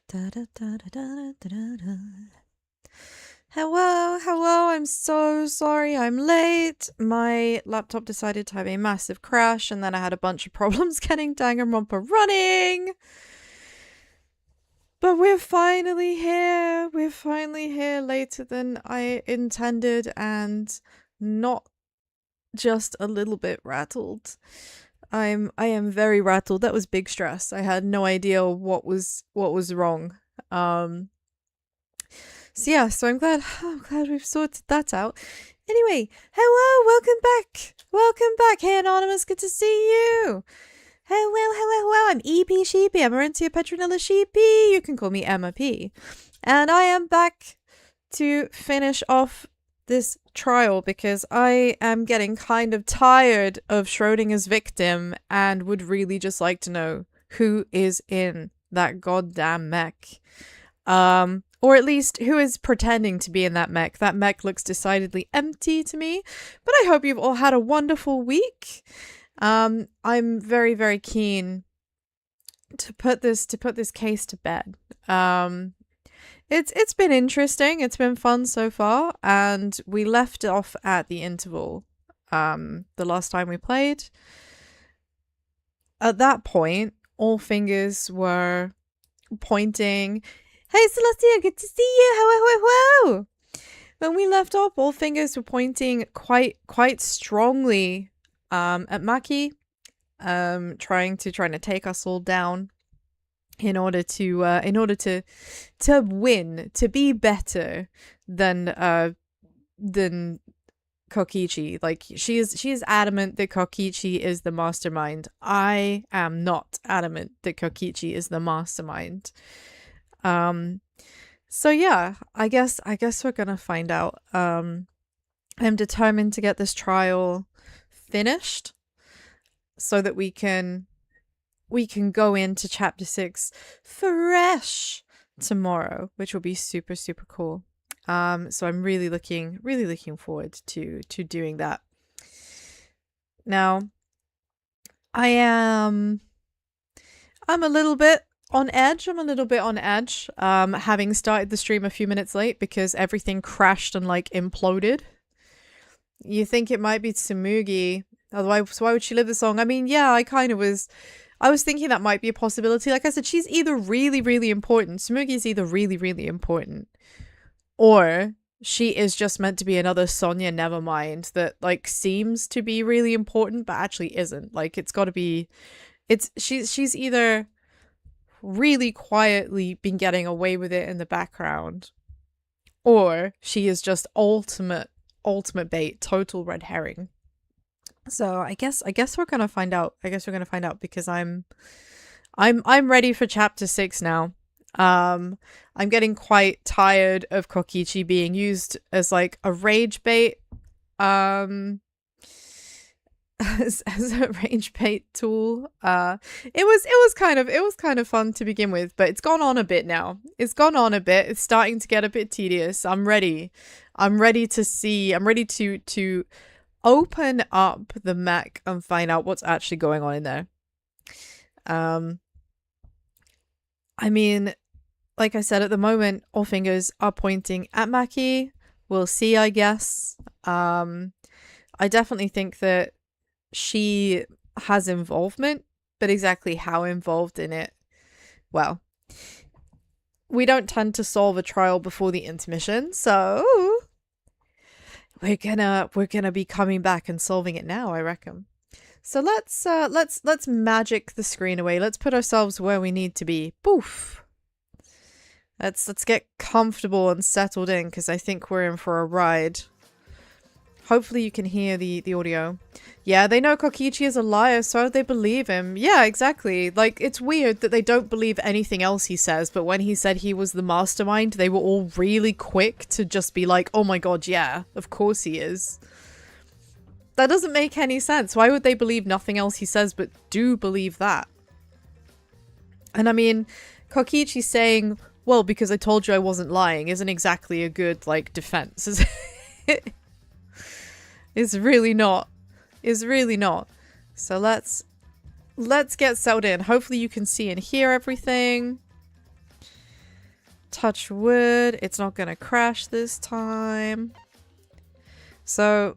Da, da, da, da, da, da, da, da. Hello, I'm so sorry I'm late. My laptop decided to have a massive crash and then I had a bunch of problems getting Danganronpa running. But we're finally here. We're finally here later than I intended and not just a little bit rattled. I am very rattled. That was big stress. I had no idea what was wrong. So I'm glad we've sorted that out. Anyway, hello, welcome back. Welcome back. Hey Anonymous, good to see you. Hello. I'm EP Sheepy. I'm Orentia Petronella Sheepy. You can call me Emma P. And I am back to finish off this trial because I am getting kind of tired of Schrodinger's victim and would really just like to know who is in that goddamn mech. Or at least who is pretending to be in that mech. That mech looks decidedly empty to me, but I hope you've all had a wonderful week. I'm very, very keen to put this case to bed. It's been interesting. It's been fun so far, and we left off at the interval. The last time we played. At that point, all fingers were pointing. Hey Celestia, good to see you. Hello. When we left off, all fingers were pointing quite strongly at Maki, trying to take us all down in order to win, to be better than Kokichi. Like she is adamant that Kokichi is the mastermind. I am not adamant that Kokichi is the mastermind. So yeah, I guess we're gonna find out. I'm determined to get this trial finished so that we can go into chapter 6 fresh tomorrow, which will be super cool. So I'm really looking forward to doing that. Now, I'm a little bit on edge. Having started the stream a few minutes late because everything crashed and like imploded. You think it might be Tsumugi, otherwise why would she live the song? I mean, yeah, I was thinking that might be a possibility. Like I said, she's either really important. Tsumugi is either really important, or she is just meant to be another Sonya Nevermind that like seems to be really important but actually isn't. Like it's got to be, she's either really quietly been getting away with it in the background, or she is just ultimate bait, total red herring. So I guess we're gonna find out. Because I'm ready for chapter 6 now. I'm getting quite tired of Kokichi being used as like a rage bait. As a rage bait tool. It was kind of fun to begin with, but it's gone on a bit now. It's starting to get a bit tedious. I'm ready to open up the mech and find out what's actually going on in there. I mean, like I said, at the moment, all fingers are pointing at Maki. We'll see, I guess. I definitely think that she has involvement, but exactly how involved in it, well, we don't tend to solve a trial before the intermission, so we're gonna be coming back and solving it now, I reckon. So let's magic the screen away. Let's put ourselves where we need to be. Poof. Let's get comfortable and settled in, because I think we're in for a ride. Hopefully you can hear the audio. Yeah, they know Kokichi is a liar, so they believe him. Yeah, exactly. Like, it's weird that they don't believe anything else he says, but when he said he was the mastermind, they were all really quick to just be like, oh my god, yeah, of course he is. That doesn't make any sense. Why would they believe nothing else he says but do believe that? And I mean, Kokichi saying, well, because I told you I wasn't lying, isn't exactly a good, like, defense, is it? It's really not. So let's get settled in. Hopefully you can see and hear everything. Touch wood. It's not gonna crash this time. So,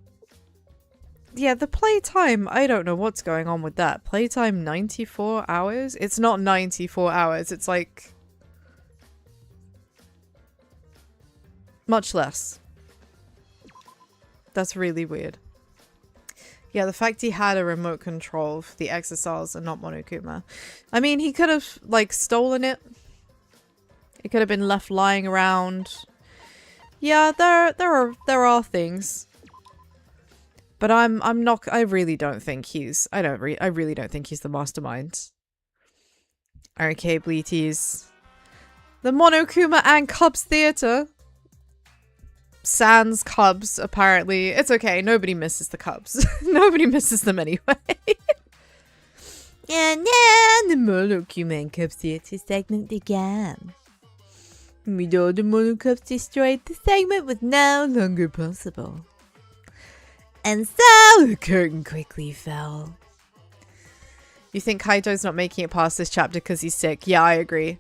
yeah, the playtime, I don't know what's going on with that. Playtime 94 hours? It's not 94 hours. It's like... much less. That's really weird. Yeah, the fact he had a remote control for the exercise and not Monokuma. I mean, he could have, like, stolen it. It could have been left lying around. Yeah, there are things. But I'm not, I really don't think he's, I really don't think he's the mastermind. Okay, Bleaties. The Monokuma and Cubs Theatre. Sans Cubs, apparently. It's okay, nobody misses the Cubs. Nobody misses them anyway. And then the Monokuma and Cubs Theatre segment began. With all the Monocubs destroyed, the segment was no longer possible. And so the curtain quickly fell. You think Kaito's not making it past this chapter because he's sick? Yeah, I agree.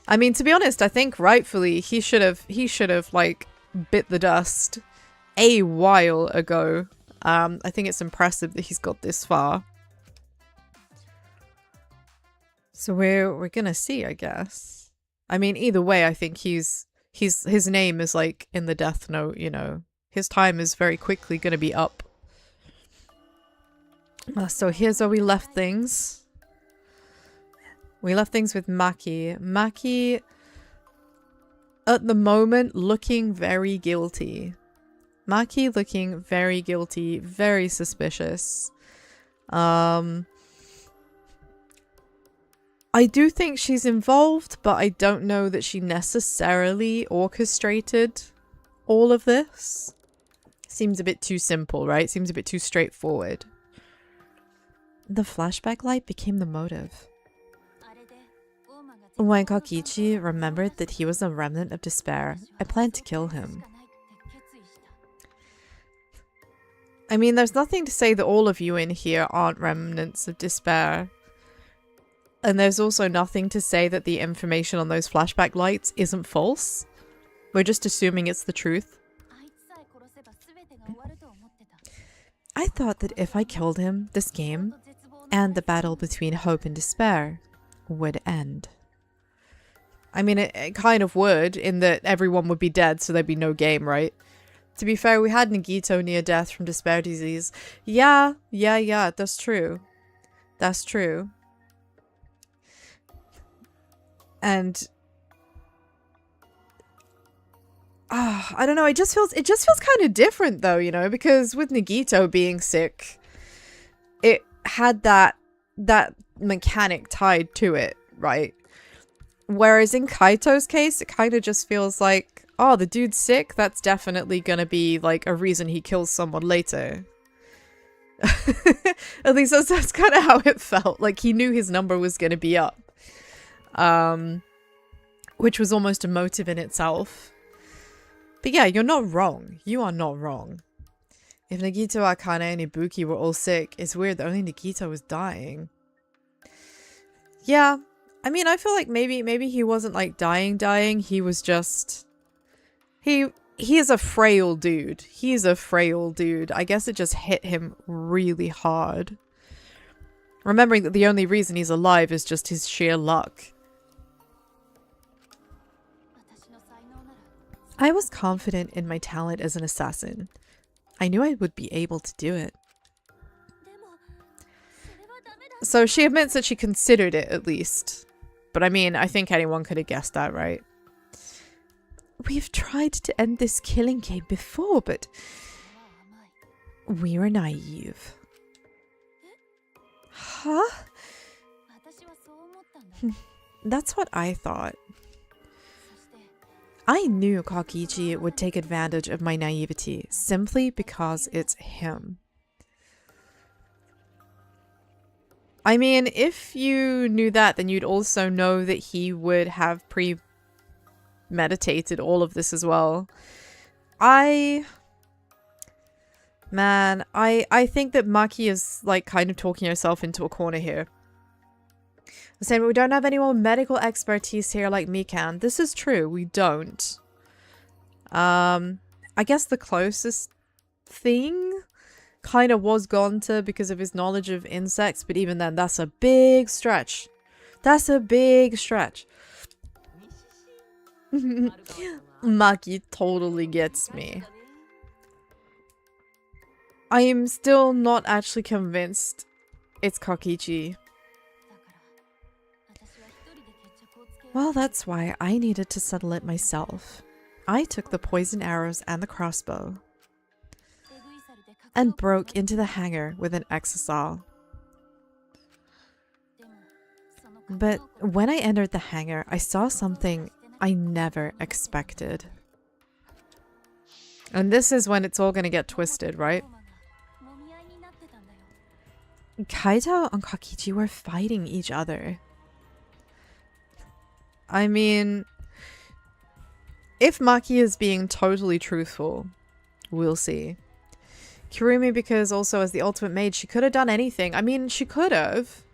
I mean, to be honest, I think rightfully he should have like bit the dust a while ago. I think it's impressive that he's got this far. So we're gonna see, I guess. I mean, either way, I think his name is like in the death note, you know. His time is very quickly gonna be up. So here's where we left things. We left things with Maki. Maki, at the moment, looking very guilty. Maki looking very guilty, very suspicious. I do think she's involved, but I don't know that she necessarily orchestrated all of this. Seems a bit too simple, right? Seems a bit too straightforward. The flashback light became the motive. When Kakichi remembered that he was a remnant of despair, I planned to kill him. I mean, there's nothing to say that all of you in here aren't remnants of despair. And there's also nothing to say that the information on those flashback lights isn't false. We're just assuming it's the truth. I thought that if I killed him, this game, and the battle between hope and despair, would end. I mean, it kind of would, in that everyone would be dead, so there'd be no game, right? To be fair, we had Nagito near death from despair disease. Yeah, that's true. That's true. And I don't know, it just feels kind of different though, you know, because with Nagito being sick, it had that mechanic tied to it, right? Whereas in Kaito's case, it kind of just feels like, oh, the dude's sick, that's definitely gonna be like a reason he kills someone later. At least that's kind of how it felt. Like he knew his number was gonna be up. Which was almost a motive in itself. But yeah, you're not wrong. You are not wrong. If Nagito, Akane, and Ibuki were all sick, it's weird that only Nagito was dying. Yeah, I mean, I feel like maybe he wasn't like dying. He was just... He is a frail dude. He's a frail dude. I guess it just hit him really hard. Remembering that the only reason he's alive is just his sheer luck. I was confident in my talent as an assassin. I knew I would be able to do it. So she admits that she considered it, at least. But I mean, I think anyone could have guessed that, right? We've tried to end this killing game before, but we were naive. Huh? That's what I thought. I knew Kakichi would take advantage of my naivety simply because it's him. I mean, if you knew that, then you'd also know that he would have premeditated all of this as well. I think that Maki is like kind of talking herself into a corner here. Saying we don't have any more medical expertise here like Mikan. This is true, we don't. I guess the closest thing kind of was Gonta because of his knowledge of insects, but even then, that's a big stretch. That's a big stretch. Maki totally gets me. I am still not actually convinced it's Kokichi. Well, that's why I needed to settle it myself. I took the poison arrows and the crossbow and broke into the hangar with an exisal. But when I entered the hangar, I saw something I never expected. And this is when it's all gonna get twisted, right? Kaito and Kokichi were fighting each other. I mean, if Maki is being totally truthful, we'll see. Kurumi, because also as the ultimate maid, she could have done anything. I mean, she could have.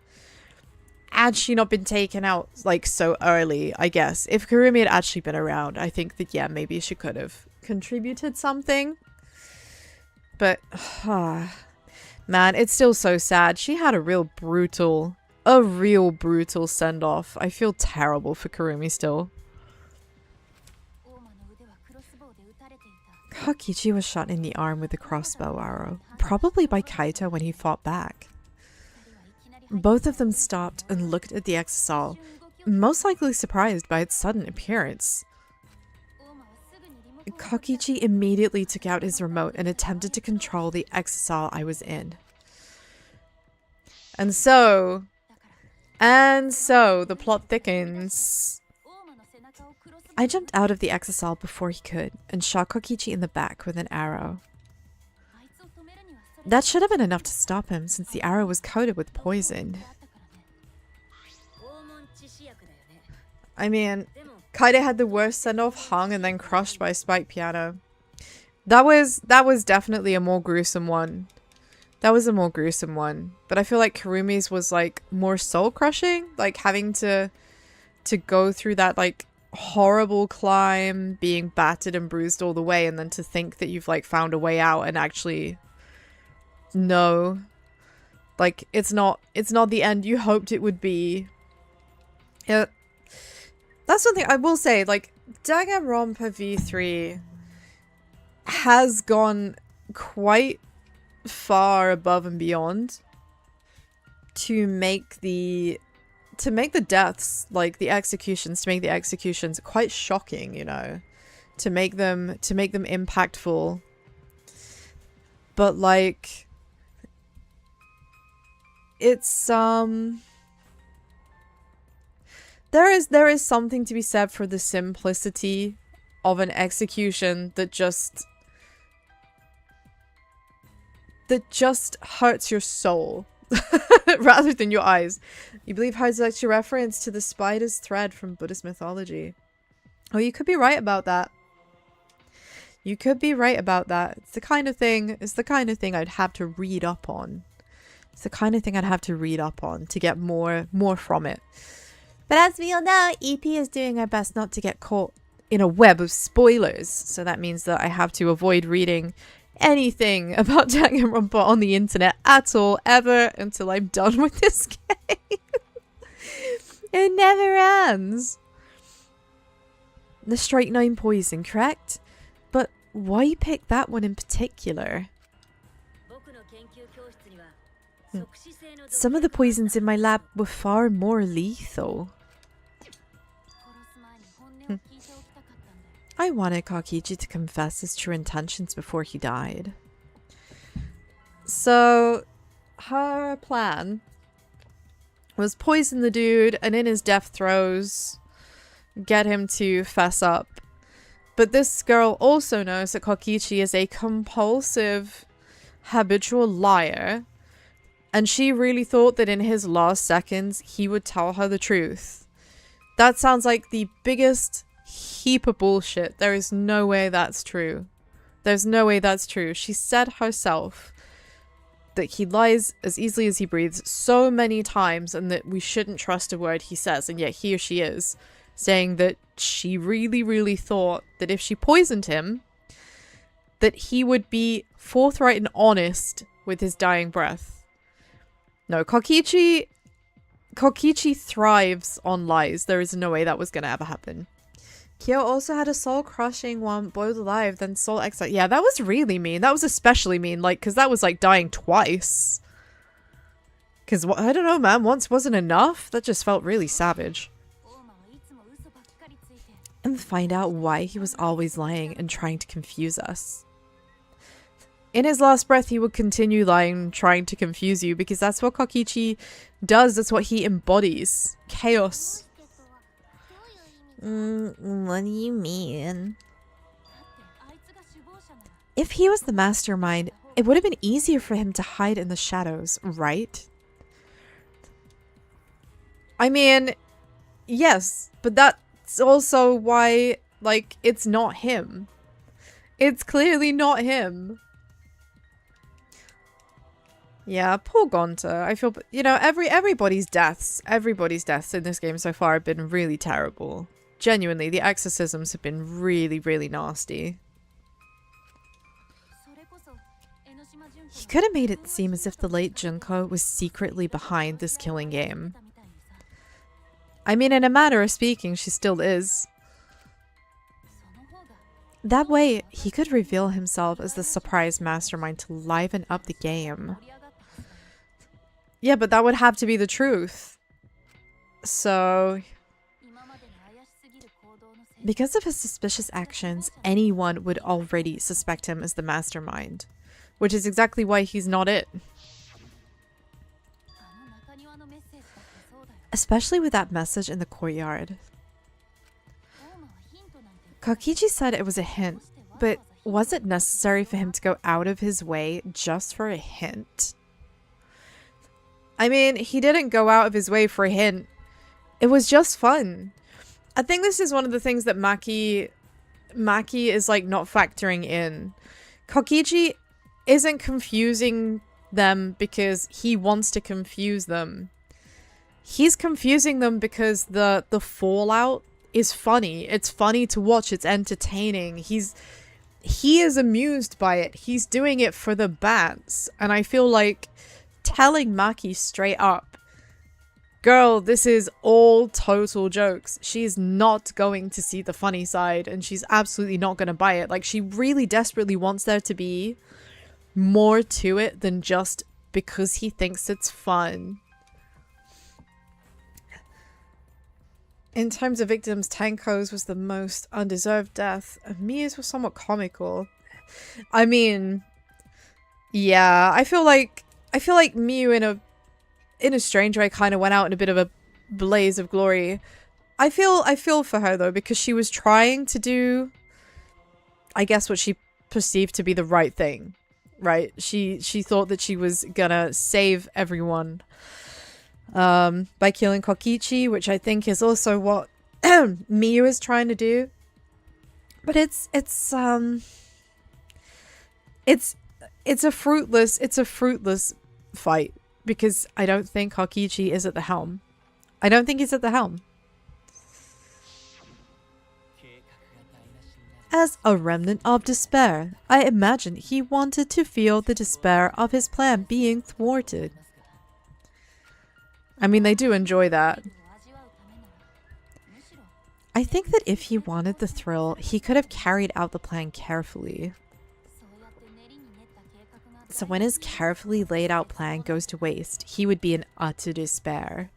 Had she not been taken out, like, so early, I guess. If Kurumi had actually been around, I think that, yeah, maybe she could have contributed something. But, man, it's still so sad. She had a real brutal send-off. I feel terrible for Kurumi still. Kokichi was shot in the arm with a crossbow arrow, probably by Kaito when he fought back. Both of them stopped and looked at the exisal, most likely surprised by its sudden appearance. Kokichi immediately took out his remote and attempted to control the exisal I was in. And so the plot thickens. I jumped out of the exisal before he could and shot Kokichi in the back with an arrow. That should have been enough to stop him since the arrow was coated with poison. I mean, Kaide had the worst send-off, hung and then crushed by a spiked piano. That was definitely a more gruesome one. That was a more gruesome one. But I feel like Kurumi's was like more soul-crushing, like having to go through that like horrible climb, being battered and bruised all the way, and then to think that you've like found a way out and actually no, like it's not the end you hoped it would be. Yeah, that's something I will say, like Danganronpa V3 has gone quite far above and beyond to make the deaths, like the executions, to make the executions quite shocking, you know, to make them impactful. But like, it's there is something to be said for the simplicity of an execution that just hurts your soul rather than your eyes. You believe how it's actually a reference to the spider's thread from Buddhist mythology. Oh, you could be right about that. You could be right about that. It's the kind of thing I'd have to read up on. It's the kind of thing I'd have to read up on to get more from it. But as we all know, EP is doing her best not to get caught in a web of spoilers. So that means that I have to avoid reading anything about Danganronpa on the internet at all, ever, until I'm done with this game. It never ends. The strychnine poison, correct? But why pick that one in particular? Some of the poisons in my lab were far more lethal. I wanted Kokichi to confess his true intentions before he died. So, her plan was poison the dude and in his death throes get him to fess up. But this girl also knows that Kokichi is a compulsive, habitual liar. And she really thought that in his last seconds, he would tell her the truth. That sounds like the biggest heap of bullshit. There is no way that's true. There's no way that's true. She said herself that he lies as easily as he breathes so many times, and that we shouldn't trust a word he says, and yet here she is saying that she really, really thought that if she poisoned him, that he would be forthright and honest with his dying breath. No, Kokichi thrives on lies. There is no way that was going to ever happen. Kyo also had a soul-crushing one, boiled alive, then soul exile. Yeah, that was really mean. That was especially mean, like, because that was, like, dying twice. Because, I don't know, man, once wasn't enough? That just felt really savage. And find out why he was always lying and trying to confuse us. In his last breath, he would continue lying, trying to confuse you, because that's what Kokichi does. That's what he embodies. Chaos. What do you mean? If he was the mastermind, it would have been easier for him to hide in the shadows, right? I mean, yes, but that's also why, like, it's not him. It's clearly not him. Yeah, poor Gonta. I feel, you know, everybody's deaths in this game so far have been really terrible. Genuinely, the exorcisms have been really, really nasty. He could have made it seem as if the late Junko was secretly behind this killing game. I mean, in a manner of speaking, she still is. That way, he could reveal himself as the surprise mastermind to liven up the game. Yeah, but that would have to be the truth. So, because of his suspicious actions, anyone would already suspect him as the mastermind, which is exactly why he's not it. Especially with that message in the courtyard. Kokichi said it was a hint, but was it necessary for him to go out of his way just for a hint? I mean, he didn't go out of his way for a hint. It was just fun. I think this is one of the things that Maki is like not factoring in. Kokichi isn't confusing them because he wants to confuse them. He's confusing them because the fallout is funny. It's funny to watch. It's entertaining. He is amused by it. He's doing it for the bats. And I feel like telling Maki straight up, girl, this is all total jokes. She's not going to see the funny side, and she's absolutely not going to buy it. Like, she really desperately wants there to be more to it than just because he thinks it's fun. In terms of victims, Tenko's was the most undeserved death. Mia's was somewhat comical. I mean, yeah, I feel like Miu in a strange way kind of went out in a bit of a blaze of glory. I feel for her though, because she was trying to do, I guess, what she perceived to be the right thing, right? She thought that she was gonna save everyone by killing Kokichi, which I think is also what Miu is trying to do. But it's a fruitless fight, because I don't think Kokichi is at the helm. I don't think he's at the helm. As a remnant of despair, I imagine he wanted to feel the despair of his plan being thwarted. I mean, they do enjoy that. I think that if he wanted the thrill, he could have carried out the plan carefully. So when his carefully laid out plan goes to waste, he would be in utter despair.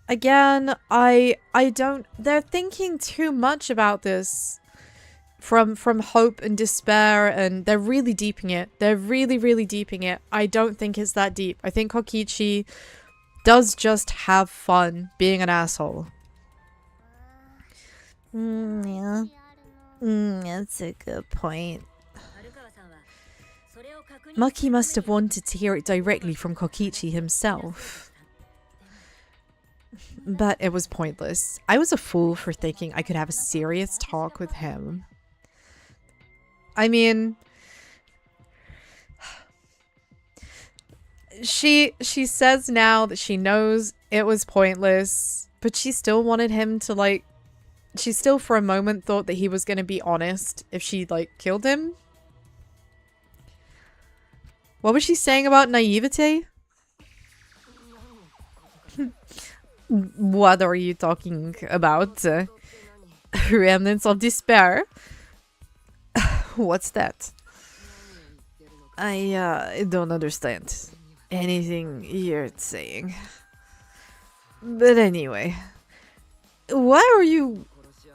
Again, I don't... They're thinking too much about this from hope and despair, and they're really deeping it. They're really, really deeping it. I don't think it's that deep. I think Kokichi does just have fun being an asshole. Yeah. That's a good point. Maki must have wanted to hear it directly from Kokichi himself. But it was pointless. I was a fool for thinking I could have a serious talk with him. I mean, she says now that she knows it was pointless, but she still wanted him to, like, she still for a moment thought that he was going to be honest if she, like, killed him. What was she saying about naivete? What are you talking about? Remnants of despair? What's that? I don't understand anything you're saying. But anyway, why are you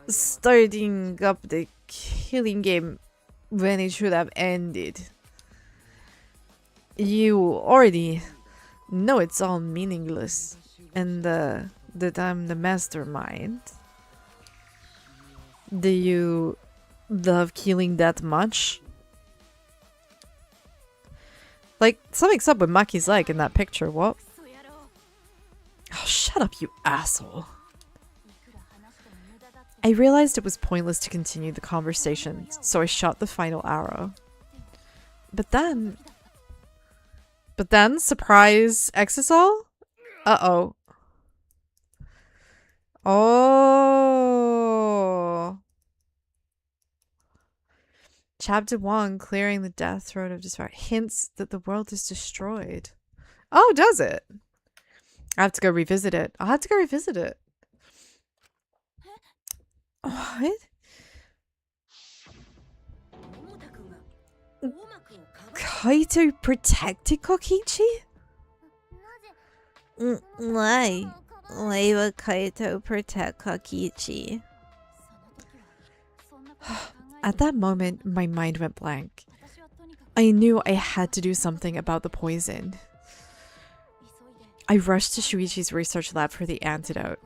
starting up the killing game when it should have ended? You already know it's all meaningless and that I'm the mastermind. Do you love killing that much? Like, something's up with Maki's leg in that picture, what? Oh, shut up, you asshole. I realized it was pointless to continue the conversation, so I shot the final arrow. But then, surprise exisal? Uh-oh. Oh. Chapter 1, Clearing the Death Road of Despair. Hints that the world is destroyed. Oh, does it? I have to go revisit it. I'll have to go revisit it. What? Kaito protected Kokichi? Why? Why would Kaito protect Kokichi? At that moment, my mind went blank. I knew I had to do something about the poison. I rushed to Shuichi's research lab for the antidote.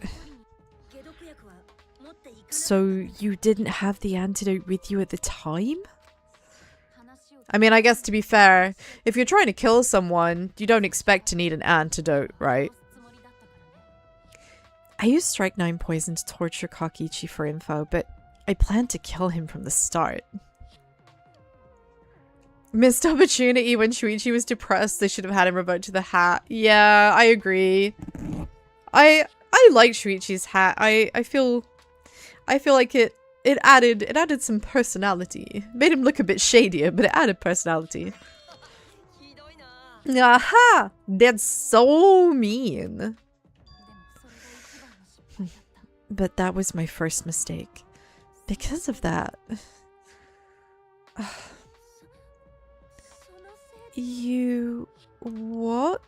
So you didn't have the antidote with you at the time? I mean, I guess to be fair, if you're trying to kill someone, you don't expect to need an antidote, right? I used Strike 9 poison to torture Kokichi for info, but I planned to kill him from the start. Missed opportunity when Shuichi was depressed. They should have had him revert to the hat. Yeah, I agree. I like Shuichi's hat. I feel like it added some personality. Made him look a bit shadier, but it added personality. Aha! That's so mean. But that was my first mistake. Because of that. You... what?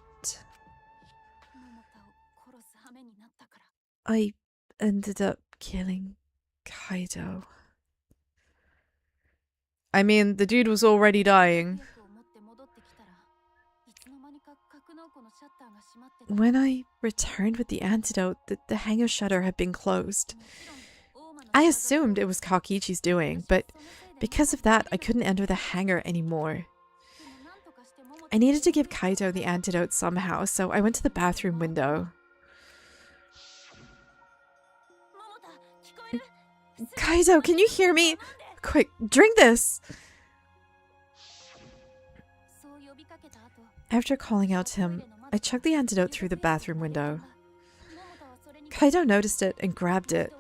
I ended up killing Kaido. I mean, the dude was already dying. When I returned with the antidote, the hangar shutter had been closed. I assumed it was Kokichi's doing, but because of that, I couldn't enter the hangar anymore. I needed to give Kaido the antidote somehow, so I went to the bathroom window. Kaido, can you hear me? Quick, drink this! After calling out to him, I chucked the antidote through the bathroom window. Kaido noticed it and grabbed it.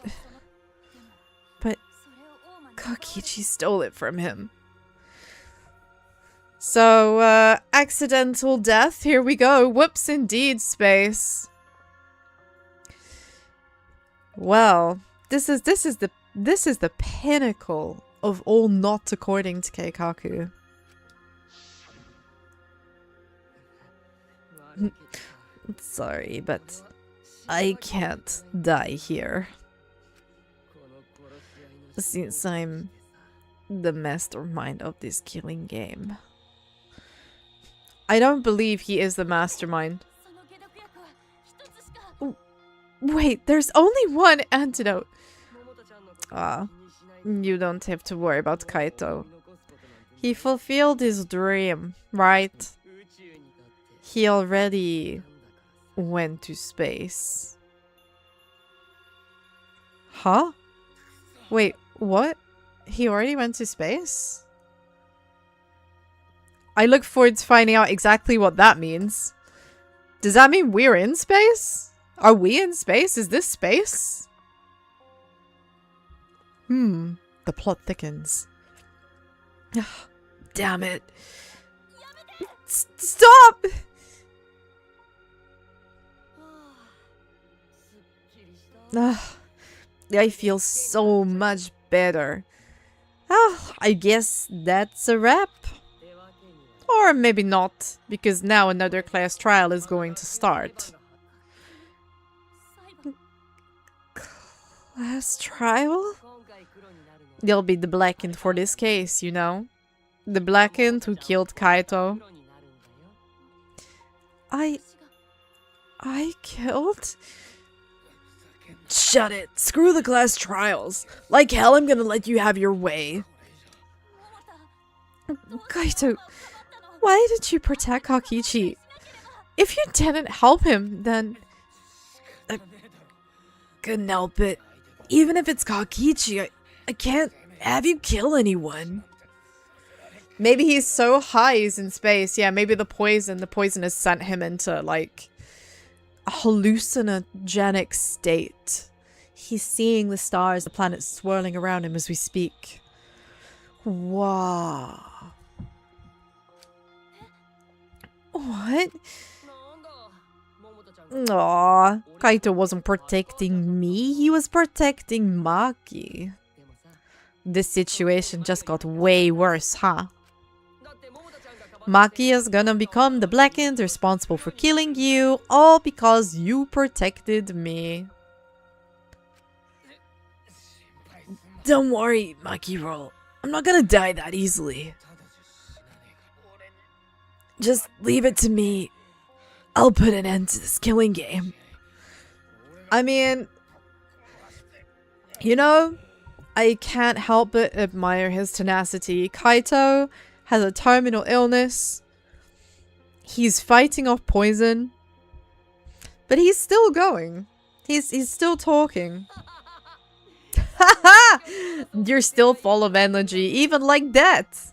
But Kokichi stole it from him. So, accidental death, here we go. Whoops, indeed, space. Well, this is the pinnacle of all not according to Keikaku. Sorry, but I can't die here. Since I'm the mastermind of this killing game. I don't believe he is the mastermind. Wait, there's only one antidote. You don't have to worry about Kaito. He fulfilled his dream, right? He already went to space. Huh? Wait, what? He already went to space? I look forward to finding out exactly what that means. Does that mean we're in space? Are we in space? Is this space? The plot thickens. Damn it. Stop! I feel so much better. I guess that's a wrap. Or maybe not, because now another class trial is going to start. Class trial? You'll be the blackened for this case, you know? The blackened who killed Kaito. I killed? Shut it. Screw the class trials. Like hell, I'm gonna let you have your way. Kaito, why did you protect Kokichi? If you didn't help him, then... I couldn't help it. Even if it's Kokichi, I can't have you kill anyone. Maybe he's so high he's in space. Yeah, maybe the poison has sent him into, like, a hallucinogenic state. He's seeing the stars, the planets swirling around him as we speak. Wow. What? Aww, Kaito wasn't protecting me, he was protecting Maki. This situation just got way worse, huh? Maki is gonna become the blackened responsible for killing you, all because you protected me. Don't worry, Maki-roll. I'm not gonna die that easily. Just leave it to me. I'll put an end to this killing game. I mean, you know, I can't help but admire his tenacity. Kaito has a terminal illness. He's fighting off poison. But he's still going. He's still talking. Haha! You're still full of energy, even like that.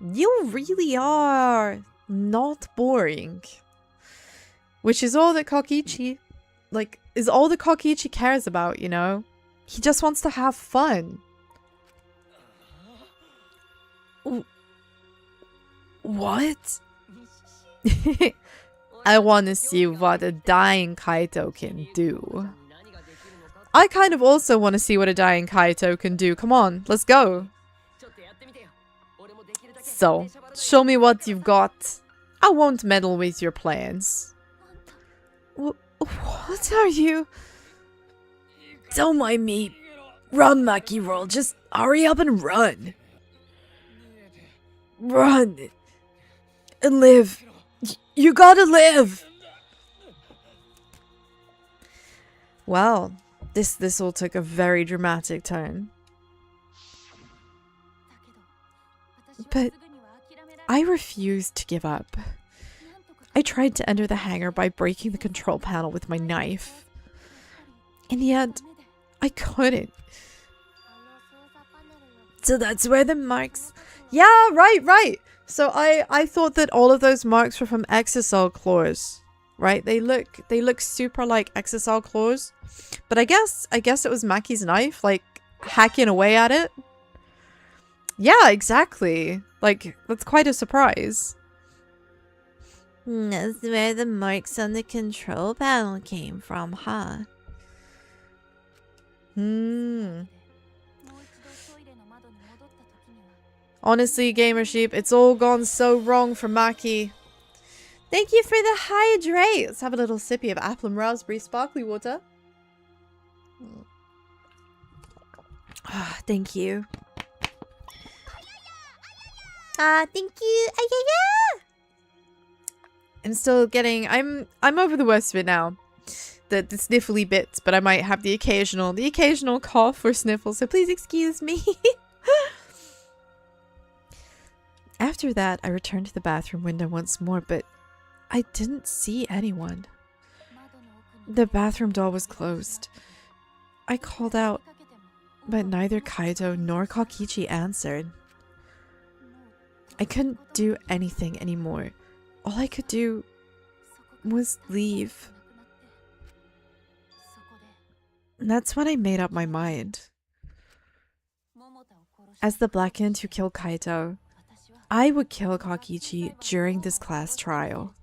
You really are not boring. Which is all that Kokichi, like, is all that Kokichi cares about, you know? He just wants to have fun. What? I want to see what a dying Kaito can do. I kind of also want to see what a dying Kaito can do. Come on, let's go. So, show me what you've got. I won't meddle with your plans. What are you? Don't mind me. Run, Maki-roll. Just hurry up and run. Run. And live. You gotta live. Well, this all took a very dramatic turn. But I refused to give up. I tried to enter the hangar by breaking the control panel with my knife. In the end, I couldn't. So that's where the marks... Yeah, right. So I thought that all of those marks were from exocell claws, right? They look super like exocell claws. But I guess it was Maki's knife, like hacking away at it. Yeah, exactly. Like, that's quite a surprise. That's where the marks on the control panel came from, huh? Honestly, Gamer Sheep, it's all gone so wrong for Maki. Thank you for the hydrate. Let's have a little sippy of apple and raspberry sparkly water. Thank you. Thank you. I'm still getting... I'm over the worst of it now. The sniffly bits, but I might have the occasional cough or sniffle, so please excuse me. After that, I returned to the bathroom window once more, but I didn't see anyone. The bathroom door was closed. I called out, but neither Kaito nor Kokichi answered. I couldn't do anything anymore. All I could do was leave. And that's when I made up my mind. As the Blackened who killed Kaito, I would kill Kakichi during this class trial.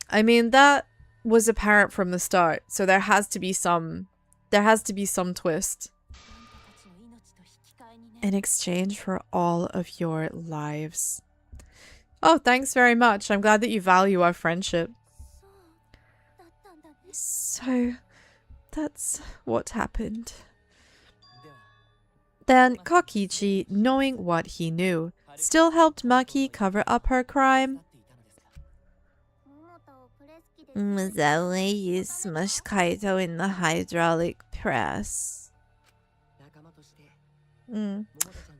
I mean, that was apparent from the start, so there has to be some twist. In exchange for all of your lives. Oh, thanks very much. I'm glad that you value our friendship. So, that's what happened. Then Kakichi, knowing what he knew, still helped Maki cover up her crime. That way you smushed Kaito in the hydraulic press.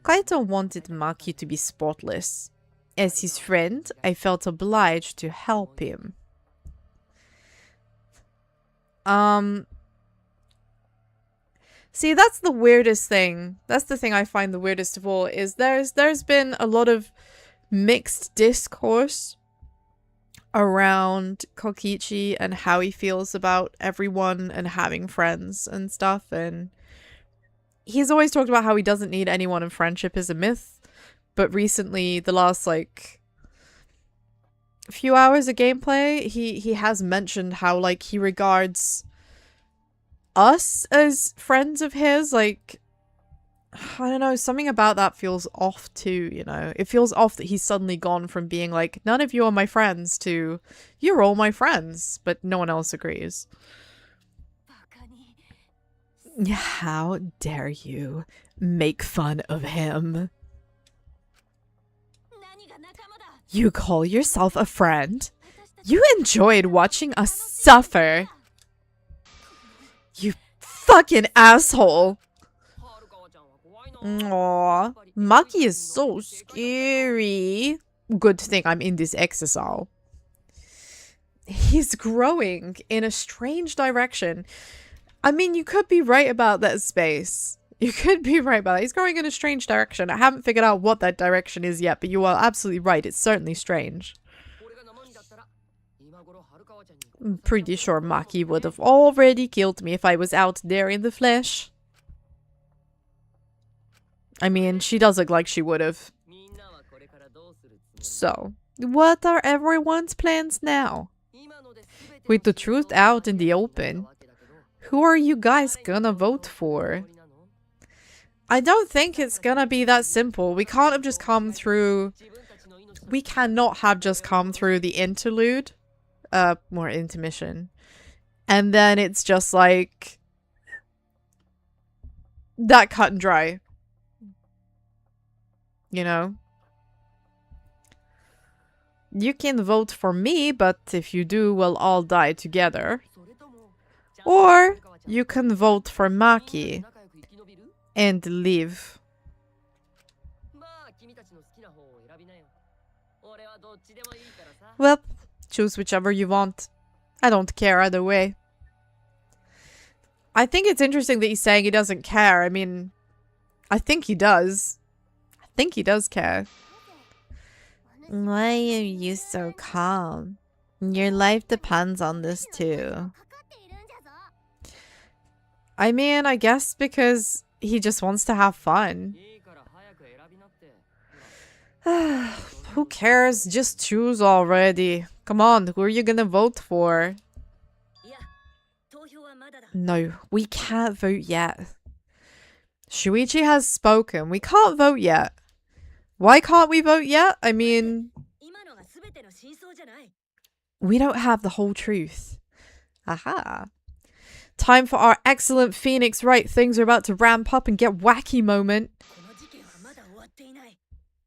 Kaito wanted Maki to be spotless. As his friend, I felt obliged to help him. See, that's the weirdest thing. That's the thing I find the weirdest of all, is there's been a lot of mixed discourse around Kokichi and how he feels about everyone and having friends and stuff, and he's always talked about how he doesn't need anyone and friendship is a myth, but recently, the last like few hours of gameplay, he has mentioned how like he regards us as friends of his. Like, I don't know, something about that feels off too, you know? It feels off that he's suddenly gone from being like, none of you are my friends, to, you're all my friends, but no one else agrees. How dare you make fun of him? You call yourself a friend? You enjoyed watching us suffer. You fucking asshole. Aww, Maki is so scary. Good thing I'm in this exile. He's growing in a strange direction. I mean, you could be right about that space. You could be right about that. He's growing in a strange direction. I haven't figured out what that direction is yet, but you are absolutely right. It's certainly strange. I'm pretty sure Maki would have already killed me if I was out there in the flesh. I mean, she does look like she would have. So, what are everyone's plans now? With the truth out in the open, who are you guys gonna vote for? I don't think it's gonna be that simple. We can't have just come through... We cannot have just come through the interlude. More intermission. And then it's just like... that cut and dry. You know? You can vote for me, but if you do, we'll all die together. Or you can vote for Maki and live. Well, choose whichever you want. I don't care either way. I think it's interesting that he's saying he doesn't care. I mean, I think he does. I think he does care. Why are you so calm? Your life depends on this too. I mean, I guess because he just wants to have fun. Who cares? Just choose already. Come on, who are you gonna vote for? No, we can't vote yet. Shuichi has spoken. We can't vote yet. Why can't we vote yet? I mean... we don't have the whole truth. Aha. Time for our excellent Phoenix Wright things are about to ramp up and get wacky moment.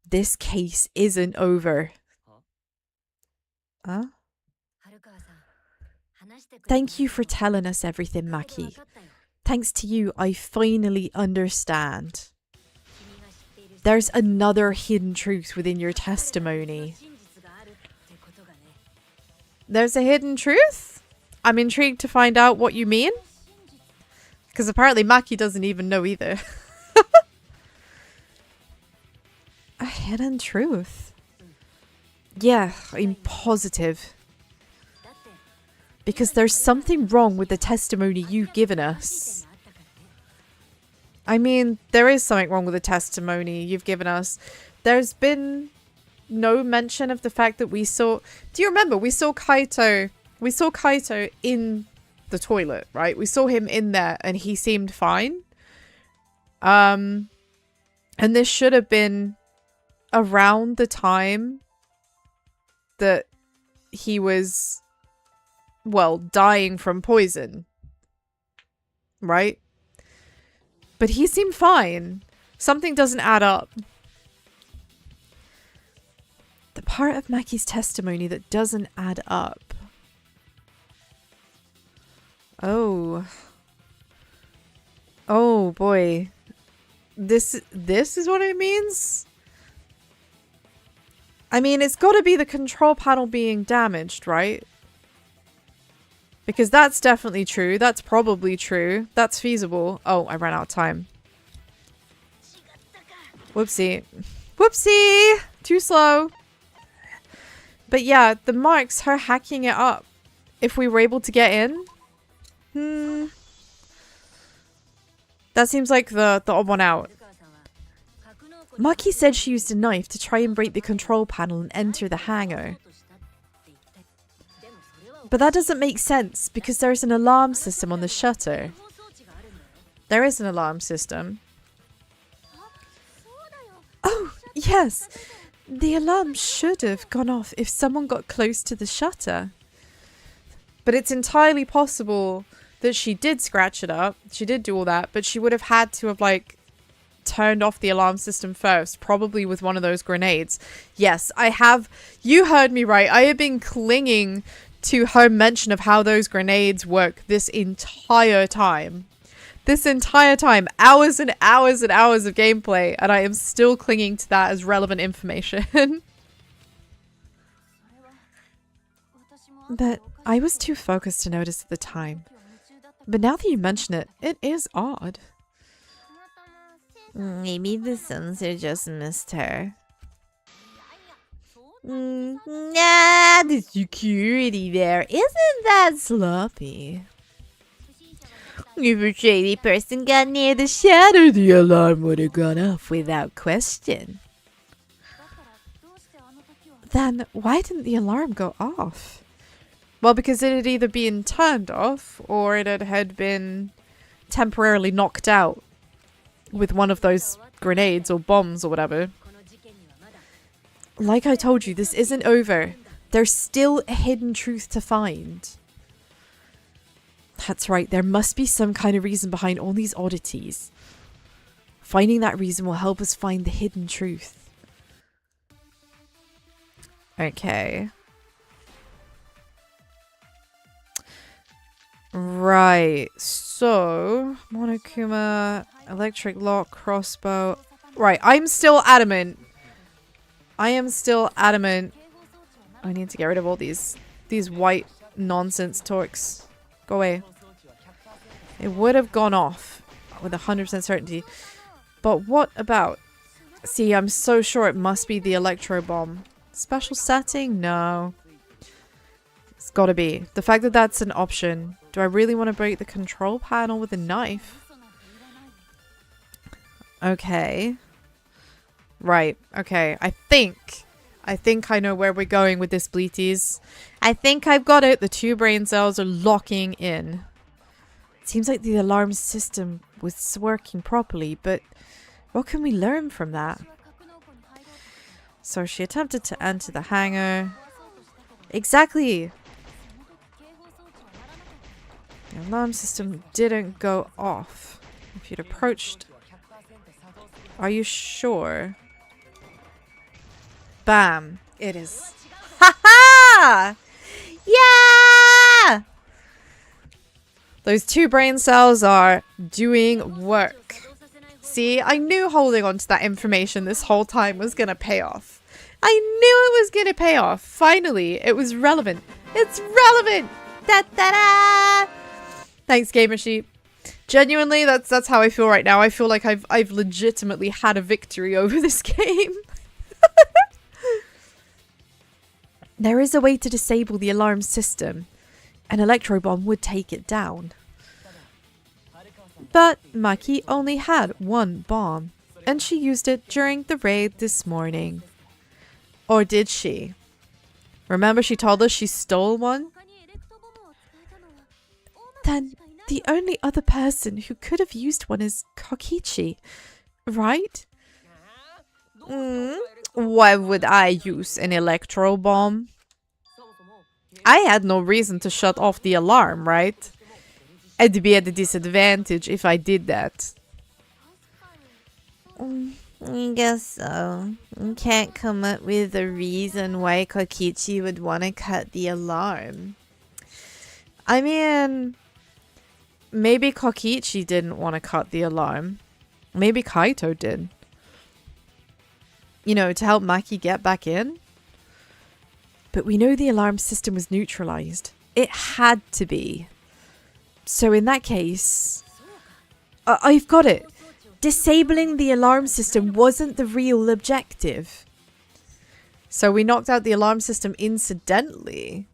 This case isn't over. Huh? Thank you for telling us everything, Maki. Thanks to you, I finally understand. There's another hidden truth within your testimony. There's a hidden truth? I'm intrigued to find out what you mean. Because apparently Maki doesn't even know either. A hidden truth? Yeah, I'm positive. Because there's something wrong with the testimony you've given us. I mean, there is something wrong with the testimony you've given us. There's been no mention of the fact that we saw... Do you remember? We saw Kaito in the toilet, right? We saw him in there and he seemed fine. And this should have been around the time that he was, well, dying from poison. Right? But he seemed fine. Something doesn't add up. The part of Maki's testimony that doesn't add up. Oh. Oh boy. This is what it means? I mean, it's got to be the control panel being damaged, right? Because that's definitely true. That's probably true. That's feasible. Oh, I ran out of time. Whoopsie. Whoopsie! Too slow. But yeah, the marks, her hacking it up. If we were able to get in. That seems like the odd one out. Maki said she used a knife to try and break the control panel and enter the hangar. But that doesn't make sense because there's an alarm system on the shutter. There is an alarm system. Oh, yes. The alarm should have gone off if someone got close to the shutter. But it's entirely possible that she did scratch it up. She did do all that, but she would have had to have, like, turned off the alarm system first, probably with one of those grenades. Yes, I have. You heard me right. I have been clinging to her mention of how those grenades work this entire time. This entire time. Hours and hours and hours of gameplay, and I am still clinging to that as relevant information. But I was too focused to notice at the time. But now that you mention it, it is odd. Maybe the sensor just missed her. Nah, the security there isn't that sloppy. If a shady person got near the shadow, the alarm would have gone off without question. Then why didn't the alarm go off? Well, because it had either been turned off or it had been temporarily knocked out with one of those grenades or bombs or whatever. Like I told you, this isn't over. There's still a hidden truth to find. That's right, there must be some kind of reason behind all these oddities. Finding that reason will help us find the hidden truth. Okay. Right, so Monokuma, electric lock, crossbow. Right, I'm still adamant. I am still adamant. I need to get rid of all these white nonsense torques. Go away. It would have gone off with 100% certainty. But what about? See, I'm so sure it must be the electro bomb. Special setting? No. It's gotta be. The fact that that's an option. Do I really want to break the control panel with a knife? Okay. Right. Okay. I think I know where we're going with this, Bleaties. I think I've got it. The 2 brain cells are locking in. It seems like the alarm system was working properly, but what can we learn from that? So she attempted to enter the hangar. Exactly. The alarm system didn't go off. If you'd approached... Are you sure? Bam. It is. Ha-ha! Yeah! Those 2 brain cells are doing work. See, I knew holding on to that information this whole time was going to pay off. I knew it was going to pay off. Finally, it was relevant. It's relevant! Da-da-da! Thanks, Gamer Sheep. Genuinely, that's how I feel right now. I feel like I've legitimately had a victory over this game. There is a way to disable the alarm system. An electro bomb would take it down. But Maki only had one bomb, and she used it during the raid this morning. Or did she? Remember she told us she stole one? Then the only other person who could have used one is Kokichi, right? Why would I use an electro bomb? I had no reason to shut off the alarm, right? I'd be at a disadvantage if I did that. I guess so. I can't come up with a reason why Kokichi would want to cut the alarm. I mean, maybe Kokichi didn't want to cut the alarm. Maybe Kaito did. You know, to help Maki get back in. But we know the alarm system was neutralized. It had to be. So in that case... I've got it. Disabling the alarm system wasn't the real objective. So we knocked out the alarm system incidentally.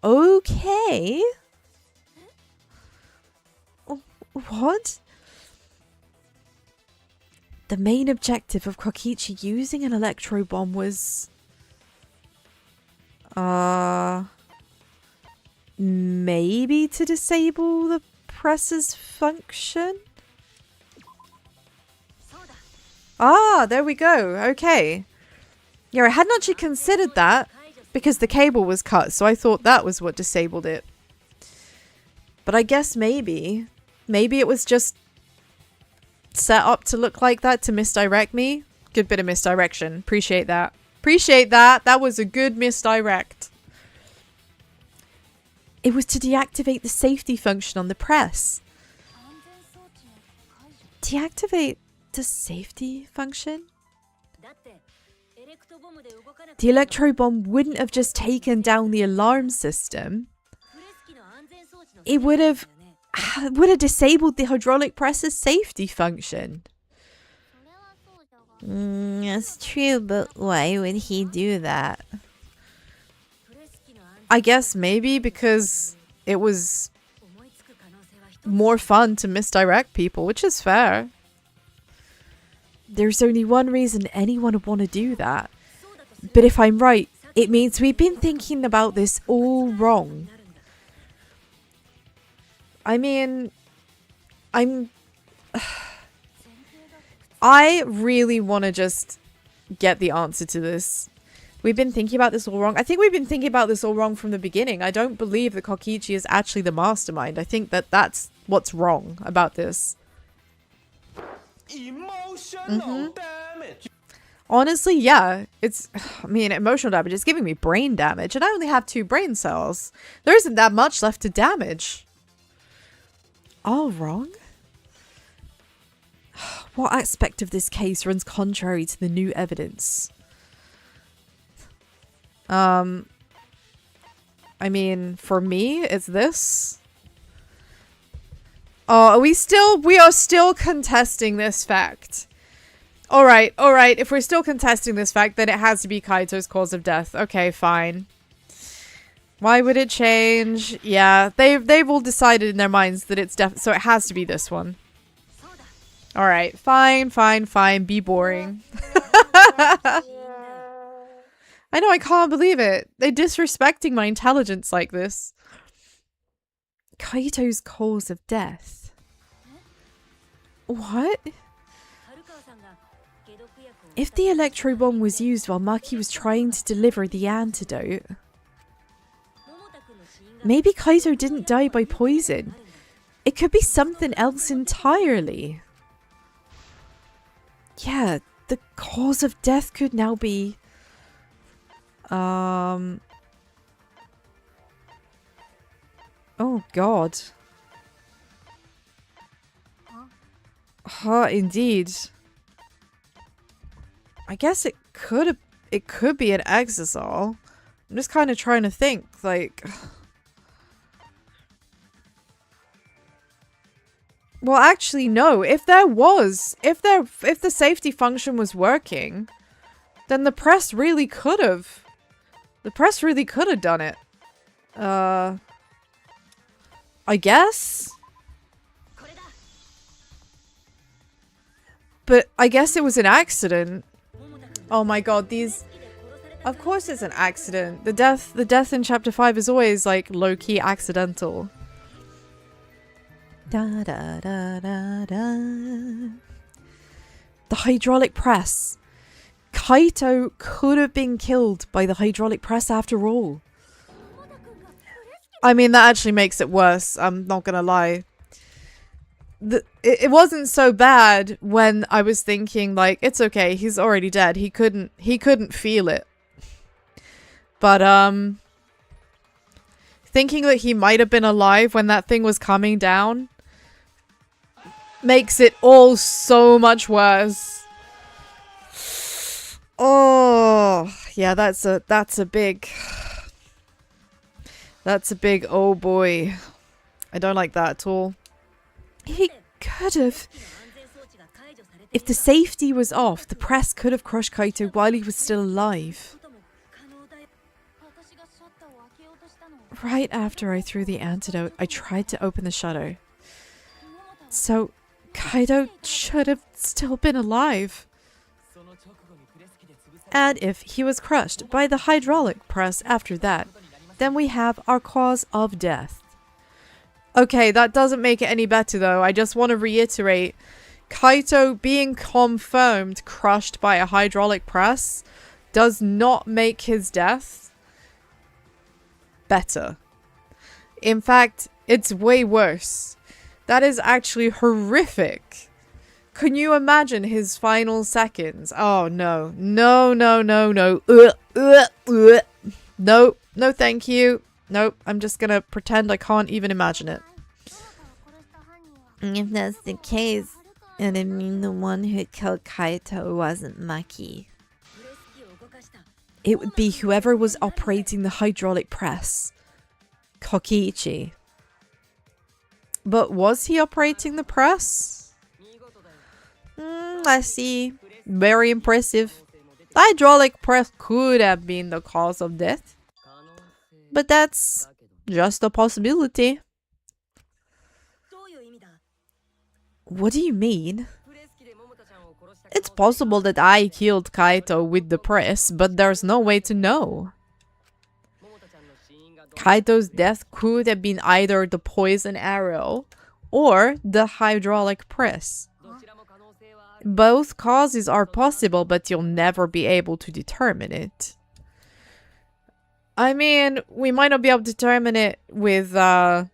Okay. What? The main objective of Kokichi using an electro bomb was... maybe to disable the press's function? Ah, there we go. Okay. Yeah, I hadn't actually considered that because the cable was cut, so I thought that was what disabled it. But I guess maybe it was just set up to look like that to misdirect me. Good bit of misdirection. Appreciate that. Appreciate that. That was a good misdirect. It was to deactivate the safety function on the press. Deactivate the safety function? The electro bomb wouldn't have just taken down the alarm system. It would have disabled the hydraulic press's safety function. That's true, but why would he do that? I guess maybe because it was more fun to misdirect people, which is fair. There's only one reason anyone would want to do that. But if I'm right, it means we've been thinking about this all wrong. I mean, I really want to just get the answer to this. We've been thinking about this all wrong. I think we've been thinking about this all wrong from the beginning. I don't believe that Kokichi is actually the mastermind. I think that that's what's wrong about this. Emotional damage. Honestly, yeah. It's, I mean, emotional damage is giving me brain damage. And I only have 2 brain cells. There isn't that much left to damage. All wrong? What aspect of this case runs contrary to the new evidence? I mean, for me, it's this. Oh, we are still contesting this fact. Alright. If we're still contesting this fact, then it has to be Kaito's cause of death. Okay, fine. Why would it change? Yeah, they've all decided in their minds that it's so it has to be this one. Alright, fine. Be boring. I know, I can't believe it. They're disrespecting my intelligence like this. Kaito's cause of death. What? If the electro bomb was used while Maki was trying to deliver the antidote, maybe Kaito didn't die by poison. It could be something else entirely. Yeah, the cause of death could now be... Oh god. Indeed. I guess it could be an exisal. I'm just kind of trying to think, like... Well, actually, no. If the safety function was working, then the press really could have. The press really could have done it. I guess? But I guess it was an accident. Oh my god, these... Of course it's an accident. The death in chapter 5 is always like low-key accidental. Da da da da da. The hydraulic press. Kaito could have been killed by the hydraulic press after all. I mean, that actually makes it worse. I'm not gonna lie. It wasn't so bad when I was thinking like, it's okay, he's already dead. He couldn't feel it. But thinking that he might have been alive when that thing was coming down makes it all so much worse. Oh, yeah, that's a big oh boy. I don't like that at all. He could have. If the safety was off, the press could have crushed Kaito while he was still alive. Right after I threw the antidote, I tried to open the shutter. So, Kaito should have still been alive. And if he was crushed by the hydraulic press after that, then we have our cause of death. Okay, that doesn't make it any better though. I just want to reiterate, Kaito being confirmed crushed by a hydraulic press does not make his death better. In fact, it's way worse. That is actually horrific. Can you imagine his final seconds? Oh no. No, no, no, no. No, no thank you. Nope, I'm just gonna pretend I can't even imagine it. If that's the case, it'd mean the one who killed Kaito wasn't Maki. It would be whoever was operating the hydraulic press. Kokichi. But was he operating the press? Let's see. Very impressive. The hydraulic press could have been the cause of death. But that's just a possibility. What do you mean? It's possible that I killed Kaito with the press, but there's no way to know. Kaito's death could have been either the poison arrow or the hydraulic press. Both causes are possible, but you'll never be able to determine it. I mean, we might not be able to determine it with an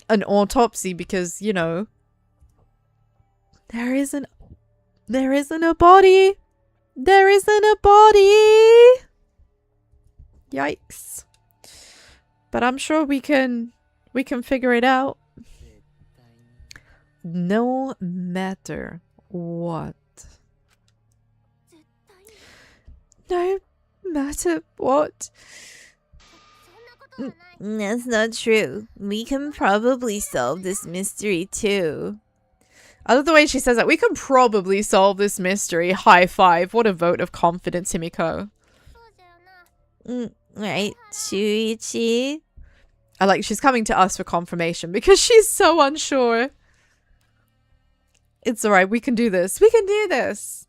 autopsy because, you know, there isn't a body. There isn't a body. Yikes. But I'm sure we can figure it out. No matter what. No matter what. That's not true. We can probably solve this mystery too. I love the way she says that. We can probably solve this mystery. High five. What a vote of confidence, Himiko. Right, Shuichi? I like she's coming to us for confirmation because she's so unsure. It's alright. We can do this. We can do this.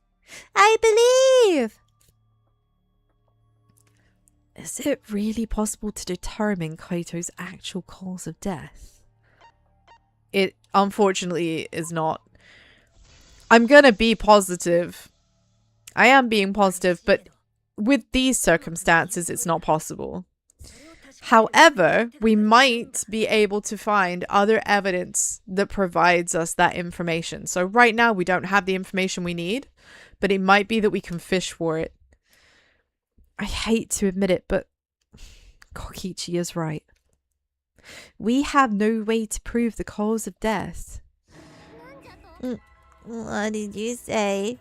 I believe! Is it really possible to determine Kaito's actual cause of death? It unfortunately is not. I'm gonna be positive. I am being positive, but with these circumstances, it's not possible. However, we might be able to find other evidence that provides us that information. So right now, we don't have the information we need, but it might be that we can fish for it. I hate to admit it, but Kokichi is right. We have no way to prove the cause of death. What did you say?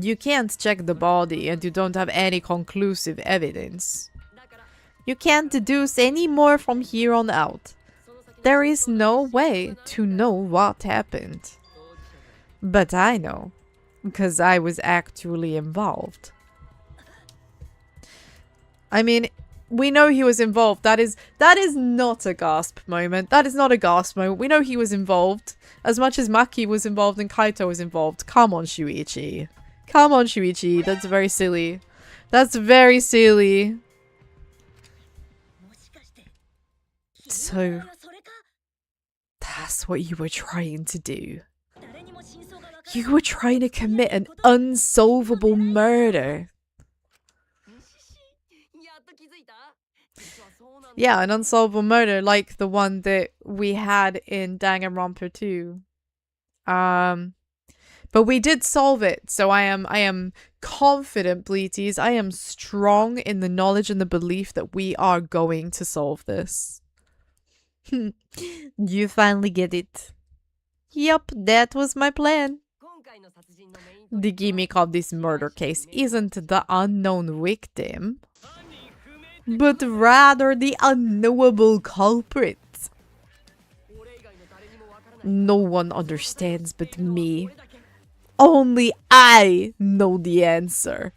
You can't check the body and you don't have any conclusive evidence. You can't deduce any more from here on out. There is no way to know what happened. But I know. because I was actually involved. I mean, we know he was involved. That is not a gasp moment. That is not a gasp moment. We know he was involved. As much as Maki was involved and Kaito was involved. Come on, Shuichi. Come on, Shuichi. That's very silly. That's very silly. So, that's what you were trying to do. You were trying to commit an unsolvable murder. Yeah, an unsolvable murder like the one that we had in Danganronpa 2. But we did solve it, so I am confident, Bleaties. I am strong in the knowledge and the belief that we are going to solve this. You finally get it. Yup, that was my plan. The gimmick of this murder case isn't the unknown victim, but rather the unknowable culprit. No one understands but me. Only I know the answer.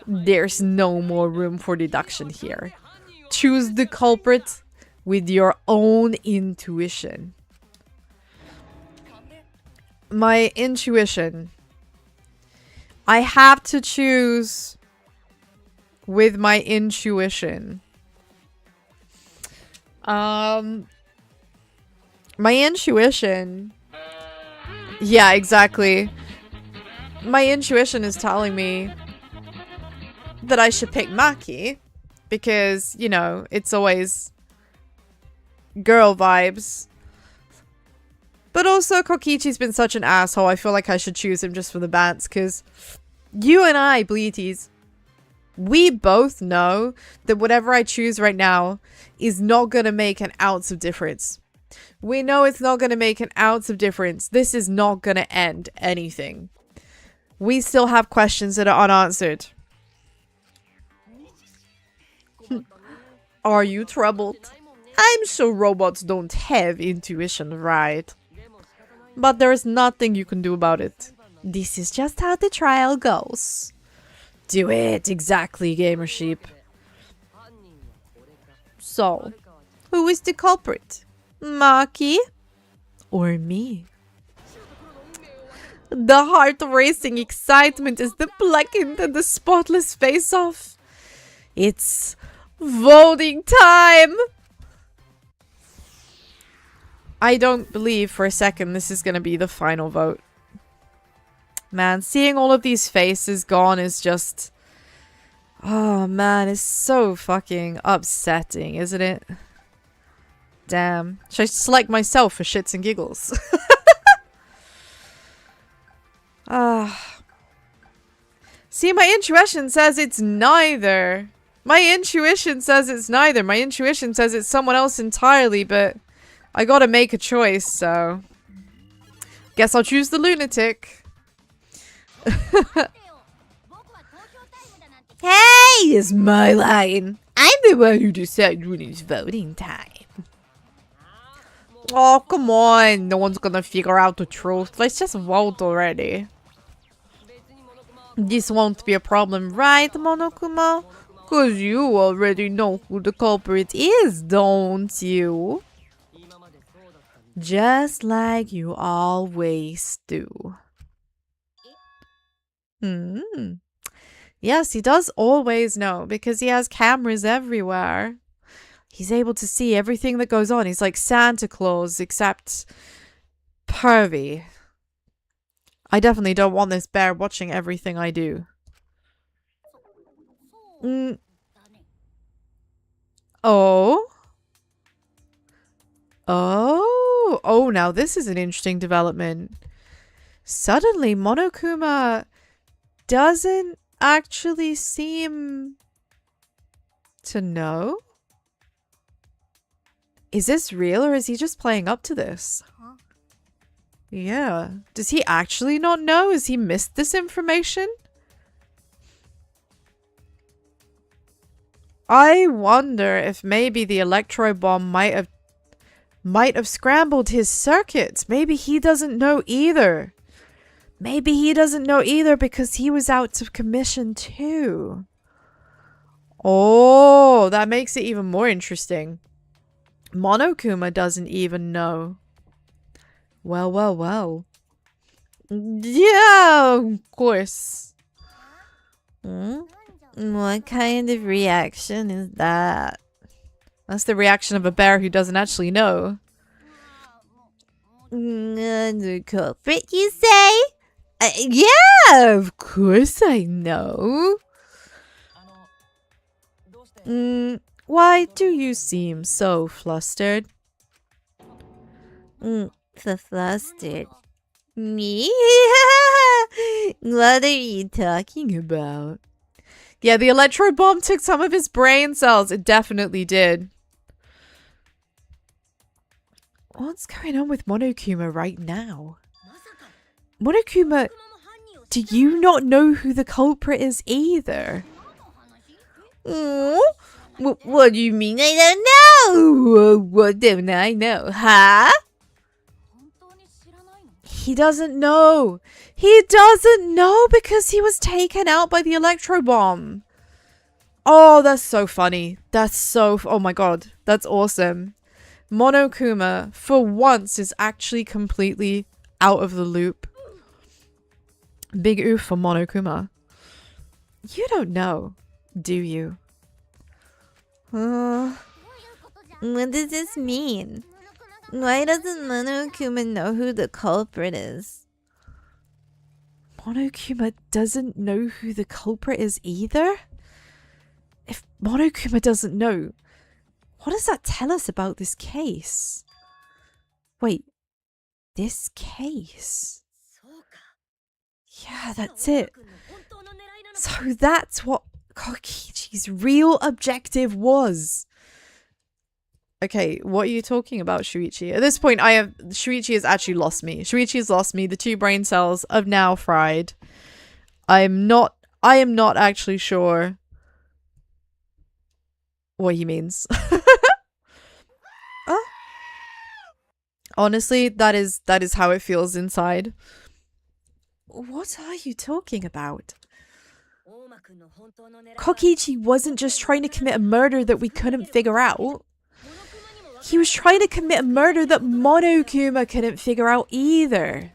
There's no more room for deduction here. Choose the culprit with your own intuition. My intuition. I have to choose with my intuition. My intuition. Yeah, exactly. My intuition is telling me that I should pick Maki because, you know, it's always girl vibes. But also, Kokichi's been such an asshole, I feel like I should choose him just for the bants, because you and I, Bleaties, we both know that whatever I choose right now is not going to make an ounce of difference. We know it's not going to make an ounce of difference. This is not going to end anything. We still have questions that are unanswered. Are you troubled? I'm sure robots don't have intuition, right? But there's nothing you can do about it. This is just how the trial goes. Do it, exactly, Gamer Sheep. So, who is the culprit? Maki? Or me? The heart-racing excitement is the blackened and the spotless face-off. It's voting time! I don't believe for a second this is going to be the final vote. Man, seeing all of these faces gone is just... Oh man, it's so fucking upsetting, isn't it? Damn. Should I select myself for shits and giggles? See, my intuition says it's neither. My intuition says it's neither. My intuition says it's someone else entirely, but I gotta make a choice, so... Guess I'll choose the lunatic. Hey, it's my line. I'm the one who decides when it's voting time. Oh, come on. No one's gonna figure out the truth. Let's just vote already. This won't be a problem, right, Monokuma? Cause you already know who the culprit is, don't you? Just like you always do. Yes, he does always know because he has cameras everywhere. He's able to see everything that goes on. He's like Santa Claus, except pervy. I definitely don't want this bear watching everything I do. Oh? Oh? Oh, now this is an interesting development. Suddenly, Monokuma doesn't actually seem to know? Is this real or is he just playing up to this? Yeah. Does he actually not know? Has he missed this information? I wonder if maybe the electro bomb might have scrambled his circuits. Maybe he doesn't know either. Maybe he doesn't know either because he was out of commission too. Oh, that makes it even more interesting. Monokuma doesn't even know. Well, well, well. Yeah, of course. What kind of reaction is that? That's the reaction of a bear who doesn't actually know. The culprit, you say? Yeah, of course I know. Why do you seem so flustered? Flustered. Me? What are you talking about? Yeah, the electro bomb took some of his brain cells. It definitely did. What's going on with Monokuma right now? Monokuma, do you not know who the culprit is either? What do you mean I don't know? What don't I know, huh? He doesn't know. He doesn't know because he was taken out by the electro bomb. Oh, that's so funny. That's so... oh my god. That's awesome. Monokuma, for once, is actually completely out of the loop. Big oof for Monokuma. You don't know, do you? What does this mean? Why doesn't Monokuma know who the culprit is? Monokuma doesn't know who the culprit is either? If Monokuma doesn't know, what does that tell us about this case? Wait, this case? Yeah, that's it. So that's what Kokichi's real objective was. Okay, what are you talking about, Shuichi? At this point, Shuichi has actually lost me. Shuichi has lost me. The 2 brain cells have now fried. I am not actually sure what he means. Oh. Honestly, that is how it feels inside. What are you talking about? Kokichi wasn't just trying to commit a murder that we couldn't figure out. He was trying to commit a murder that Monokuma couldn't figure out either.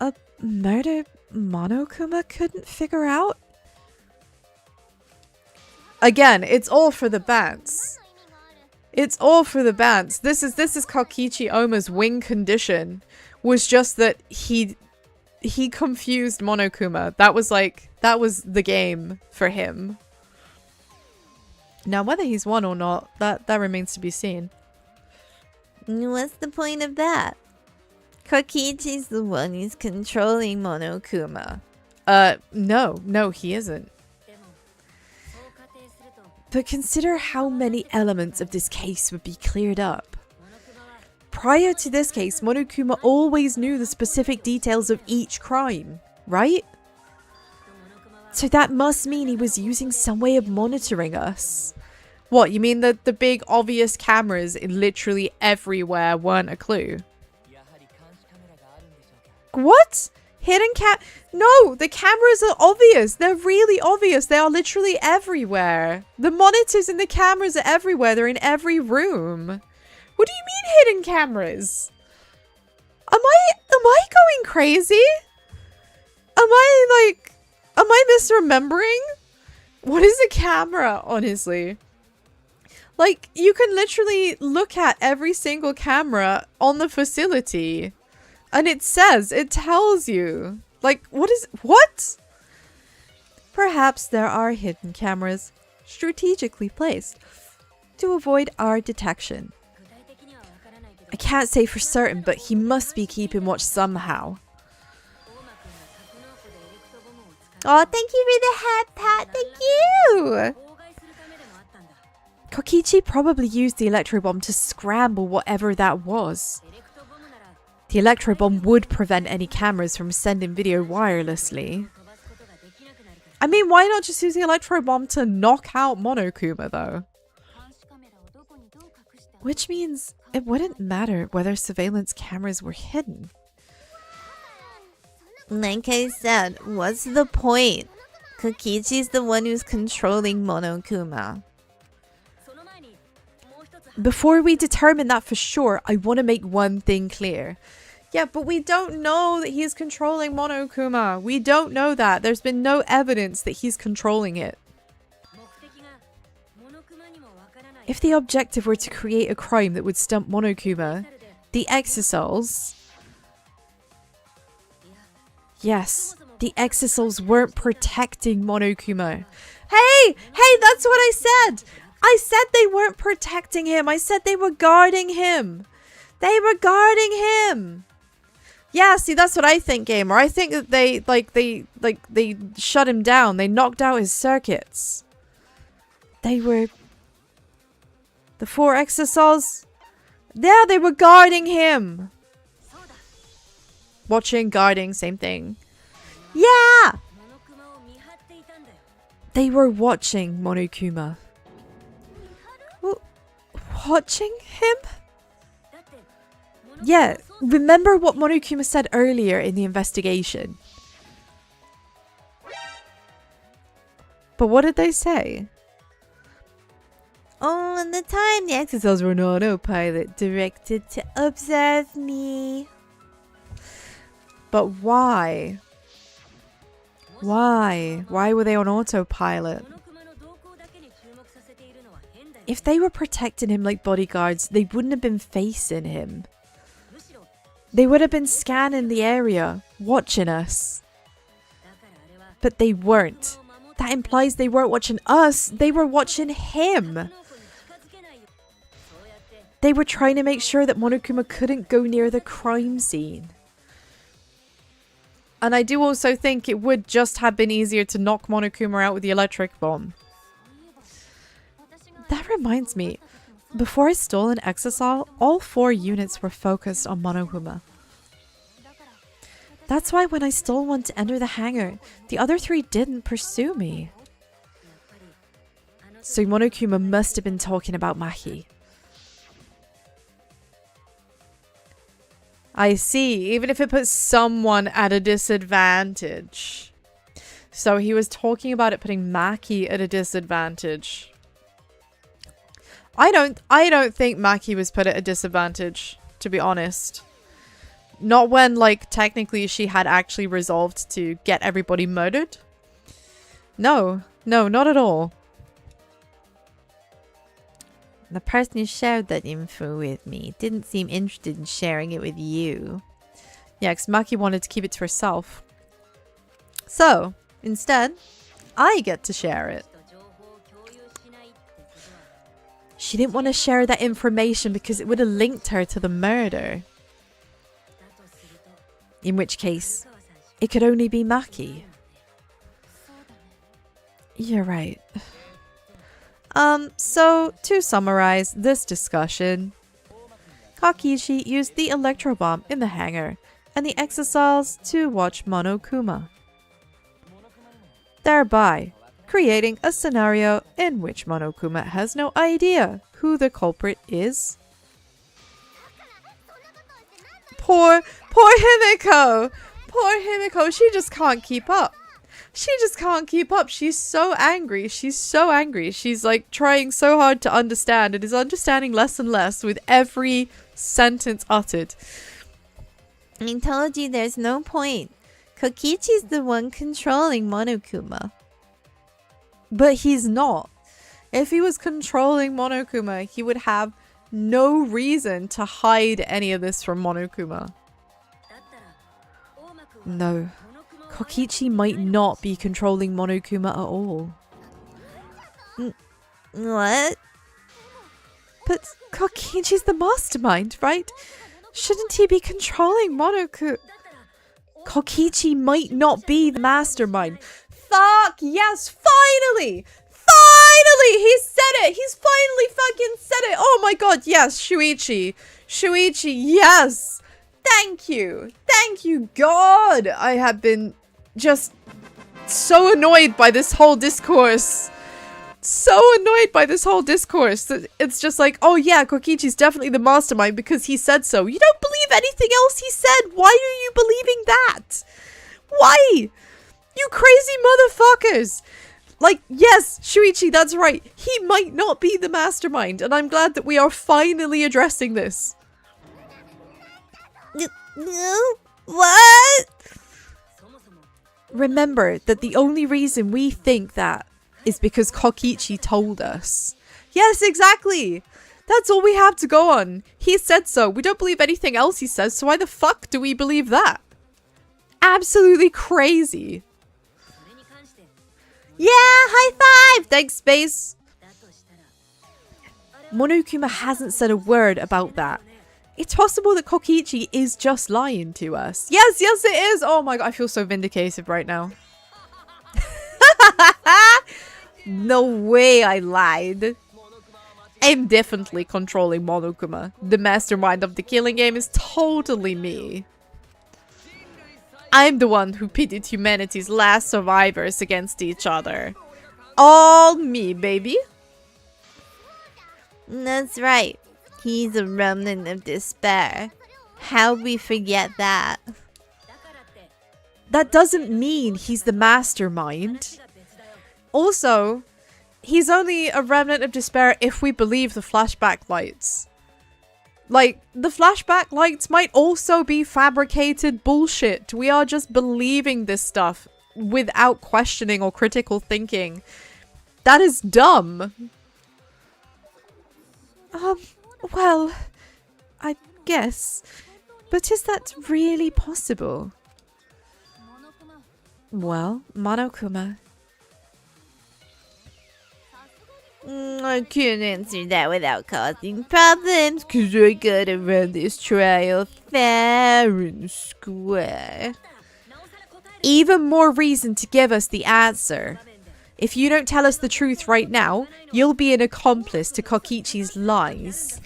A murder Monokuma couldn't figure out? Again, it's all for the bats. It's all for the bats. This is Kokichi Oma's wing condition. Was just that he confused Monokuma. That was the game for him. Now, whether he's won or not, that remains to be seen. What's the point of that? Kokichi's the one who's controlling Monokuma. No, he isn't. But consider how many elements of this case would be cleared up. Prior to this case, Monokuma always knew the specific details of each crime, right? So that must mean he was using some way of monitoring us. What, you mean the big obvious cameras literally everywhere weren't a clue? What? Hidden No, the cameras are obvious. They're really obvious. They are literally everywhere. The monitors and the cameras are everywhere. They're in every room. What do you mean hidden cameras? Am I going crazy? Am I misremembering? What is a camera, honestly? Like, you can literally look at every single camera on the facility. And it tells you. Like, what? Perhaps there are hidden cameras strategically placed to avoid our detection. I can't say for certain, but he must be keeping watch somehow. Oh, thank you for the head pat. Thank you. Kokichi probably used the electro bomb to scramble whatever that was. The electro bomb would prevent any cameras from sending video wirelessly. I mean, why not just use the electro bomb to knock out Monokuma, though? Which means it wouldn't matter whether surveillance cameras were hidden. Like I said, what's the point? Kokichi's the one who's controlling Monokuma. Before we determine that for sure, I want to make one thing clear. Yeah, but we don't know that he's controlling Monokuma. We don't know that. There's been no evidence that he's controlling it. If the objective were to create a crime that would stump Monokuma, the Exisals... Yes, the Exisals weren't protecting Monokuma. Hey, that's what I said! I said they weren't protecting him. I said they were guarding him. They were guarding him. Yeah, see, that's what I think, gamer. I think that they shut him down. They knocked out his circuits. They were... The 4 Exisals? Yeah, they were guarding him. Watching, guarding, same thing. Yeah! They were watching Monokuma. Watching him? Yeah, remember what Monokuma said earlier in the investigation. But what did they say? All the time the Exisals were on autopilot, directed to observe me. But why? Why? Why were they on autopilot? If they were protecting him like bodyguards, they wouldn't have been facing him. They would have been scanning the area, watching us. But they weren't. That implies they weren't watching us, they were watching him. They were trying to make sure that Monokuma couldn't go near the crime scene. And I do also think it would just have been easier to knock Monokuma out with the electric bomb. That reminds me, before I stole an Exisal, all 4 units were focused on Monokuma. That's why when I stole one to enter the hangar, the other 3 didn't pursue me. So Monokuma must have been talking about Maki. I see, even if it puts someone at a disadvantage. So he was talking about it putting Maki at a disadvantage. I don't think Maki was put at a disadvantage, to be honest. Not when, like, technically she had actually resolved to get everybody murdered. No, not at all. The person who shared that info with me didn't seem interested in sharing it with you. Yeah, because Maki wanted to keep it to herself. So, instead, I get to share it. She didn't want to share that information because it would have linked her to the murder. In which case, it could only be Maki. You're right. So, to summarize this discussion, Kakichi used the electro bomb in the hangar and the Exisals to watch Monokuma, thereby creating a scenario in which Monokuma has no idea who the culprit is. Poor Himiko! Poor Himiko, she just can't keep up. She just can't keep up. She's so angry. She's so angry. She's like trying so hard to understand and is understanding less and less with every sentence uttered. I told you there's no point. Kokichi's the one controlling Monokuma. But he's not. If he was controlling Monokuma, he would have no reason to hide any of this from Monokuma. No. Kokichi might not be controlling Monokuma at all. What? But Kokichi's the mastermind, right? Shouldn't he be controlling Monokuma? Kokichi might not be the mastermind. Fuck! Yes, finally! Finally! He said it! He's finally fucking said it! Oh my god, yes, Shuichi. Shuichi, yes! Thank you! Thank you, God! I have been just so annoyed by this whole discourse. So annoyed by this whole discourse that it's just like, oh yeah, Kokichi's definitely the mastermind because he said so. You don't believe anything else he said. Why are you believing that? Why? You crazy motherfuckers! Like, yes, Shuichi, that's right. He might not be the mastermind, and I'm glad that we are finally addressing this. No? What? Remember that the only reason we think that is because Kokichi told us. Yes, exactly! That's all we have to go on. He said so. We don't believe anything else he says, so why the fuck do we believe that? Absolutely crazy. Yeah, high five! Thanks, Space. Monokuma hasn't said a word about that. It's possible that Kokichi is just lying to us. Yes, yes it is! Oh my god, I feel so vindicated right now. No way I lied. I'm definitely controlling Monokuma. The mastermind of the killing game is totally me. I'm the one who pitted humanity's last survivors against each other. All me, baby. That's right. He's a remnant of despair. How we forget that? That doesn't mean he's the mastermind. Also, he's only a remnant of despair if we believe the flashback lights. Like, the flashback lights might also be fabricated bullshit. We are just believing this stuff without questioning or critical thinking. That is dumb. Well, I guess. But is that really possible? Well, Monokuma. I can't answer that without causing problems, cause I gotta run this trial fair and square. Even more reason to give us the answer. If you don't tell us the truth right now, you'll be an accomplice to Kokichi's lies.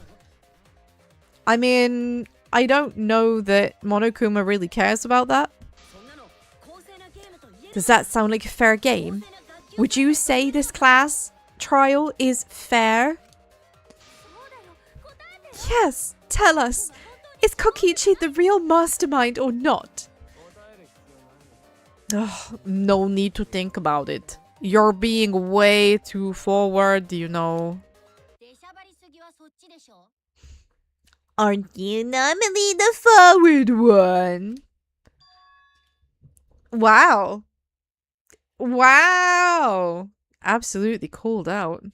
I mean, I don't know that Monokuma really cares about that. Does that sound like a fair game? Would you say this class trial is fair? Yes, tell us. Is Kokichi the real mastermind or not? Ugh, no need to think about it. You're being way too forward, you know. Aren't you normally the forward one? Wow. Wow. Absolutely called out.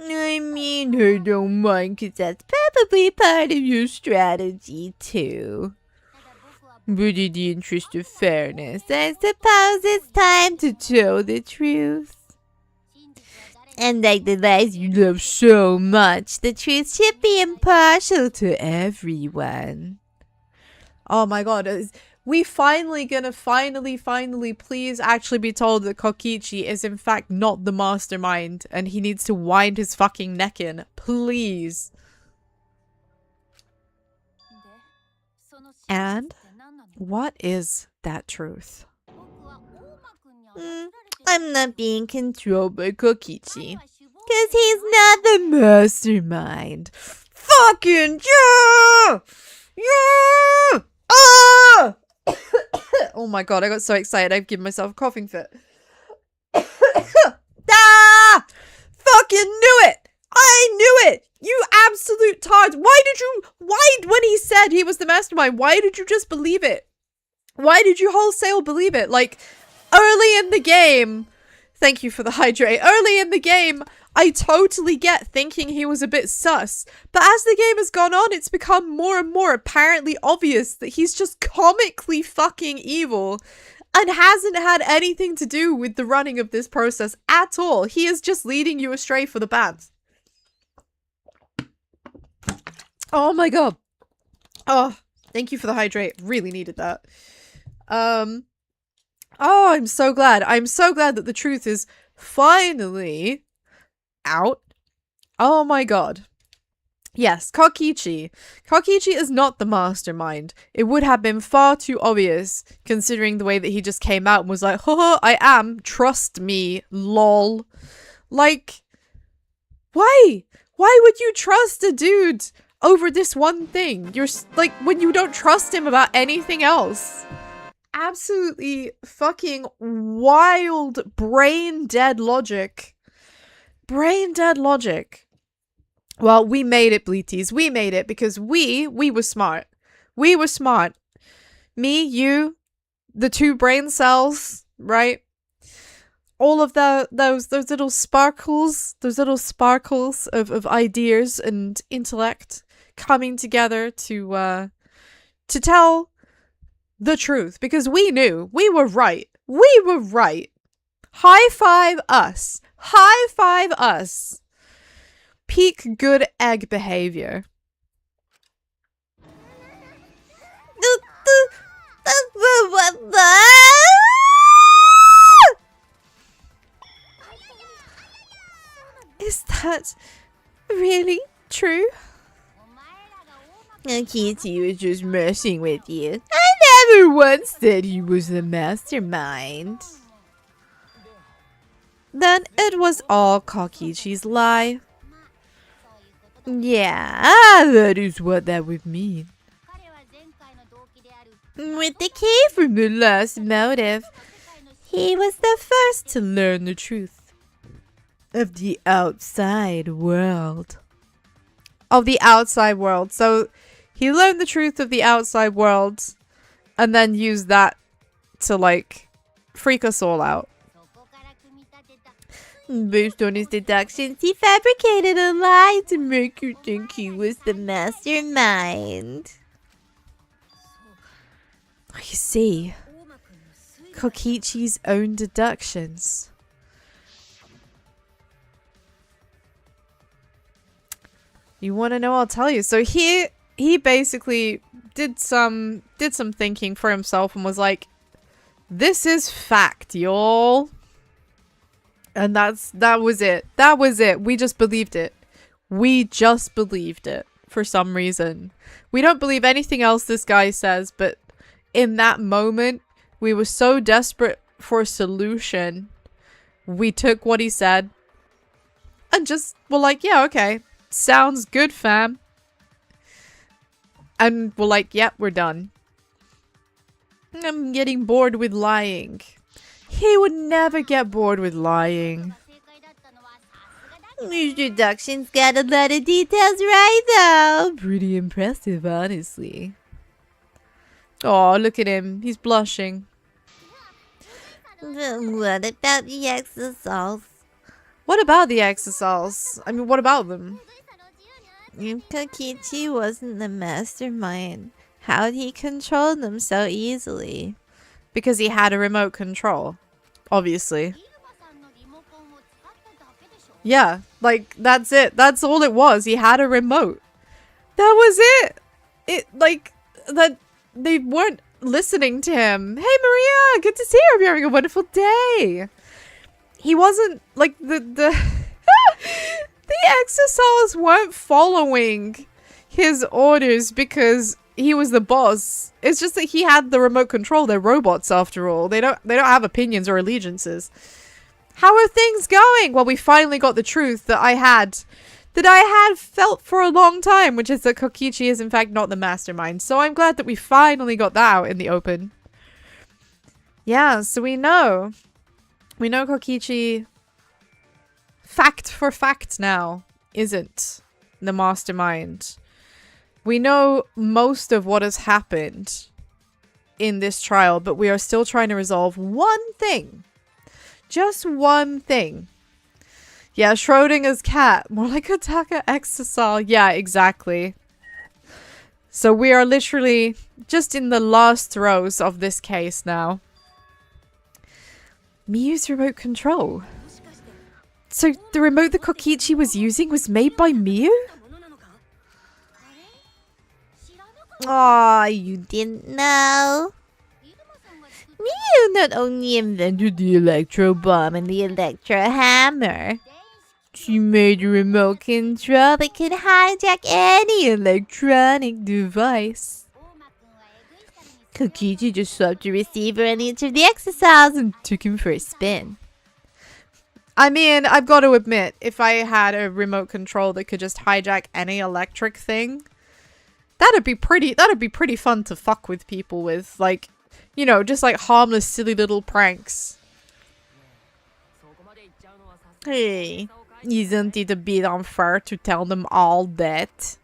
I mean, I don't mind, cause that's probably part of your strategy too. But in the interest of fairness, I suppose it's time to tell the truth. And like the lies you love so much, the truth should be impartial to everyone. Oh my god, is we finally gonna finally please actually be told that Kokichi is in fact not the mastermind and he needs to wind his fucking neck in. Please. And what is that truth? I'm not being controlled by Kokichi, cause he's not the mastermind. Fucking yeah! Yeah! Ah! Oh my god, I got so excited I've given myself a coughing fit. Ah! Fucking knew it! I knew it! You absolute tard! Why when he said he was the mastermind, why did you just believe it? Why did you wholesale believe it? Like, early in the game, thank you for the hydrate, early in the game, I totally get thinking he was a bit sus, but as the game has gone on, it's become more and more apparently obvious that he's just comically fucking evil and hasn't had anything to do with the running of this process at all. He is just leading you astray for the bad. Oh my god. Oh, thank you for the hydrate. Really needed that. Oh, I'm so glad. I'm so glad that the truth is finally out. Oh my god. Yes, Kokichi. Kokichi is not the mastermind. It would have been far too obvious considering the way that he just came out and was like, haha, I am. Trust me. Lol. Like, why? Why would you trust a dude over this one thing. You're like, when you don't trust him about anything else. Absolutely fucking wild, brain dead logic. Brain dead logic. Well, we made it, Bleaties. We made it because we were smart. We were smart. Me, you, the two brain cells, right? All of those little sparkles, of ideas and intellect coming together to tell the truth, because we knew we were right. We were right. High five us. High five us. Peak good egg behavior. Is that really true? Kitty was just messing with you. I never once said he was the mastermind. Then it was all Kokichi's lie. Yeah, that is what that would mean. With the key from the last motive, he was the first to learn the truth of the outside world. Of the outside world. So he learned the truth of the outside world and then used that to, like, freak us all out. Based on his deductions, he fabricated a lie to make you think he was the mastermind. You see, Kokichi's own deductions. You want to know? I'll tell you. So he basically did some thinking for himself and was like, "This is fact, y'all." And that was it. That was it. We just believed it. We just believed it for some reason. We don't believe anything else this guy says, but in that moment, we were so desperate for a solution. We took what he said and just were like, yeah, okay. Sounds good, fam. And we're like, yep, we're done. I'm getting bored with lying. He would never get bored with lying. These deductions got a lot of details right, though. Pretty impressive, honestly. Oh, look at him. He's blushing. What about the exosols? What about the exosols? I mean, what about them? If Kokichi wasn't the mastermind, how'd he control them so easily? Because he had a remote control. Obviously. Yeah, like, that's it. That's all it was. He had a remote. That was it. That they weren't listening to him. Hey, Maria, good to see you. Hope you're having a wonderful day. He wasn't, like, the exosols weren't following his orders because he was the boss. It's just that he had the remote control. They're robots, after all. They don't have opinions or allegiances. How are things going? Well, we finally got the truth that I had felt for a long time, which is that Kokichi is in fact not the mastermind. So I'm glad that we finally got that out in the open. Yeah, so we know Kokichi, fact for fact now, isn't the mastermind. We know most of what has happened in this trial, but we are still trying to resolve one thing. Just one thing. Yeah, Schrodinger's cat. More like a Taka exosol. Yeah, exactly. So we are literally just in the last throes of this case now. Miyu's remote control. So the remote that Kokichi was using was made by Miyu? Aw, you didn't know? Miyu not only invented the electro bomb and the electro hammer, she made a remote control that could hijack any electronic device. Kokichi just swapped a receiver on each of the exosols and took him for a spin. I mean, I've got to admit, if I had a remote control that could just hijack any electric thing, That'd be pretty fun to fuck with people with. Like, you know, just like harmless, silly little pranks. Hey, isn't it a bit unfair to tell them all that?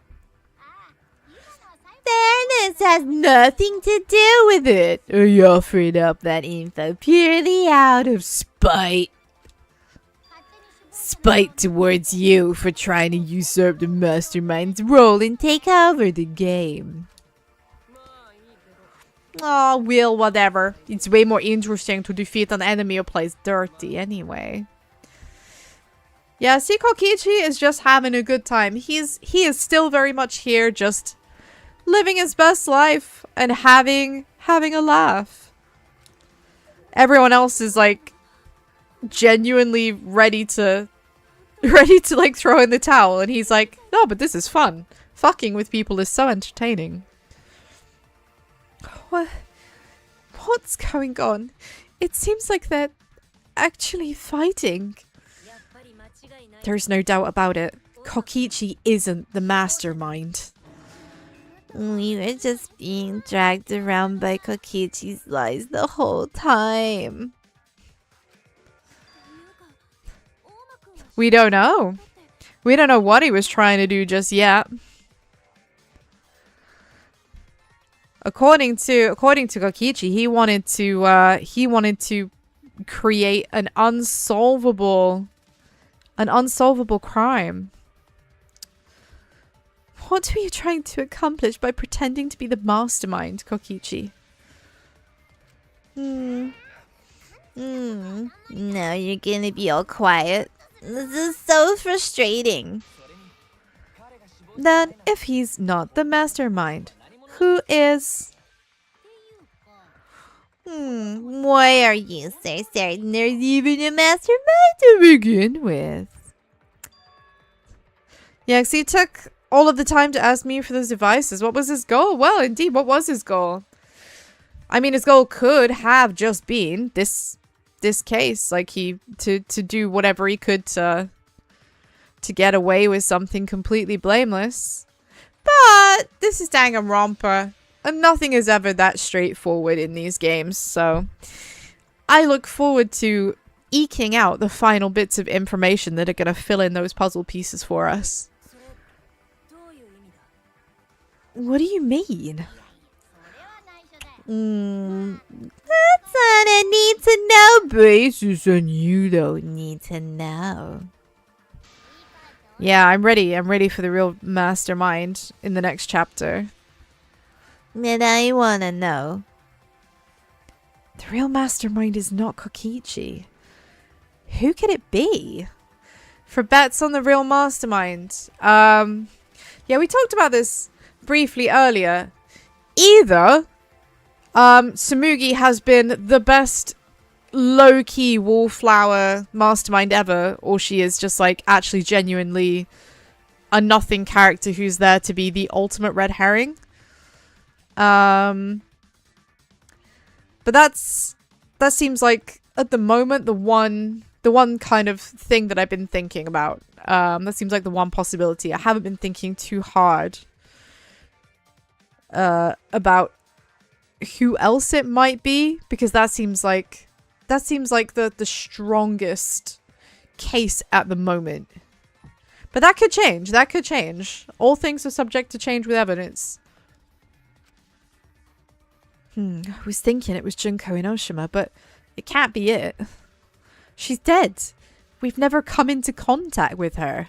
Fairness has nothing to do with it. I offered up that info purely out of spite. Spite towards you for trying to usurp the mastermind's role and take over the game. Oh, Will, whatever. It's way more interesting to defeat an enemy who plays dirty anyway. Yeah, see, Kokichi is just having a good time. He is still very much here, just living his best life and having a laugh. Everyone else is like genuinely ready to like throw in the towel, and he's like, no, but this is fun. Fucking with people is so entertaining. What's going on? It seems like they're actually fighting. There's no doubt about it. Kokichi isn't the mastermind. We were just being dragged around by Kokichi's lies the whole time. We don't know. We don't know what he was trying to do just yet. According to Kokichi, he wanted to create an unsolvable crime. What were you trying to accomplish by pretending to be the mastermind, Kokichi? Now you're gonna be all quiet. This is so frustrating. Then, if he's not the mastermind, who is? Why are you so certain there's even a mastermind to begin with? Yeah, because he took all of the time to ask me for those devices. What was his goal? Well, indeed, what was his goal? I mean, his goal could have just been this case, like to do whatever he could to get away with something completely blameless. But this is Danganronpa, and nothing is ever that straightforward in these games, so I look forward to eking out the final bits of information that are going to fill in those puzzle pieces for us. What do you mean? That's on a need to know basis, and you don't need to know. Yeah, I'm ready. I'm ready for the real mastermind in the next chapter. And I wanna know. The real mastermind is not Kokichi. Who could it be? For bets on the real mastermind. Yeah, we talked about this briefly earlier. Either Tsumugi has been the best low-key wallflower mastermind ever, or she is just like actually genuinely a nothing character who's there to be the ultimate red herring. But that seems like at the moment the one kind of thing that I've been thinking about. That seems like the one possibility. I haven't been thinking too hard about who else it might be, because that seems like the strongest case at the moment. But that could change. That could change. All things are subject to change with evidence. I was thinking it was Junko Inoshima, but it can't be it. She's dead. We've never come into contact with her.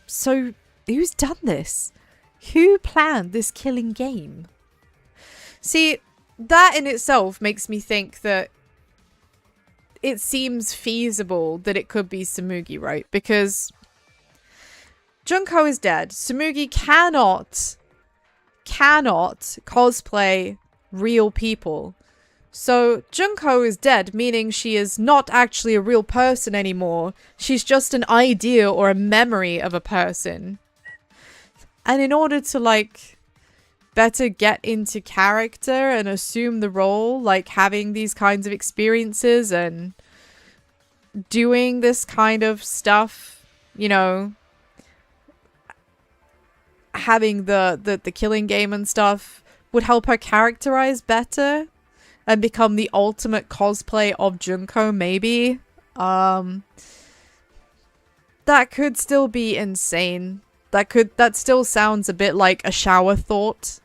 So, who's done this? Who planned this killing game? See, that in itself makes me think that it seems feasible that it could be Tsumugi, right? Because Junko is dead. Tsumugi cannot cosplay real people. So Junko is dead, meaning she is not actually a real person anymore. She's just an idea or a memory of a person. And in order to like better get into character and assume the role, like having these kinds of experiences and doing this kind of stuff, you know, having the killing game and stuff would help her characterize better and become the ultimate cosplay of Junko, maybe. That could still be insane. That still sounds a bit like a shower thought.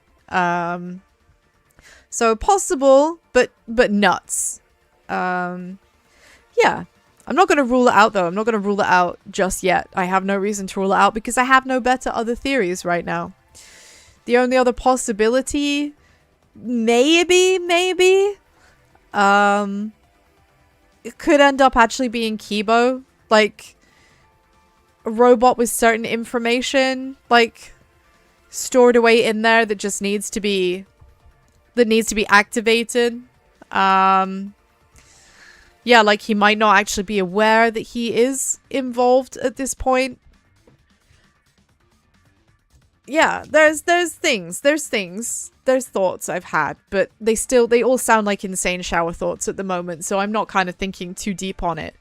So possible, but nuts. Yeah. I'm not going to rule it out, though. I'm not going to rule it out just yet. I have no reason to rule it out because I have no better other theories right now. The only other possibility, maybe, it could end up actually being Kibo. Like, a robot with certain information, like, stored away in there that just needs to be activated. Yeah, like he might not actually be aware that he is involved at this point. Yeah, there's thoughts I've had, but they all sound like insane shower thoughts at the moment, so I'm not kind of thinking too deep on it.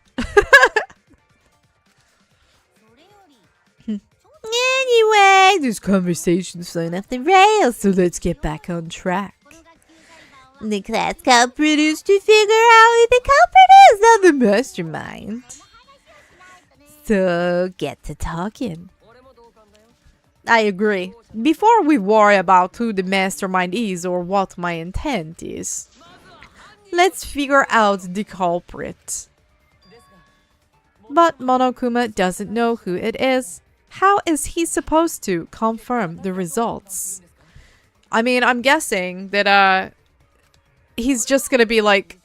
Anyway, this conversation's flying off the rails, so let's get back on track. The class culprit is to figure out who the culprit is, not the mastermind. So, get to talking. I agree. Before we worry about who the mastermind is or what my intent is, let's figure out the culprit. But Monokuma doesn't know who it is. How is he supposed to confirm the results? I mean, I'm guessing that, he's just gonna be like,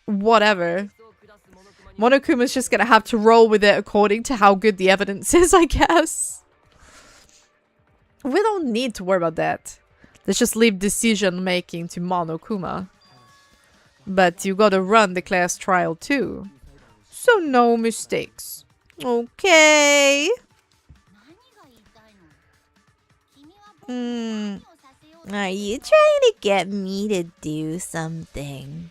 whatever. Monokuma's just gonna have to roll with it according to how good the evidence is, I guess. We don't need to worry about that. Let's just leave decision making to Monokuma. But you gotta run the class trial too. So no mistakes. Okay. Are you trying to get me to do something?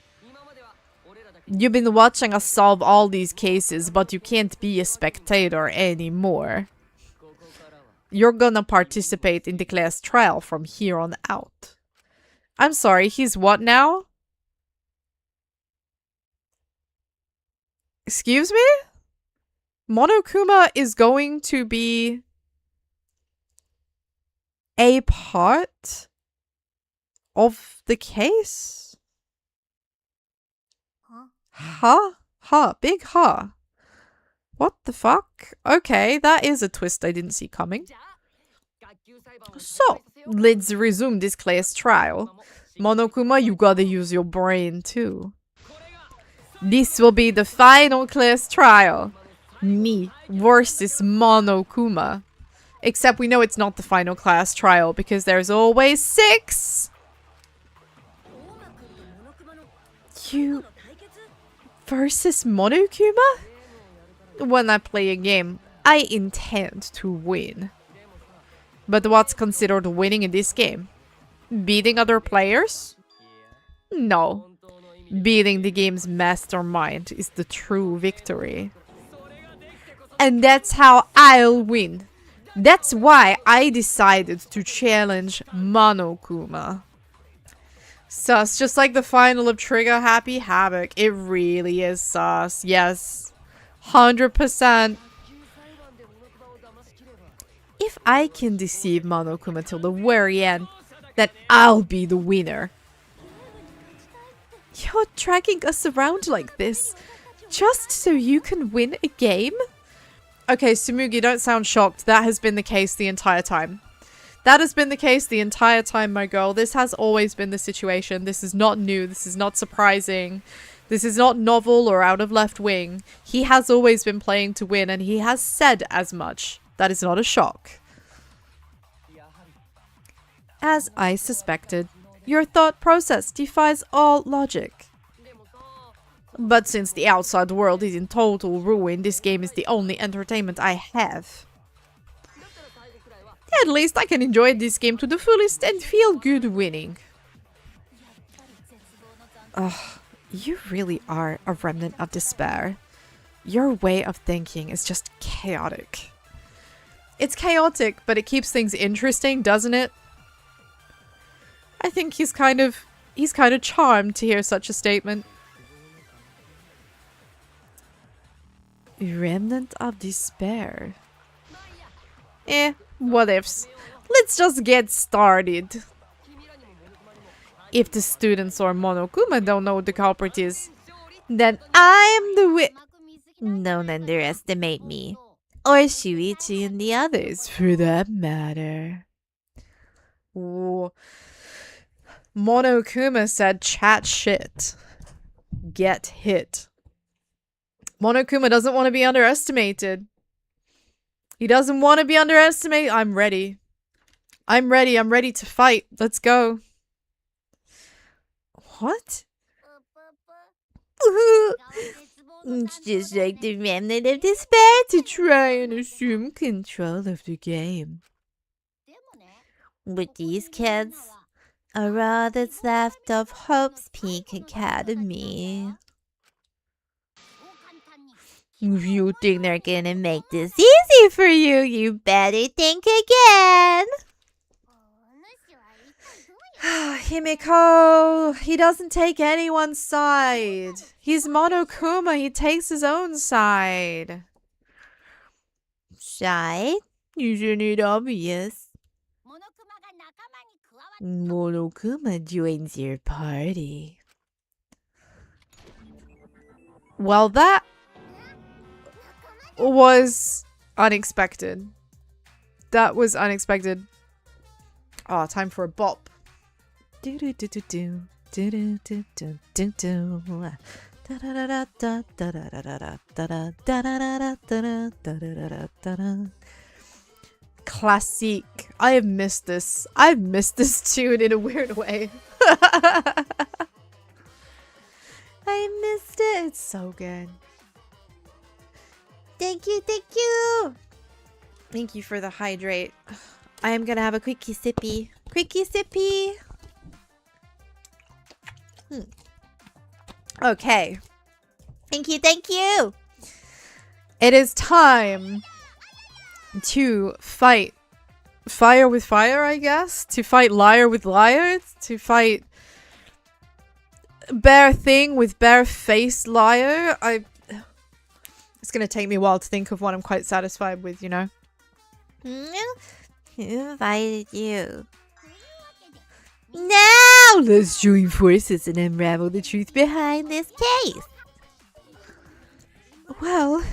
You've been watching us solve all these cases, but you can't be a spectator anymore. You're gonna participate in the class trial from here on out. I'm sorry, he's what now? Excuse me? Monokuma is going to be a part of the case? Huh? Big huh. What the fuck? Okay, that is a twist I didn't see coming. So, let's resume this class trial. Monokuma, you gotta use your brain too. This will be the final class trial. Me versus Monokuma. Except we know it's not the final class trial because there's always 6. You versus Monokuma? When I play a game, I intend to win. But what's considered winning in this game? Beating other players? No. Beating the game's mastermind is the true victory. And that's how I'll win. That's why I decided to challenge Monokuma. Sus, just like the final of Trigger Happy Havoc. It really is sus. Yes. 100%. If I can deceive Monokuma till the very end, then I'll be the winner. You're dragging us around like this, just so you can win a game? Okay, Tsumugi, don't sound shocked. That has been the case the entire time. That has been the case the entire time, my girl. This has always been the situation. This is not new. This is not surprising. This is not novel or out of left wing. He has always been playing to win, and he has said as much. That is not a shock. As I suspected, your thought process defies all logic. But since the outside world is in total ruin, this game is the only entertainment I have. At least I can enjoy this game to the fullest and feel good winning. Ugh, you really are a remnant of despair. Your way of thinking is just chaotic. It's chaotic, but it keeps things interesting, doesn't it? I think he's kind of charmed to hear such a statement. Remnant of despair. What ifs. Let's just get started. If the students or Monokuma don't know what the culprit is, then I am the Don't underestimate me. Or Shuichi and the others, for that matter. Ooh. Monokuma said chat shit. Get hit. Monokuma doesn't want to be underestimated. He doesn't want to be underestimated. I'm ready. I'm ready to fight. Let's go. What? It's just like the remnant of despair to try and assume control of the game. With these kids, are all that's left of Hope's Peak Academy. If you think they're gonna make this easy for you, you better think again. Himiko, he doesn't take anyone's side. He's Monokuma, he takes his own side. Side? Isn't it obvious? Monokuma joins your party. Well, that was unexpected. That was unexpected. Oh, time for a bop. Do do do do do do do do do do do. Da da da da da da da da da da da da da da. Classic. I have missed this. I've missed this tune in a weird way. I missed it. It's so good. Thank you, thank you. Thank you for the hydrate. I am gonna have a quickie sippy. Quickie sippy. Okay. Thank you, thank you. It is time to fight fire with fire, I guess. To fight liar with liar. To fight bare thing with bare-faced liar. It's gonna take me a while to think of one I'm quite satisfied with, you know? Who invited you? Now let's join forces and unravel the truth behind this case. Well,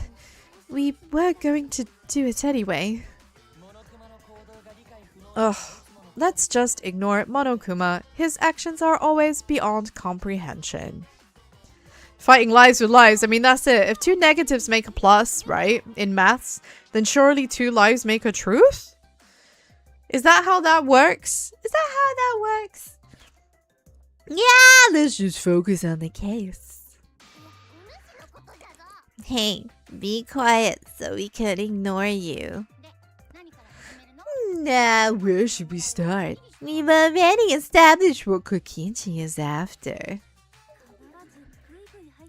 we were going to do it anyway. Ugh, let's just ignore Monokuma. His actions are always beyond comprehension. Fighting lies with lies, I mean, that's it. If two negatives make a plus, right, in maths, then surely two lies make a truth? Is that how that works? Is that how that works? Yeah, let's just focus on the case. Hey, be quiet so we can ignore you. Now, where should we start? We've already established what Kokichi is after.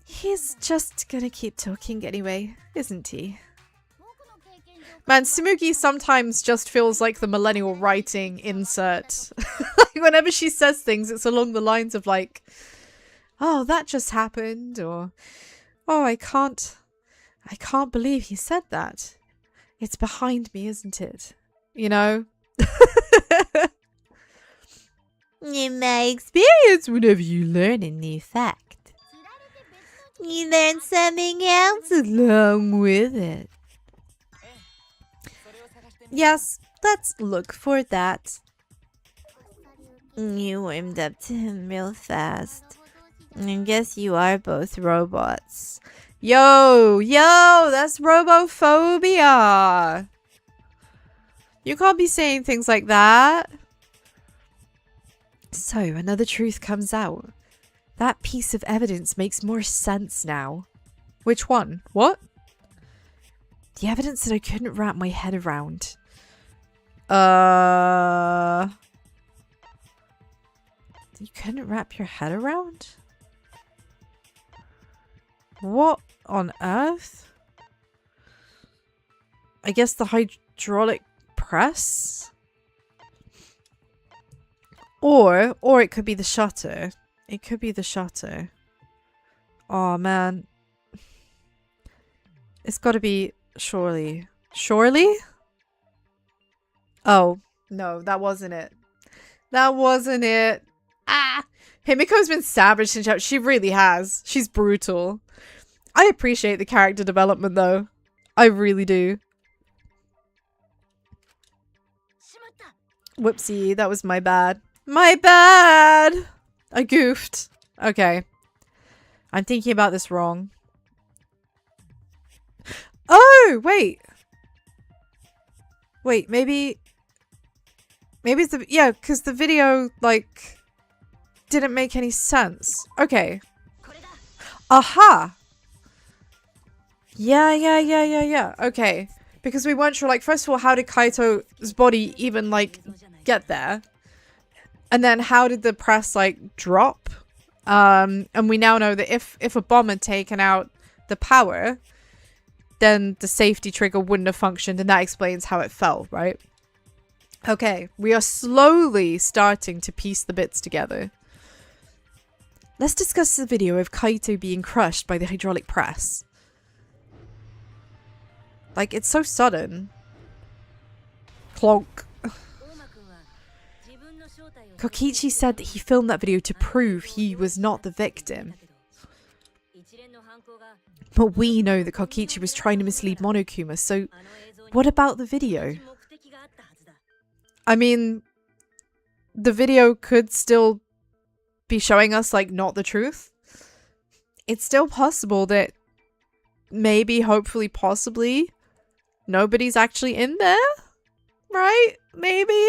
He's just gonna keep talking anyway, isn't he? Man, Tsumugi sometimes just feels like the millennial writing insert. Like, whenever she says things, it's along the lines of like, oh, that just happened, or, oh, I can't believe he said that. It's behind me, isn't it? You know? In my experience, whenever you learn a new fact, you learn something else along with it. Yes, let's look for that. You warmed up to him real fast. I guess you are both robots. Yo, that's robophobia. You can't be saying things like that. So, another truth comes out. That piece of evidence makes more sense now. Which one? What? The evidence that I couldn't wrap my head around. You couldn't wrap your head around? What on earth? I guess the hydraulic press. Or it could be the shutter. It could be the shutter. Oh man. It's gotta be surely. Surely? Oh, no, that wasn't it. That wasn't it. Ah! Himiko's been savage since she really has. She's brutal. I appreciate the character development though. I really do. Whoopsie, that was my bad. My bad! I goofed. Okay. I'm thinking about this wrong. Oh, wait. Wait, maybe it's the, yeah, because the video, like, didn't make any sense. Okay. Aha! Yeah. Okay. Because we weren't sure, like, first of all, how did Kaito's body even, like, get there? And then how did the press, like, drop? And we now know that if a bomb had taken out the power, then the safety trigger wouldn't have functioned, and that explains how it fell, right? Okay, we are slowly starting to piece the bits together. Let's discuss the video of Kaito being crushed by the hydraulic press. Like, it's so sudden. Clonk. Kokichi said that he filmed that video to prove he was not the victim. But we know that Kokichi was trying to mislead Monokuma, so what about the video? I mean, the video could still be showing us, like, not the truth. It's still possible that maybe, hopefully, possibly, nobody's actually in there? Right? Maybe?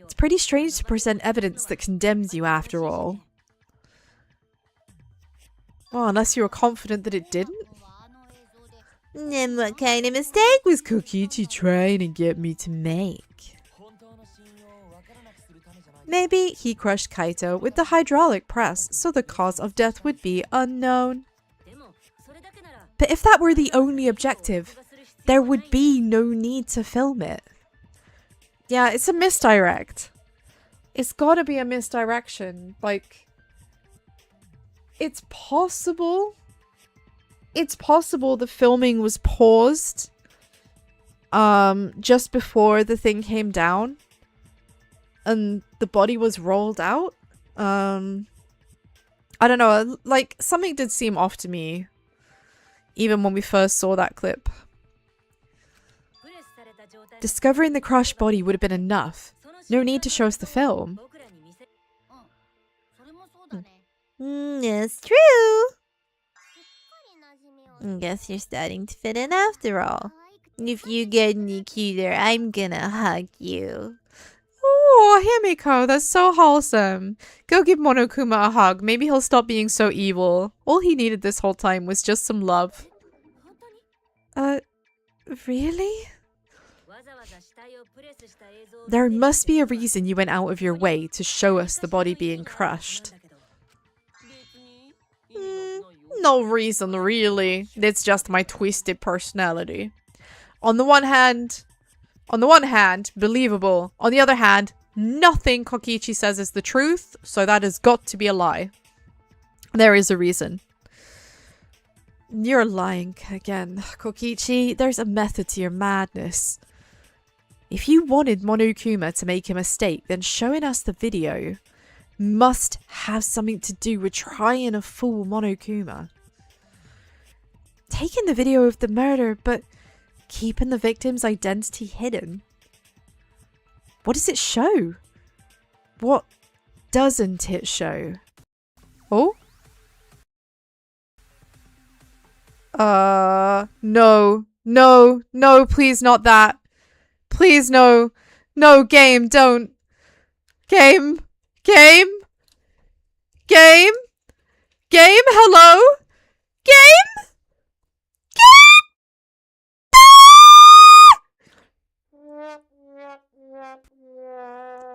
It's pretty strange to present evidence that condemns you after all. Well, unless you were confident that it didn't? Then what kind of mistake was Kokichi trying to get me to make? Maybe he crushed Kaito with the hydraulic press, so the cause of death would be unknown. But if that were the only objective, there would be no need to film it. Yeah, it's a misdirect. It's gotta be a misdirection. Like, it's possible. It's possible the filming was paused just before the thing came down and the body was rolled out. I don't know, like, something did seem off to me even when we first saw that clip. Discovering the crushed body would have been enough. No need to show us the film. That's true. Guess you're starting to fit in after all. If you get any cuter, I'm gonna hug you. Oh, Himiko, that's so wholesome. Go give Monokuma a hug. Maybe he'll stop being so evil. All he needed this whole time was just some love. Really? There must be a reason you went out of your way to show us the body being crushed. No reason, really. It's just my twisted personality. On the one hand, believable. On the other hand, nothing Kokichi says is the truth, so that has got to be a lie. There is a reason. You're lying again, Kokichi. There's a method to your madness. If you wanted Monokuma to make a mistake, then showing us the video must have something to do with trying to fool Monokuma. Taking the video of the murder, but keeping the victim's identity hidden. What does it show? What doesn't it show? Oh? No, please not that. Please no. No, game, don't. Game, hello? Game?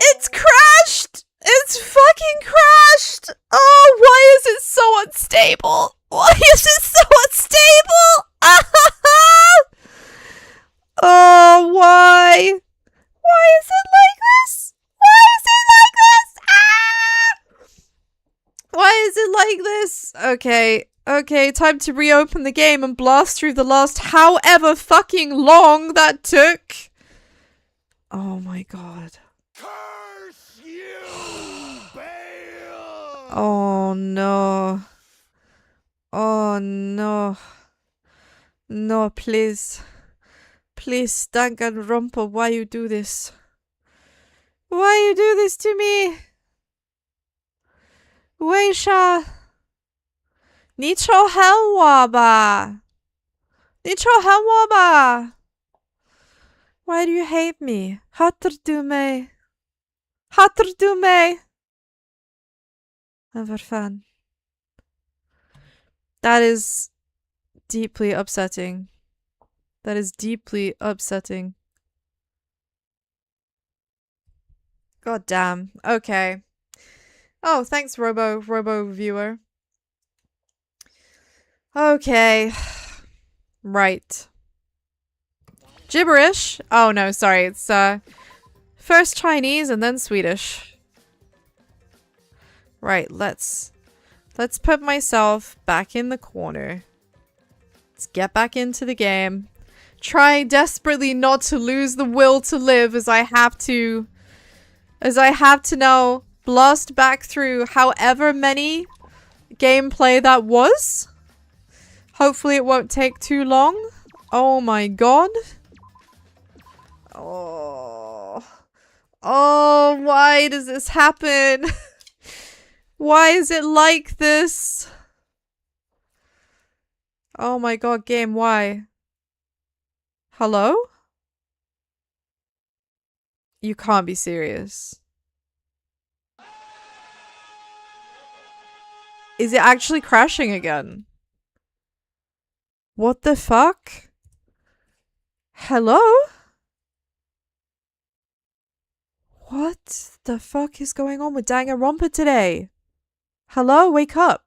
It's crashed! It's fucking crashed! Oh, why is it so unstable? Why is it so unstable? Why is it like this? Okay. Okay, time to reopen the game and blast through the last however fucking long that took. Oh my god. Curse you, Bale! Oh no. Oh no. No, please. Please, Danganronpa, why you do this? Why you do this to me? Weisha. 你丑恨我吧? 你丑恨我吧? Why do you hate me? Hatar du mig? Hatar du mig? Men vad fan. That is deeply upsetting. That is deeply upsetting. God damn. Okay. Oh, thanks, Robo viewer. Okay. Right. Gibberish? Oh no, sorry. It's first Chinese and then Swedish. Right, let's put myself back in the corner. Let's get back into the game. Trying desperately not to lose the will to live as I have to now blast back through however many gameplay that was. Hopefully it won't take too long. Oh my god. Oh. Oh, why does this happen? Why is it like this? Oh my god, game, why? Hello? You can't be serious. Is it actually crashing again? What the fuck? Hello? What the fuck is going on with Danganronpa today? Hello? Wake up.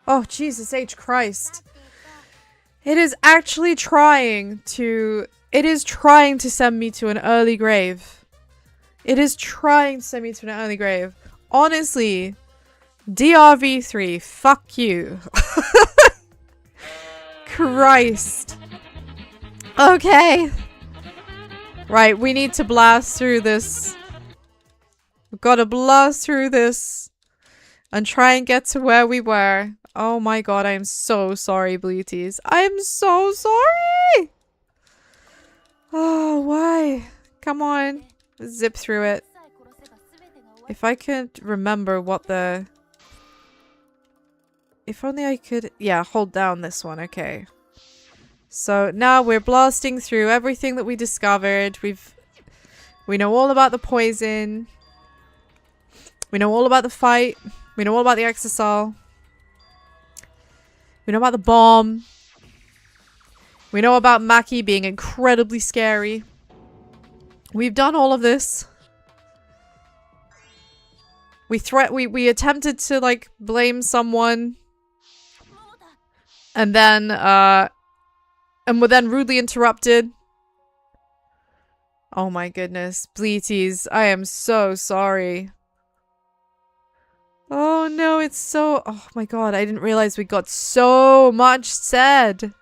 Oh, Jesus H. Christ. It is actually trying to... It is trying to send me to an early grave. It is trying to send me to an early grave. Honestly, DRV3, fuck you. Christ. Okay. Right, we need to blast through this. We've got to blast through this and try and get to where we were. Oh my god, I am so sorry, Bleaties. I am so sorry! Oh, why? Come on. Zip through it. If I could remember what the... If only I could... Yeah, hold down this one. Okay. So now we're blasting through everything that we discovered. We know all about the poison. We know all about the fight. We know all about the exisal. We know about the bomb. We know about Maki being incredibly scary. We've done all of this. We attempted to like blame someone. And then were then rudely interrupted. Oh my goodness. Bleaties, I am so sorry. Oh no, it's so... Oh my god, I didn't realize we got so much said.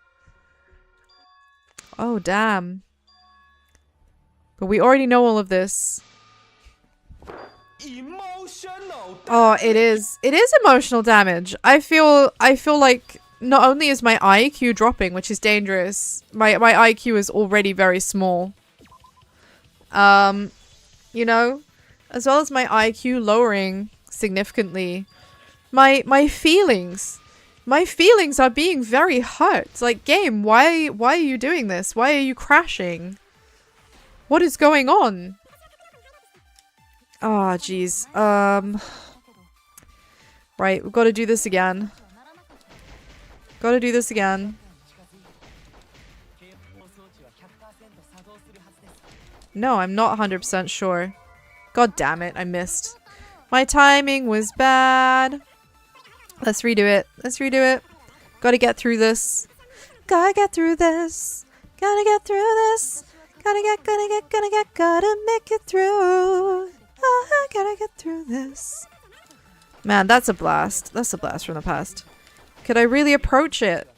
Oh damn. But we already know all of this. Oh, it is. It is emotional damage. I feel like not only is my IQ dropping, which is dangerous. My IQ is already very small. You know, as well as my IQ lowering significantly, my feelings are being very hurt. Like, game, why are you doing this? Why are you crashing? What is going on? Oh, jeez. Right, we've got to do this again. Gotta do this again. No, I'm not 100% sure. God damn it, I missed. My timing was bad. Let's redo it. Let's redo it. Gotta get through this. Gotta get through this. Gotta get through this. Gotta make it through. Oh, I gotta get through this. Man, that's a blast. That's a blast from the past. Could I really approach it?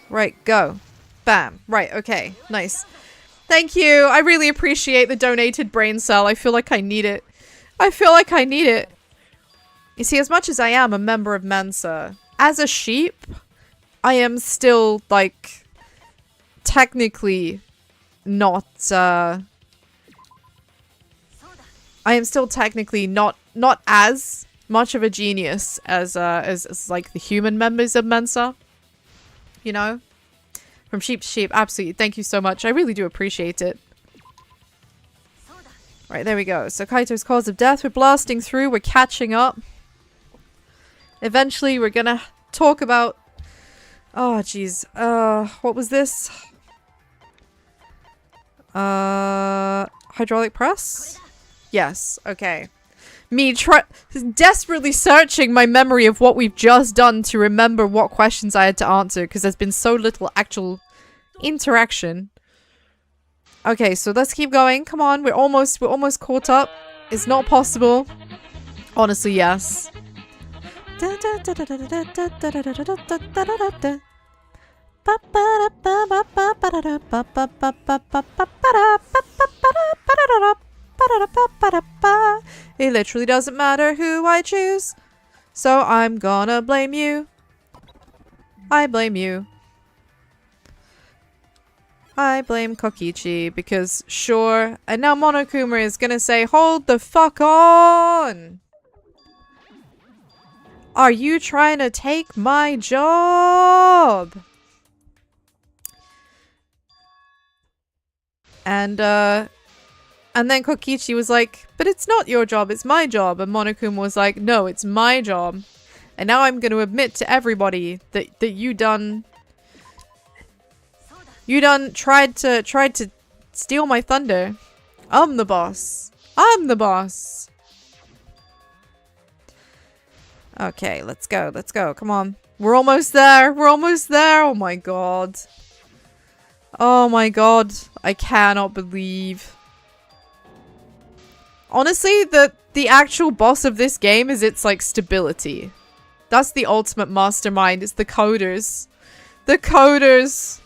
Right, go. Bam. Right, okay. Nice. Thank you. I really appreciate the donated brain cell. I feel like I need it. I feel like I need it. You see, as much as I am a member of Mensa, as a sheep, I am still, like, technically not, I am still technically not as much of a genius as like the human members of Mensa. You know? From sheep to sheep, absolutely. Thank you so much. I really do appreciate it. Right, there we go. So Kaito's cause of death. We're blasting through. We're catching up. Eventually, we're gonna talk about... Oh, jeez. What was this? Hydraulic press? Yes. Okay. Me desperately searching my memory of what we've just done to remember what questions I had to answer, because there's been so little actual interaction. Okay, so let's keep going. Come on, we're almost caught up. It's not possible. Honestly, yes. It literally doesn't matter who I choose, so I'm gonna blame you. I blame you. I blame Kokichi because sure, and now Monokuma is gonna say, hold the fuck on! Are you trying to take my job? And then Kokichi was like, but it's not your job, it's my job. And Monokuma was like, no, it's my job. And now I'm going to admit to everybody that you done tried to steal my thunder. I'm the boss. I'm the boss. Okay, let's go. Let's go. Come on. We're almost there. We're almost there. Oh my god. Oh my god. I cannot believe. Honestly, the actual boss of this game is its, like, stability. That's the ultimate mastermind. It's the coders. The coders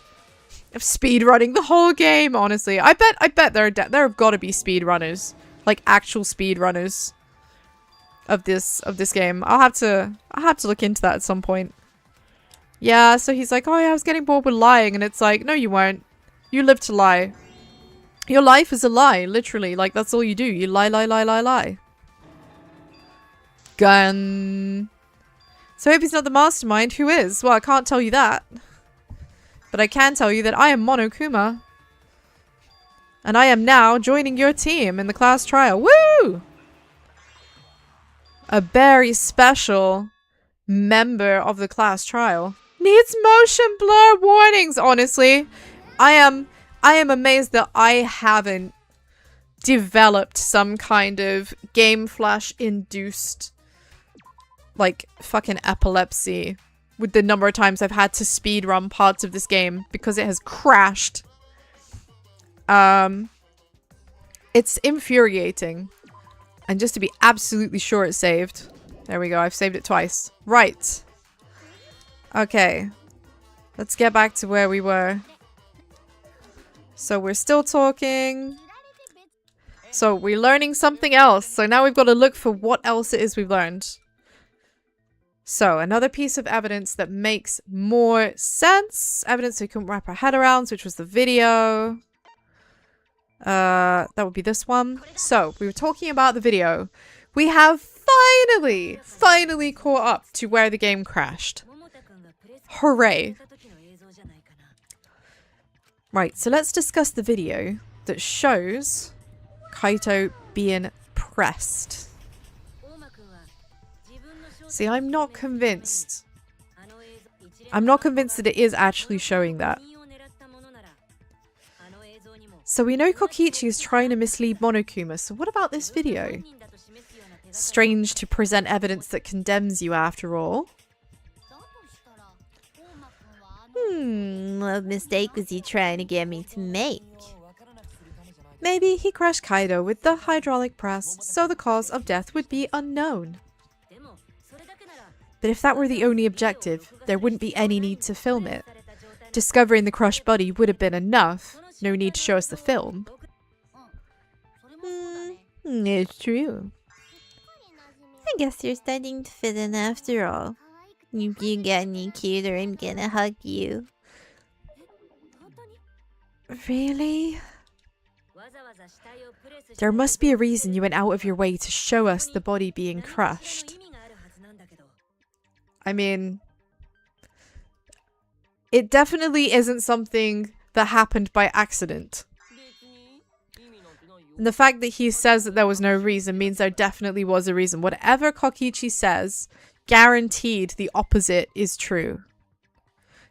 of speedrunning the whole game, honestly. I bet there have got to be speedrunners. Like, actual speedrunners of this game. I'll have to look into that at some point. Yeah, so he's like, oh yeah, I was getting bored with lying. And it's like, no, you weren't. You live to lie. Your life is a lie, literally. Like, that's all you do. You lie, lie, lie, lie, lie. Gun. So if he's not the mastermind, who is? Well, I can't tell you that. But I can tell you that I am Monokuma. And I am now joining your team in the class trial. Woo! A very special member of the class trial. Needs motion blur warnings, honestly. I am amazed that I haven't developed some kind of game flash induced like fucking epilepsy with the number of times I've had to speedrun parts of this game because it has crashed. It's infuriating. And just to be absolutely sure it's saved. There we go, I've saved it twice. Right. Okay. Let's get back to where we were. So we're still talking. So we're learning something else. So now we've got to look for what else it is we've learned. So another piece of evidence that makes more sense. Evidence we couldn't wrap our head around, which was the video. That would be this one. So we were talking about the video. We have finally caught up to where the game crashed. Hooray. Right, so let's discuss the video that shows Kaito being pressed. See, I'm not convinced. I'm not convinced that it is actually showing that. So we know Kokichi is trying to mislead Monokuma, so what about this video? Strange to present evidence that condemns you after all. What mistake was he trying to get me to make? Maybe he crushed Kaido with the hydraulic press, so the cause of death would be unknown. But if that were the only objective, there wouldn't be any need to film it. Discovering the crushed body would have been enough. No need to show us the film. It's true. I guess you're starting to fit in after all. If you get any cuter, I'm gonna hug you. Really? There must be a reason you went out of your way to show us the body being crushed. I mean, it definitely isn't something that happened by accident. And the fact that he says that there was no reason means there definitely was a reason. Whatever Kokichi says, guaranteed the opposite is true.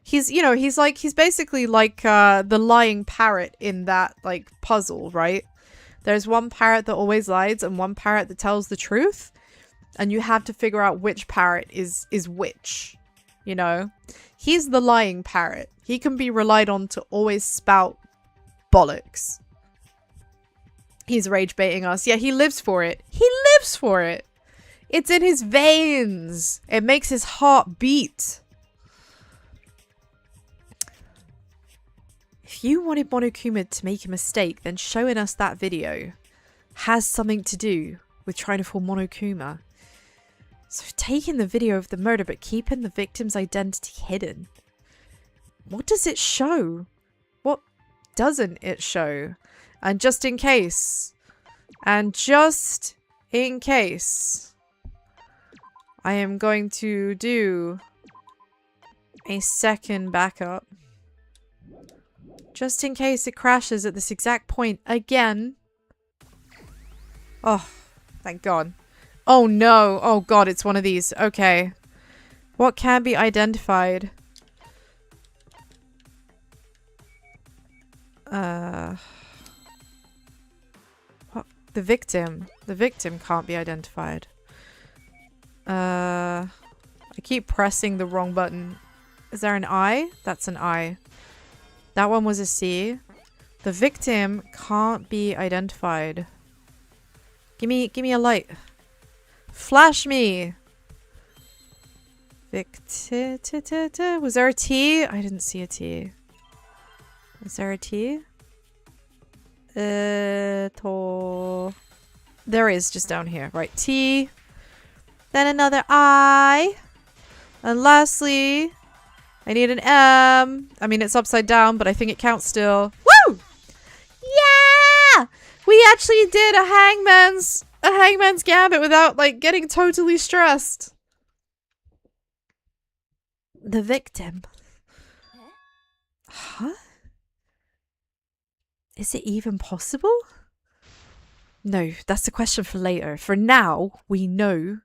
He's, you know, he's basically like the lying parrot in that, like, puzzle, right? There's one parrot that always lies and one parrot that tells the truth. And you have to figure out which parrot is which, you know? He's the lying parrot. He can be relied on to always spout bollocks. He's rage baiting us. Yeah, he lives for it. He lives for it. It's in his veins. It makes his heart beat. If you wanted Monokuma to make a mistake, then showing us that video has something to do with trying to fool Monokuma. So taking the video of the murder but keeping the victim's identity hidden. What does it show? What doesn't it show? And just in case, I am going to do a second backup. Just in case it crashes at this exact point again. Oh, thank God. Oh no. Oh God, it's one of these. Okay. What can be identified? What? The victim. The victim can't be identified. I keep pressing the wrong button. Is there an I? That's an I. That one was a C. The victim can't be identified. Give me a light. Flash me. Was there a T? I didn't see a T. Was there a T? There is, just down here. Right, T. Then another I. And lastly, I need an M. I mean, it's upside down, but I think it counts still. Woo! Yeah! We actually did a hangman's gambit without, like, getting totally stressed. The victim. Huh? Is it even possible? No, that's a question for later. For now, we know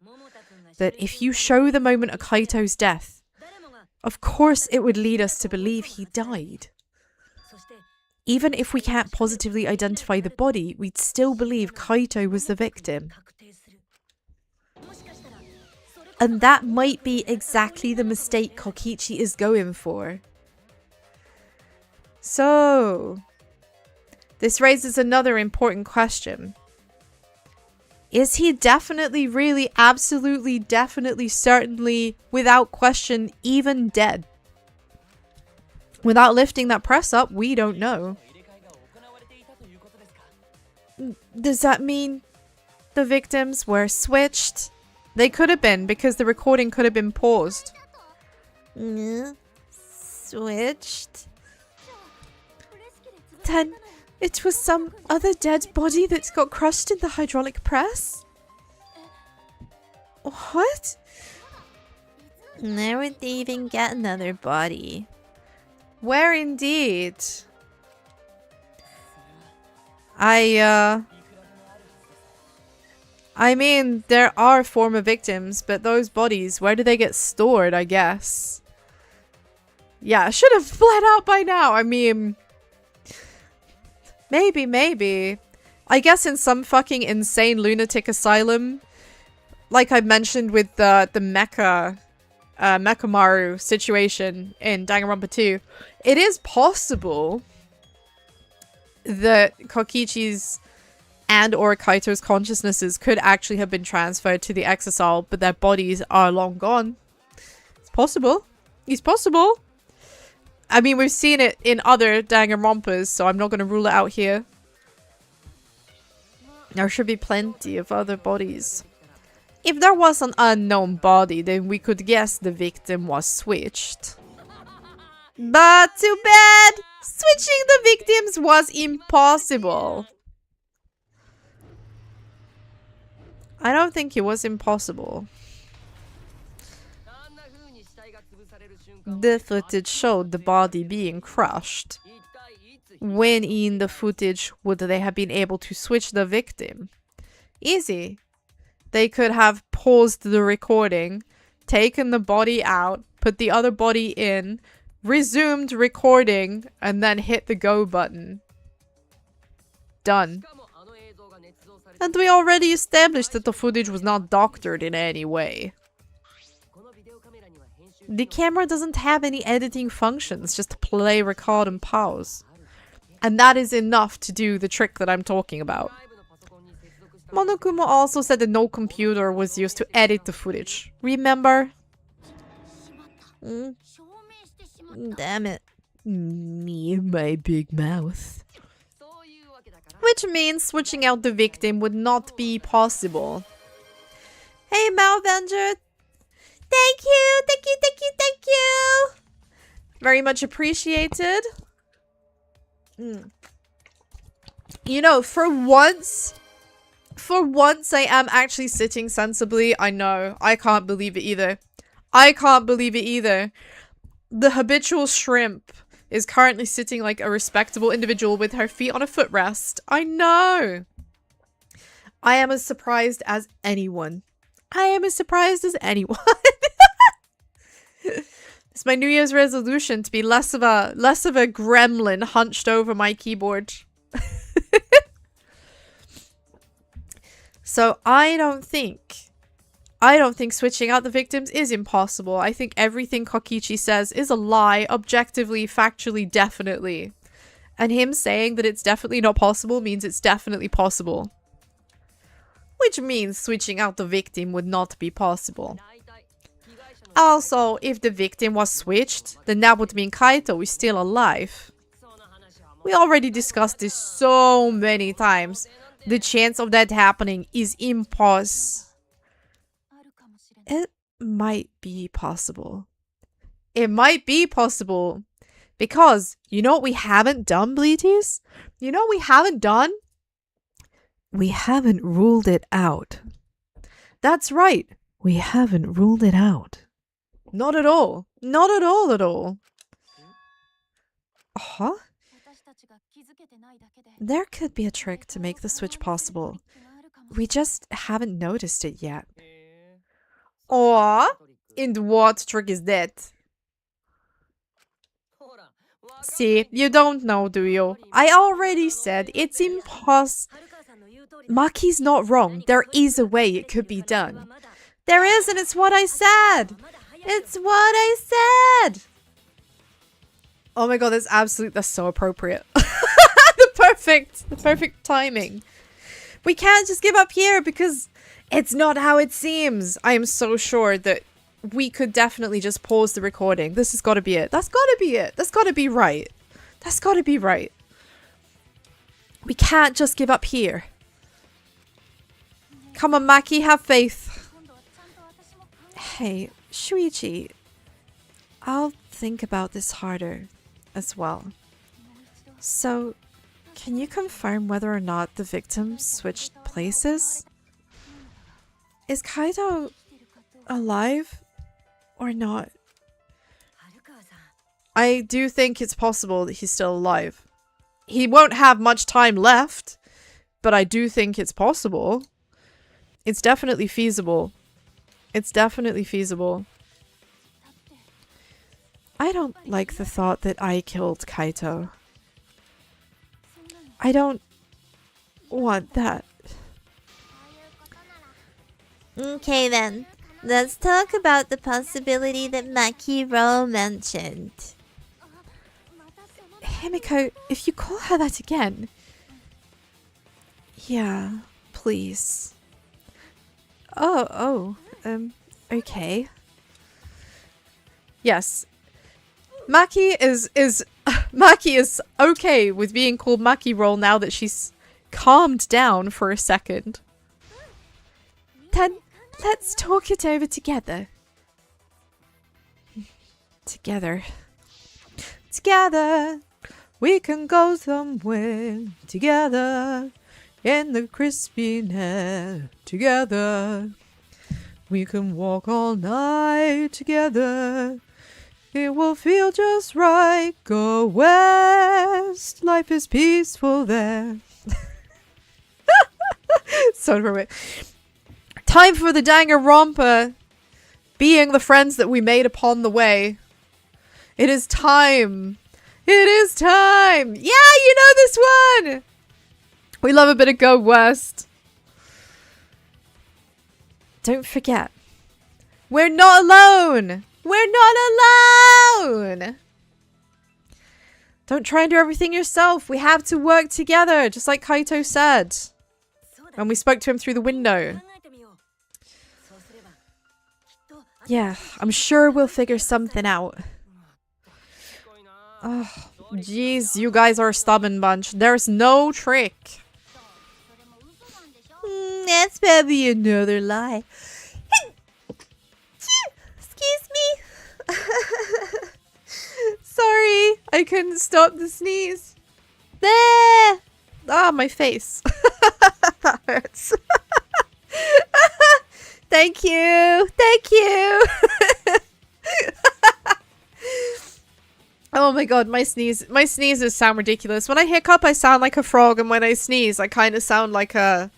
that if you show the moment of Kaito's death, of course it would lead us to believe he died. Even if we can't positively identify the body, we'd still believe Kaito was the victim. And that might be exactly the mistake Kokichi is going for. So, this raises another important question. Is he definitely, really, absolutely, definitely, certainly, without question, even dead? Without lifting that press up, we don't know. Does that mean the victims were switched? They could have been, because the recording could have been paused. Switched? Then it was some other dead body that got crushed in the hydraulic press? What? Where would they even get another body? Where indeed? I mean, there are former victims, but those bodies, where do they get stored, I guess? Yeah, I should have bled out by now. I mean, maybe. I guess in some fucking insane lunatic asylum, like I mentioned with the Mechamaru situation in Danganronpa 2, it is possible that Kokichi's and or Kaito's consciousnesses could actually have been transferred to the Exasol, but their bodies are long gone. It's possible. It's possible. I mean, we've seen it in other Danganronpas, so I'm not going to rule it out here. There should be plenty of other bodies. If there was an unknown body, then we could guess the victim was switched. But too bad! Switching the victims was impossible. I don't think it was impossible. The footage showed the body being crushed. When in the footage would they have been able to switch the victim? Easy. They could have paused the recording, taken the body out, put the other body in, resumed recording, and then hit the go button. Done. And we already established that the footage was not doctored in any way. The camera doesn't have any editing functions, just play, record, and pause. And that is enough to do the trick that I'm talking about. Monokuma also said that no computer was used to edit the footage. Remember? Damn it. Me and my big mouth. Which means switching out the victim would not be possible. Hey, Malvenger! Thank you! Thank you, thank you, thank you! Very much appreciated. You know, for once I am actually sitting sensibly. I know. I can't believe it either. I can't believe it either. The habitual shrimp is currently sitting like a respectable individual with her feet on a footrest. I know. I am as surprised as anyone. I am as surprised as anyone. It's my New Year's resolution to be less of a gremlin hunched over my keyboard. So I don't think switching out the victims is impossible. I think everything Kokichi says is a lie, objectively, factually, definitely. And him saying that it's definitely not possible means it's definitely possible. Which means switching out the victim would not be possible. Also, if the victim was switched, then that would mean Kaito is still alive. We already discussed this so many times. The chance of that happening is impossible. It might be possible. It might be possible. Because, you know what we haven't done, Bleaties? You know what we haven't done? We haven't ruled it out. That's right. We haven't ruled it out. Not at all. Not at all at all. Huh? There could be a trick to make the switch possible. We just haven't noticed it yet. Or, and what trick is that? See, you don't know, do you? I already said it's impossible. Maki's not wrong. There is a way it could be done. There is, and it's what I said. It's what I said. Oh my god, that's so appropriate. the perfect timing. We can't just give up here because it's not how it seems. I am so sure that we could definitely just pause the recording. This has got to be it. That's got to be it. That's got to be right. That's got to be right. We can't just give up here. Come on, Maki, have faith. Hey, Shuichi, I'll think about this harder as well. So, can you confirm whether or not the victims switched places? Is Kaito alive or not? I do think it's possible that he's still alive. He won't have much time left, but I do think it's possible. It's definitely feasible. It's definitely feasible. I don't like the thought that I killed Kaito. I don't want that. Okay then, let's talk about the possibility that Makiro mentioned. Himiko, if you call her that again, Yeah, please. Okay. Yes. Maki is Maki is okay with being called Maki Roll now that she's calmed down for a second. Then let's talk it over together. Together. Together. We can go somewhere together in the crispy air together. We can walk all night together. It will feel just right. Go west. Life is peaceful there. So perfect. Time for the Danganronpa. Being the friends that we made upon the way. It is time. It is time. Yeah, you know this one. We love a bit of Go West. Don't forget. We're not alone. We're not alone. Don't try and do everything yourself. We have to work together, just like Kaito said. And we spoke to him through the window. Yeah, I'm sure we'll figure something out. Oh, jeez, you guys are a stubborn bunch. There's no trick. That's probably another lie. Excuse me. Sorry, I couldn't stop the sneeze. There. Ah, my face. That hurts. Thank you. Thank you. Oh my god, my sneezes sound ridiculous. When I hiccup, I sound like a frog, and when I sneeze, I kind of sound like a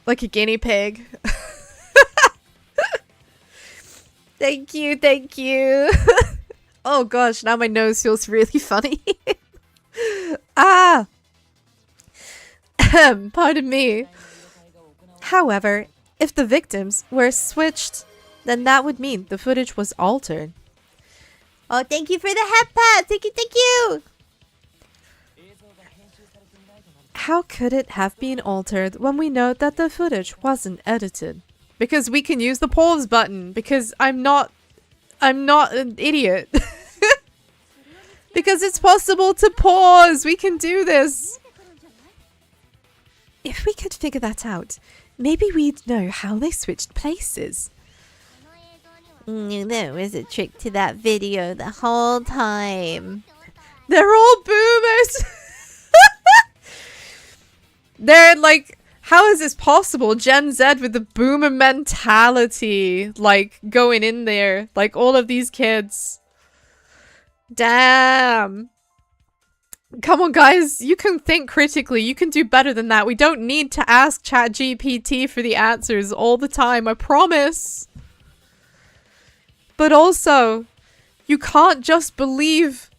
guinea pig. Thank you, thank you. Oh gosh, now my nose feels really funny. Ah! Pardon me. However, if the victims were switched, then that would mean the footage was altered. Oh, thank you for the head pat. Thank you, thank you. How could it have been altered when we know that the footage wasn't edited? Because we can use the pause button. Because I'm not an idiot. Because it's possible to pause. We can do this. If we could figure that out, maybe we'd know how they switched places. There was a trick to that video the whole time. They're all boomers. They're like, how is this possible? Gen Z with the boomer mentality, like going in there, like all of these kids. Damn. Come on, guys. You can think critically. You can do better than that. We don't need to ask ChatGPT for the answers all the time. I promise. But also, you can't just believe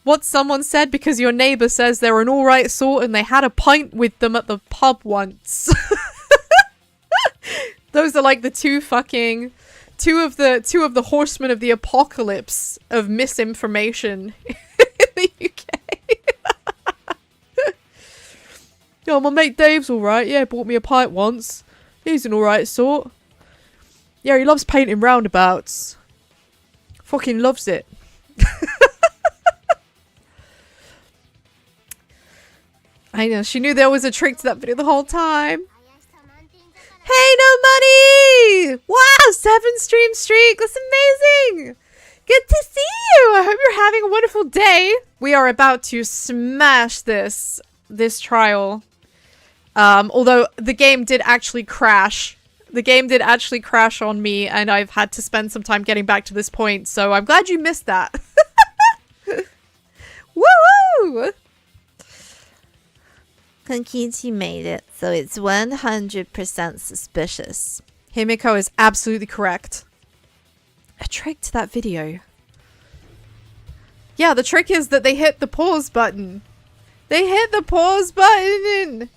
what someone said because your neighbor says they're an alright sort and they had a pint with them at the pub once. Those are like the two of the horsemen of the apocalypse of misinformation in the UK. Yo, my mate Dave's alright. Yeah, bought me a pint once. He's an alright sort. Yeah, he loves painting roundabouts. Fucking loves it. I know, she knew there was a trick to that video the whole time. Hey, no money! Wow, 7-stream streak! That's amazing! Good to see you! I hope you're having a wonderful day. We are about to smash this trial. Although the game did actually crash. The game did actually crash on me, and I've had to spend some time getting back to this point, so I'm glad you missed that. Woo! Konkichi made it, so it's 100% suspicious. Himiko is absolutely correct. A trick to that video. Yeah, the trick is that they hit the pause button. They hit the pause button!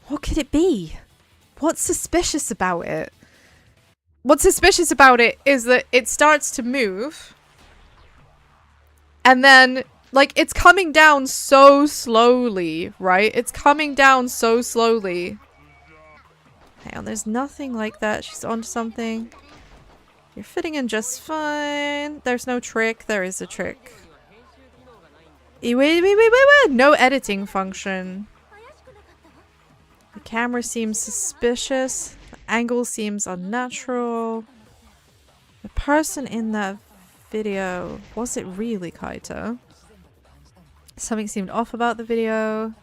What could it be? What's suspicious about it? What's suspicious about it is that it starts to move. And then Like, it's coming down so slowly, right? It's coming down so slowly. Hang on, there's nothing like that. She's onto something. You're fitting in just fine. There's no trick. There is a trick. Wait. No editing function. The camera seems suspicious. The angle seems unnatural. The person in that video, was it really Kaito? Something seemed off about the video.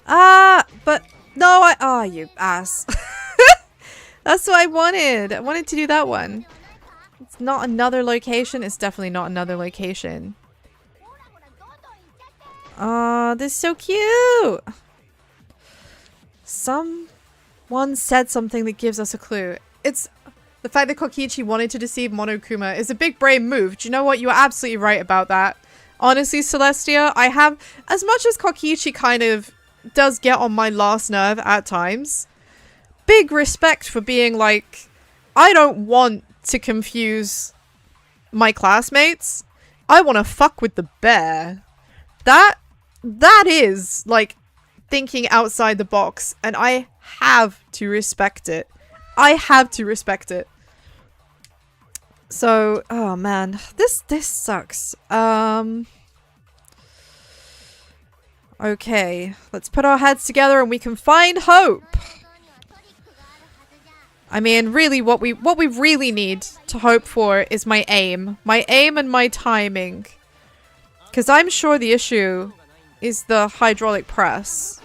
But no, you ass. That's what I wanted. I wanted to do that one. It's not another location. It's definitely not another location. This is so cute. Someone said something that gives us a clue. It's the fact that Kokichi wanted to deceive Monokuma is a big brain move. Do you know what? You are absolutely right about that. Honestly, Celestia, I have, as much as Kokichi kind of does get on my last nerve at times, big respect for being like, I don't want to confuse my classmates. I want to fuck with the bear. That is like thinking outside the box, and I have to respect it. I have to respect it. So, oh man, this sucks. Okay, let's put our heads together and we can find hope. I mean, really, what we really need to hope for is my aim and my timing, because I'm sure the issue is the hydraulic press,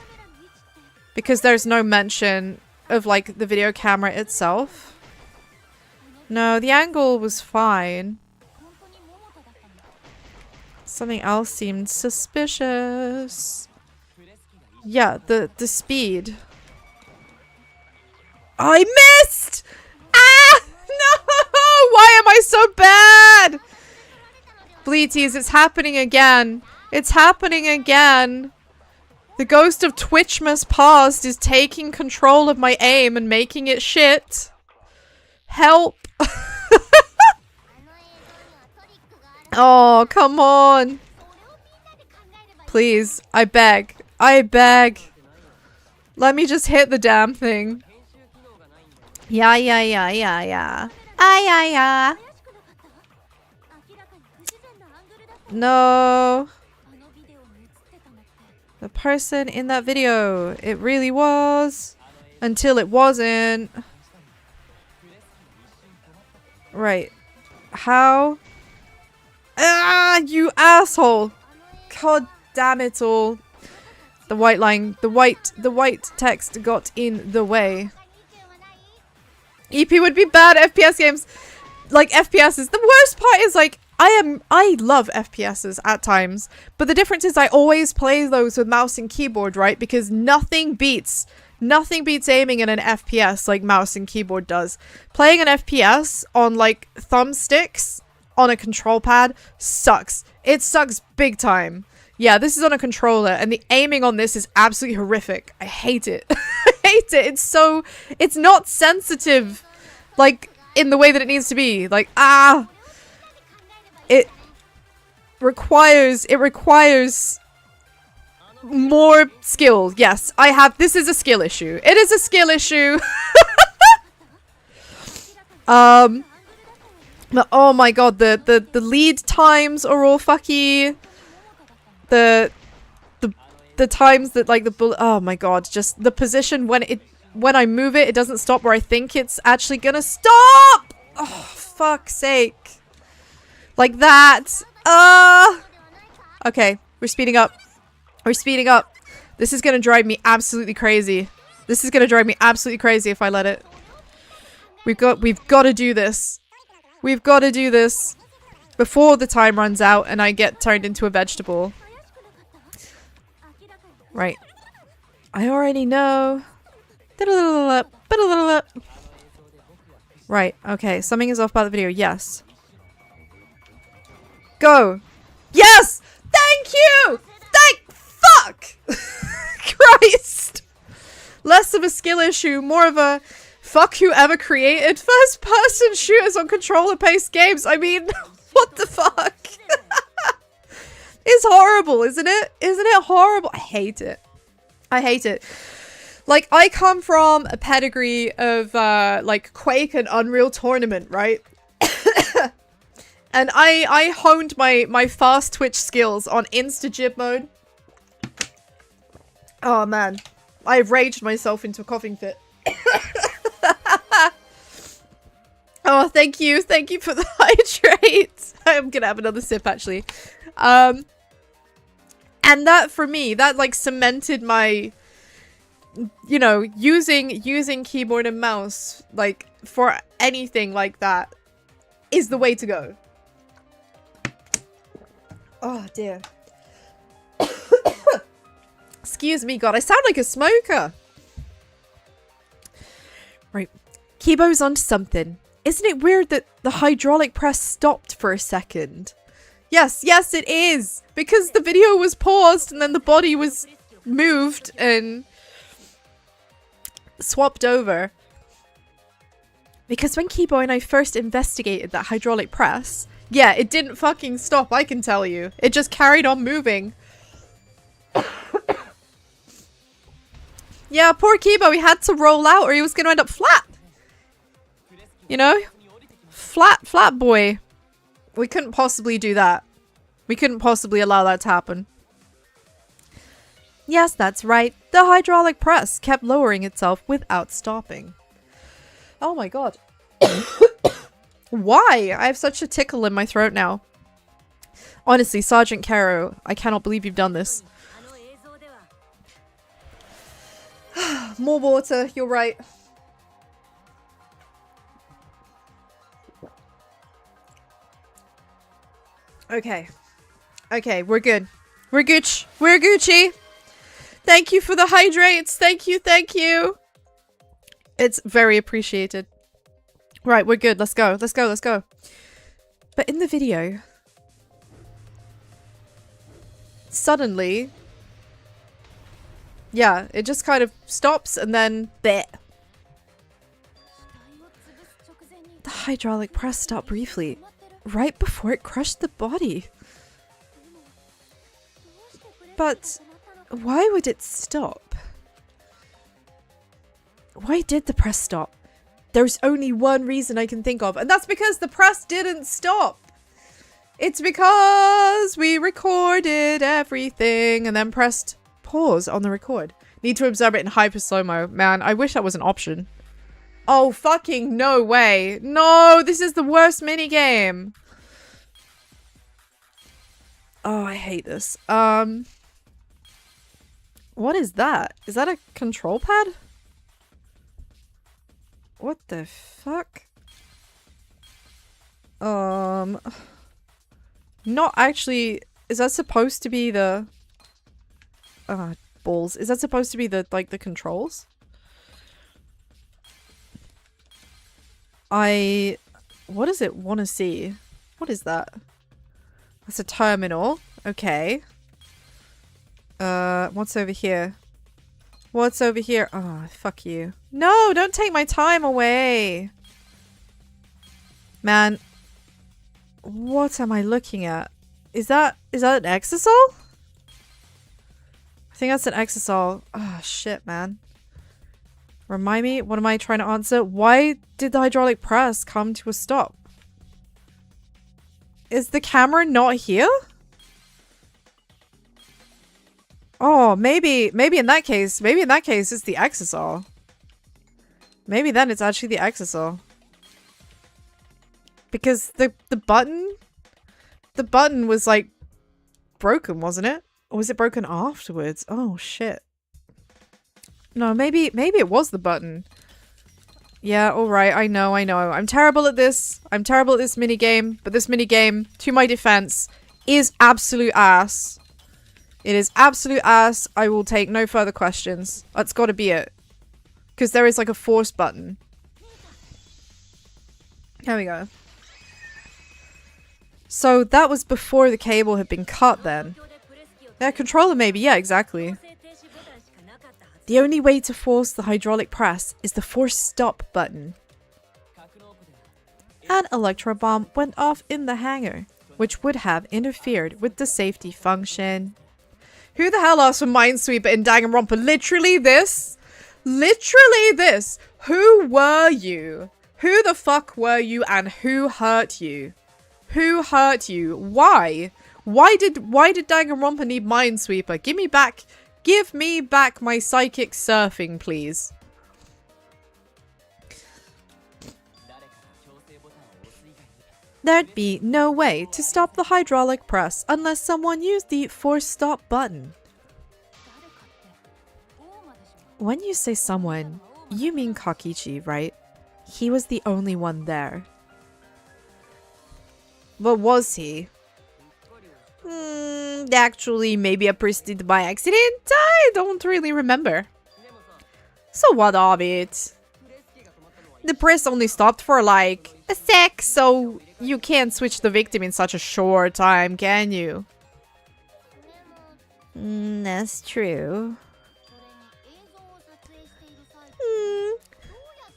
because there's no mention of like the video camera itself. No, the angle was fine. Something else seemed suspicious. Yeah, the speed. I missed! Ah! No! Why am I so bad? Bleeties, it's happening again. It's happening again. The ghost of Twitchmas past is taking control of my aim and making it shit. Help! Oh, come on. Please, I beg. I beg. Let me just hit the damn thing. Yeah. Yeah. No. The person in that video. It really was. Until it wasn't. Right. How? Ah, you asshole. God damn it all. The white line, the white text got in the way. EP would be bad at FPS games. Like FPSs. The worst part is like, I love FPSs at times, but the difference is I always play those with mouse and keyboard, right? Because nothing beats aiming in an FPS like mouse and keyboard does. Playing an FPS on like thumbsticks on a control pad sucks. It sucks big time. Yeah, this is on a controller and the aiming on this is absolutely horrific. I hate it. I hate it. It's not sensitive like in the way that it needs to be. Like, it requires more skill. Yes, this is a skill issue. It is a skill issue. But oh my god, the lead times are all fucky. The times that like the bullet, oh my god, just the position when I move it doesn't stop where I think it's actually gonna stop. Oh, fuck's sake. Like that. Okay, we're speeding up. We're speeding up. This is gonna drive me absolutely crazy. This is gonna drive me absolutely crazy if I let it. We've got to do this. We've got to do this before the time runs out and I get turned into a vegetable. Right. I already know. Right. Okay. Something is off about the video. Yes. Go. Yes! Thank you! Fuck! Christ! Less of a skill issue, more of a fuck whoever created first-person shooters on controller-based games. I mean, what the fuck? It's horrible, isn't it? Isn't it horrible? I hate it. I hate it. Like, I come from a pedigree of, like, Quake and Unreal Tournament, right? And I honed my fast twitch skills on insta-jib mode. Oh, man. I raged myself into a coughing fit. Oh, thank you. Thank you for the hydrate. I'm gonna have another sip, actually. And that, for me, that, like, cemented my... You know, using keyboard and mouse, like, for anything like that is the way to go. Oh, dear. Excuse me, God, I sound like a smoker. Right. Kibo's onto something. Isn't it weird that the hydraulic press stopped for a second? Yes, yes, it is. Because the video was paused and then the body was moved and swapped over. Because when Kibo and I first investigated that hydraulic press, yeah, it didn't fucking stop, I can tell you. It just carried on moving. Yeah, poor Kibo, he had to roll out or he was gonna end up flat. You know? Flat boy. We couldn't possibly do that. We couldn't possibly allow that to happen. Yes, that's right. The hydraulic press kept lowering itself without stopping. Oh my god. Why? I have such a tickle in my throat now. Honestly, Sergeant Caro, I cannot believe you've done this. More water, you're right. Okay. Okay, we're good. We're Gucci. We're Gucci. Thank you for the hydrates. Thank you, thank you. It's very appreciated. Right, we're good. Let's go. Let's go. Let's go. But in the video, suddenly, yeah, it just kind of stops and then bleh. The hydraulic press stopped briefly, right before it crushed the body. But why would it stop? Why did the press stop? There's only one reason I can think of, and that's because the press didn't stop. It's because we recorded everything and then pressed pause on the record. Need to observe it in hyper slow-mo. Man, I wish that was an option. Oh, fucking no way. No, this is the worst minigame. Oh, I hate this. What is that? Is that a control pad? What the fuck? Not actually. Is that supposed to be the... balls. Is that supposed to be the, like, the controls? What does it want to see? What is that? That's a terminal. Okay. What's over here? What's over here? Oh, fuck you. No, don't take my time away. Man. What am I looking at? Is that an exisal? I think that's an exisal. Oh, shit, man. Remind me, what am I trying to answer? Why did the hydraulic press come to a stop? Is the camera not here? Oh, maybe in that case it's the exisal. Maybe then it's actually the exisal. Because the button was like broken, wasn't it? Or was it broken afterwards? Oh shit. No, maybe it was the button. Yeah, alright, I know. I'm terrible at this. I'm terrible at this minigame, but this minigame, to my defense, is absolute ass. It is absolute ass. I will take no further questions. That's gotta be it. Because there is like a force button. Here we go. So that was before the cable had been cut then. Yeah, controller maybe. Yeah, exactly. The only way to force the hydraulic press is the force stop button. An electro bomb went off in the hangar. which would have interfered with the safety function. Who the hell asked for Minesweeper in Danganronpa? Literally this? Literally this. Who were you? Who the fuck were you and who hurt you? Who hurt you? Why? Why did Danganronpa need Minesweeper? Give me back my psychic surfing, please. There'd be no way to stop the hydraulic press unless someone used the force stop button. When you say someone, you mean Kakichi, right? He was the only one there. But was he? Actually, maybe a person did by accident. I don't really remember. So what of it? The press only stopped for like a sec, so you can't switch the victim in such a short time, can you? That's true.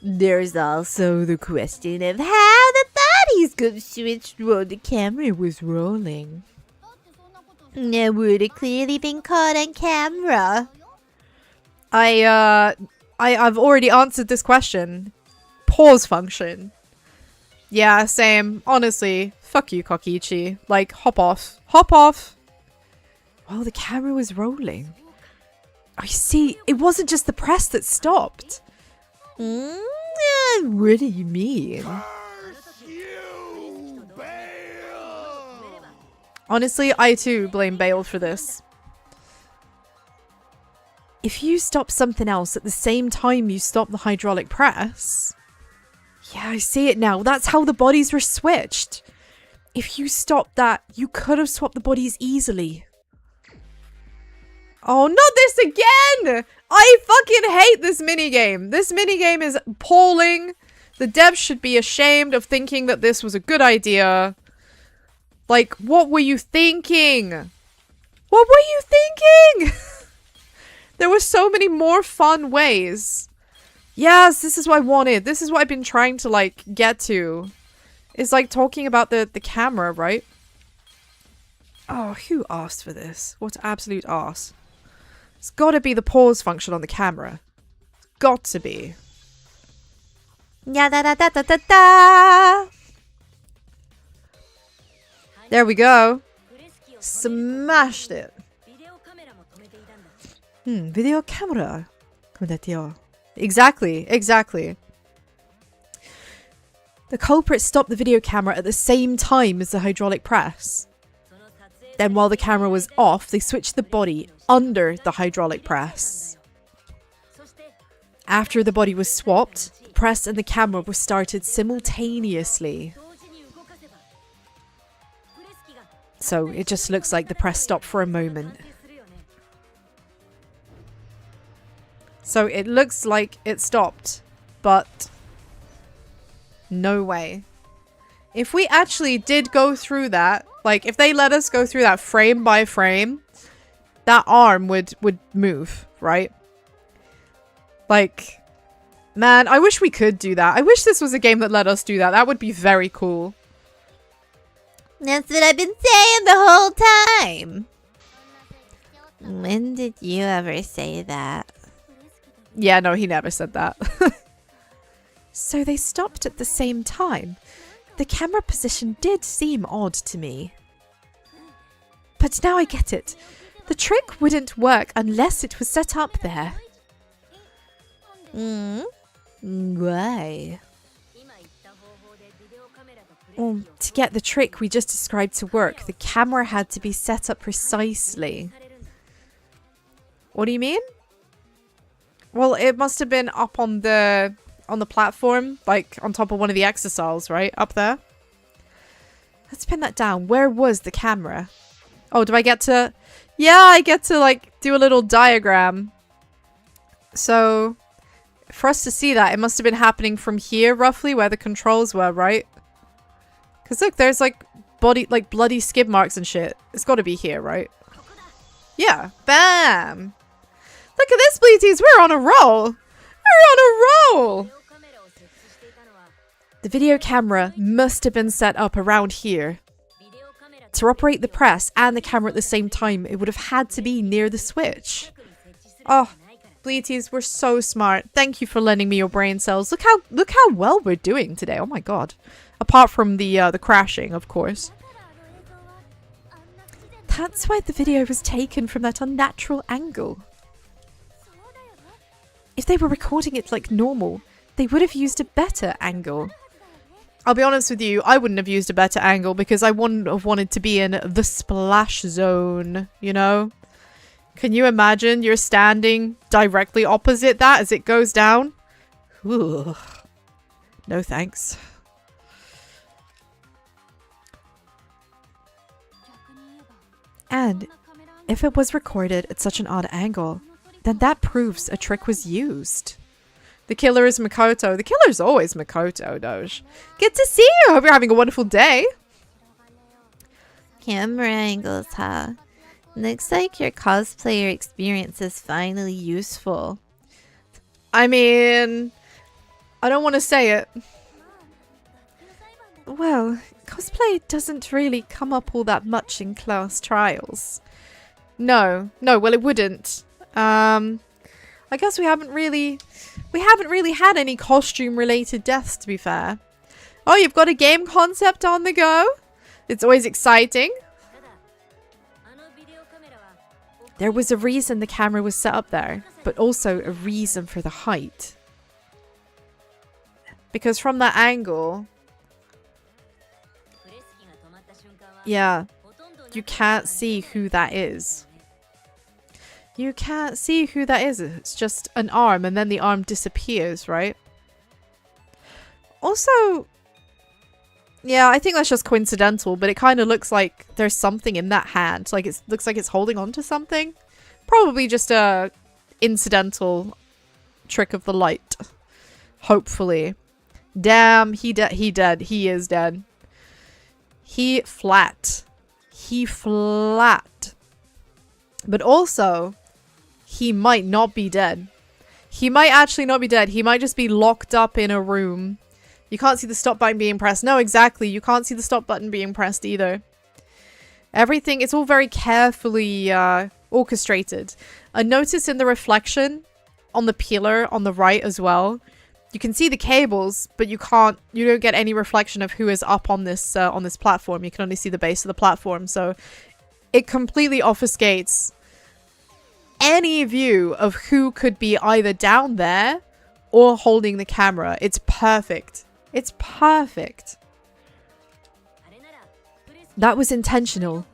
There's also the question of how the bodies got switched while the camera was rolling. It would have clearly been caught on camera. I've already answered this question. Pause function. Yeah, same. Honestly, fuck you, Kokichi. Like, hop off. Hop off! Well, the camera was rolling. I see. It wasn't just the press that stopped. What do you mean? Curse you, Bale! Honestly, I too blame Bale for this. If you stop something else at the same time you stop the hydraulic press... Yeah, I see it now. That's how the bodies were switched. If you stopped that, you could have swapped the bodies easily. Oh, not this again! I fucking hate this minigame. This minigame is appalling. The devs should be ashamed of thinking that this was a good idea. Like, what were you thinking? What were you thinking? There were so many more fun ways. Yes, this is what I wanted. This is what I've been trying to, like, get to. It's like talking about the camera, right? Oh, who asked for this? What absolute arse. It's gotta be the pause function on the camera. It's got to be. Ya da da da da da da. There we go. Smashed it. Video camera. Exactly, exactly. The culprit stopped the video camera at the same time as the hydraulic press. Then while the camera was off, they switched the body under the hydraulic press. After the body was swapped, the press and the camera were started simultaneously. So it just looks like the press stopped for a moment. So it looks like it stopped, but no way. If we actually did go through that, like if they let us go through that frame by frame, that arm would move, right? Like, man, I wish we could do that. I wish this was a game that let us do that. That would be very cool. That's what I've been saying the whole time. When did you ever say that? Yeah, no, he never said that. So they stopped at the same time. The camera position did seem odd to me. But now I get it. The trick wouldn't work unless it was set up there. Why? Well, to get the trick we just described to work, the camera had to be set up precisely. What do you mean? Well, it must have been up on the platform, like on top of one of the exosols, right? Up there. Let's pin that down. Where was the camera? Oh, do I get to... Yeah, I get to like do a little diagram. So, for us to see that, it must have been happening from here, roughly, where the controls were, right? Because look, there's like bloody skid marks and shit. It's got to be here, right? Yeah. Bam! Look at this, Bleaties! We're on a roll! We're on a roll! The video camera must have been set up around here. to operate the press and the camera at the same time, it would have had to be near the switch. Oh, Bleaties, we're so smart. Thank you for lending me your brain cells. Look how well we're doing today. Oh my god. Apart from the crashing, of course. That's why the video was taken from that unnatural angle. If they were recording it like normal, they would have used a better angle. I'll be honest with you, I wouldn't have used a better angle because I wouldn't have wanted to be in the splash zone, you know? Can you imagine you're standing directly opposite that as it goes down? Ugh. No thanks. And if it was recorded at such an odd angle, then that proves a trick was used. The killer is Makoto. The killer's always Makoto, Doge. Good to see you! Hope you're having a wonderful day. Camera angles, huh? Looks like your cosplayer experience is finally useful. I mean, I don't want to say it. Well, cosplay doesn't really come up all that much in class trials. No, well it wouldn't. I guess we haven't really had any costume related deaths, to be fair. Oh, you've got a game concept on the go? It's always exciting. There was a reason the camera was set up there, but also a reason for the height. Because from that angle, yeah, you can't see who that is. You can't see who that is. It's just an arm and then the arm disappears, right? Also, yeah, I think that's just coincidental, but it kind of looks like there's something in that hand. Like it looks like it's holding on to something. Probably just a incidental trick of the light. Hopefully. Damn, he dead. He is dead. He flat. But also, he might not be dead. He might actually not be dead. He might just be locked up in a room. You can't see the stop button being pressed. No, exactly. You can't see the stop button being pressed either. Everything, it's all very carefully orchestrated. I noticed in the reflection on the pillar on the right as well. You can see the cables, but you don't get any reflection of who is up on this platform. You can only see the base of the platform. So it completely obfuscates any view of who could be either down there or holding the camera. It's perfect. It's perfect. That was intentional.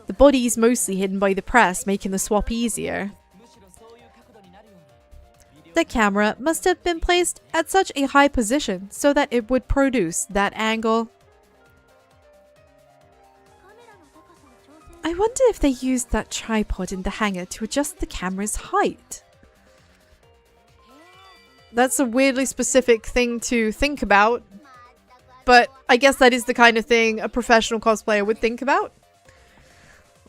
The body is mostly hidden by the press, making the swap easier. The camera must have been placed at such a high position so that it would produce that angle. I wonder if they used that tripod in the hangar to adjust the camera's height. That's a weirdly specific thing to think about, but I guess that is the kind of thing a professional cosplayer would think about.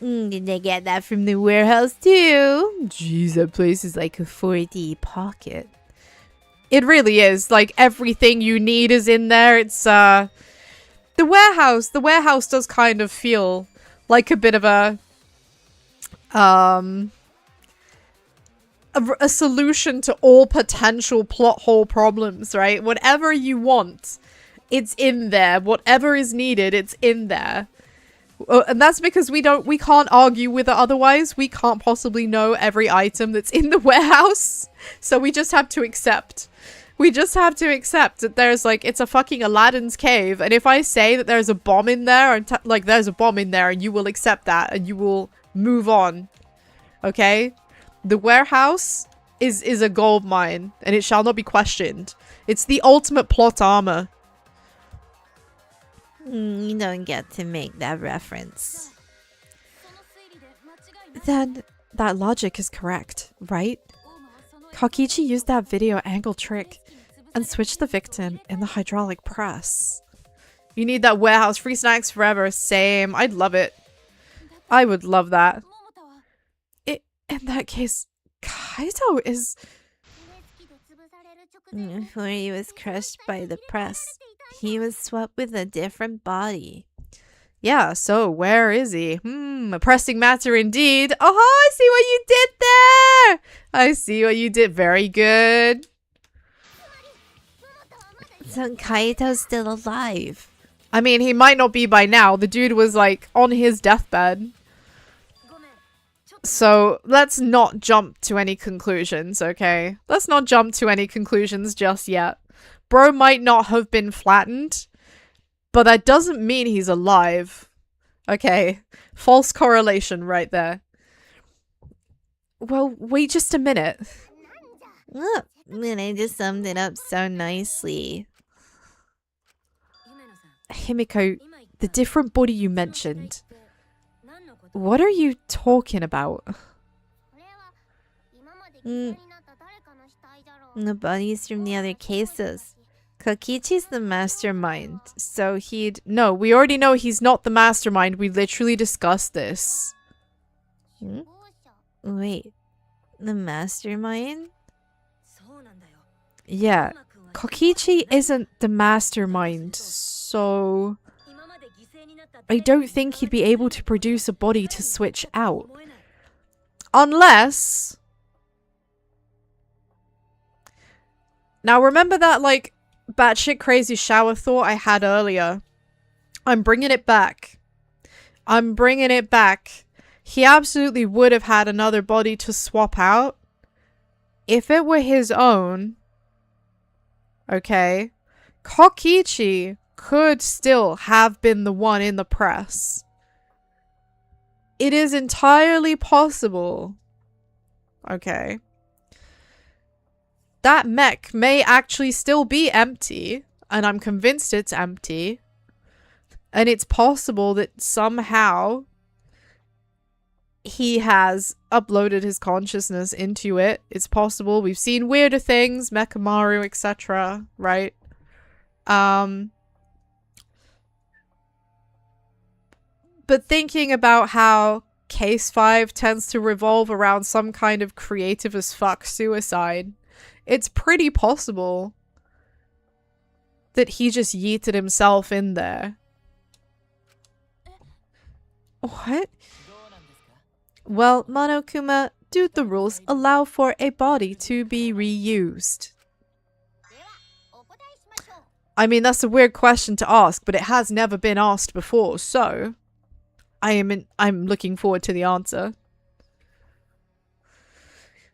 Did they get that from the warehouse too? Jeez, that place is like a 4D pocket. It really is. Like, everything you need is in there. It's, the warehouse. The warehouse does kind of feel like a bit of a solution to all potential plot hole problems, right? Whatever you want, it's in there. Whatever is needed, it's in there. And that's because we can't argue with it otherwise. We can't possibly know every item that's in the warehouse. So we just have to accept. We just have to accept that there's like, it's a fucking Aladdin's cave. And if I say that there's a bomb in there, and like there's a bomb in there, and you will accept that and you will move on. Okay? The warehouse is a gold mine and it shall not be questioned. It's the ultimate plot armor. You don't get to make that reference. Then that logic is correct, right? Kakichi used that video angle trick and switched the victim in the hydraulic press. You need that warehouse. Free snacks forever. Same. I'd love it. I would love that. In that case, Kaito is... Before he was crushed by the press, he was swapped with a different body. Yeah, so where is he? A pressing matter indeed. Oh, I see what you did there. I see what you did. Very good. So Kaito's still alive. I mean, he might not be by now. The dude was like on his deathbed. So let's not jump to any conclusions, okay? Let's not jump to any conclusions just yet. Bro might not have been flattened, but that doesn't mean he's alive. Okay, false correlation right there. Well, wait just a minute. Look, then I just summed it up so nicely. Himiko, the different body you mentioned. What are you talking about? The bodies from the other cases. Kokichi's the mastermind, so he'd... No, we already know he's not the mastermind. We literally discussed this. Wait, the mastermind? Yeah, Kokichi isn't the mastermind, so... I don't think he'd be able to produce a body to switch out. Unless... Now remember that, like, batshit crazy shower thought I had earlier? I'm bringing it back. I'm bringing it back. He absolutely would have had another body to swap out. If it were his own... Okay. Kokichi could still have been the one in the press. It is entirely possible. Okay. That mech may actually still be empty, and I'm convinced it's empty. And it's possible that somehow he has uploaded his consciousness into it. It's possible. We've seen weirder things, Mechamaru, etc., right? But thinking about how Case 5 tends to revolve around some kind of creative as fuck suicide, it's pretty possible that he just yeeted himself in there. What? Well, Monokuma, do the rules allow for a body to be reused? I mean, that's a weird question to ask, but it has never been asked before, so I'm looking forward to the answer.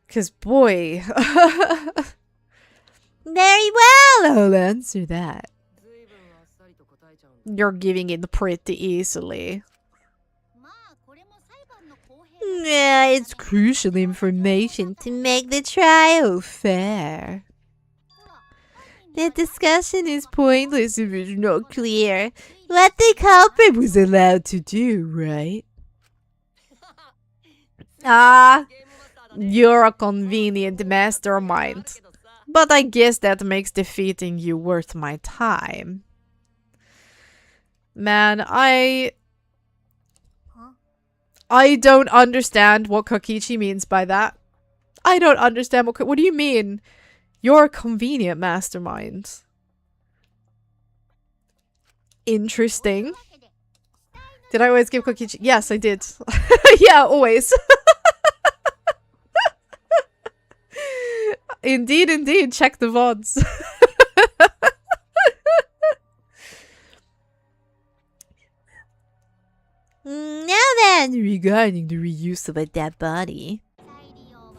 'Cause boy, very well, I'll answer that. You're giving it pretty easily. Yeah, it's crucial information to make the trial fair. The discussion is pointless if it's not clear what the culprit was allowed to do, right? Ah, you're a convenient mastermind. But I guess that makes defeating you worth my time. Man, I don't understand what Kokichi means by that. I don't understand what do you mean? You're a convenient mastermind. Interesting. Did I always give Kokichi? Yes, I did. Yeah, always. Indeed, indeed. Check the VODs. Now then, regarding the reuse of a dead body.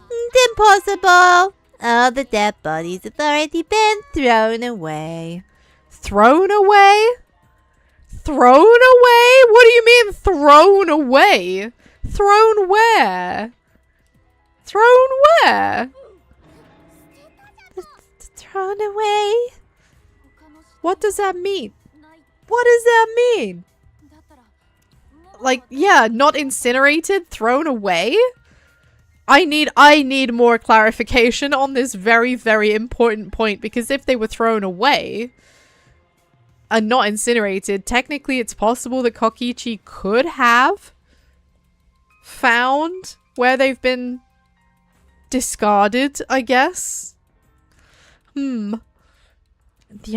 It's impossible. All the dead bodies have already been thrown away. Thrown away? Thrown away? What do you mean thrown away? Thrown where? Thrown where? Thrown away? What does that mean? What does that mean? Like, yeah, not incinerated, thrown away? I need more clarification on this very, very important point, because if they were thrown away and not incinerated, technically it's possible that Kokichi could have found where they've been discarded, I guess. The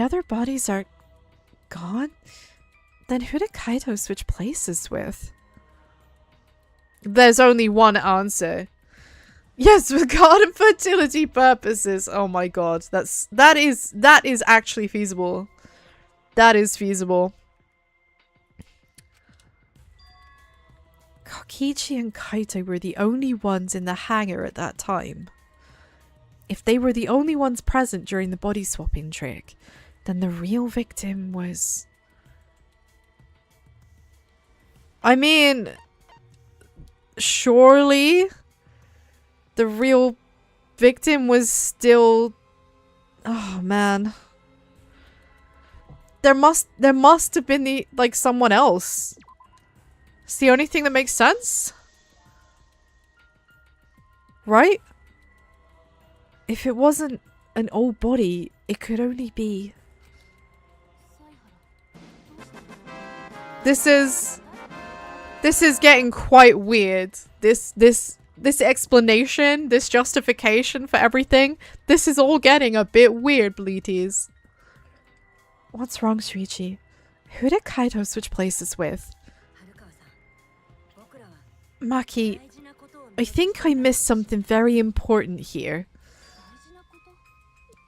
other bodies are gone? Then who did Kaito switch places with? There's only one answer. Yes, for garden fertility purposes. Oh my god, that is actually feasible. That is feasible. Kokichi and Kaito were the only ones in the hangar at that time. If they were the only ones present during the body swapping trick, then the real victim was... I mean, surely the real victim was still... Oh man. There must have been someone else. It's the only thing that makes sense. Right? If it wasn't an old body, it could only be... This is getting quite weird. This explanation, this justification for everything, this is all getting a bit weird, Bleaties. What's wrong, Shuichi? Who did Kaito switch places with? Maki, I think I missed something very important here.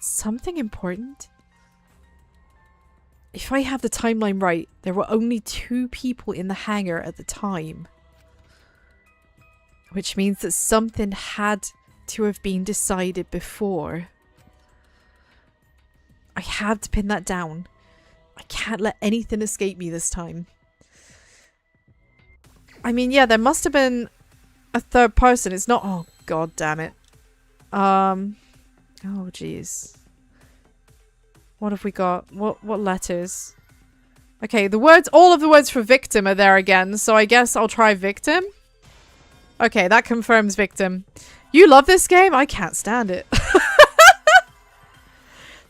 Something important? If I have the timeline right, there were only 2 people in the hangar at the time. Which means that something had to have been decided before. I have to pin that down. I can't let anything escape me this time. I mean, yeah, there must have been a third person. It's not... Oh, god damn it. Oh, jeez. What have we got? What letters? Okay, the words... All of the words for victim are there again, so I guess I'll try victim. Okay, that confirms victim. You love this game? I can't stand it.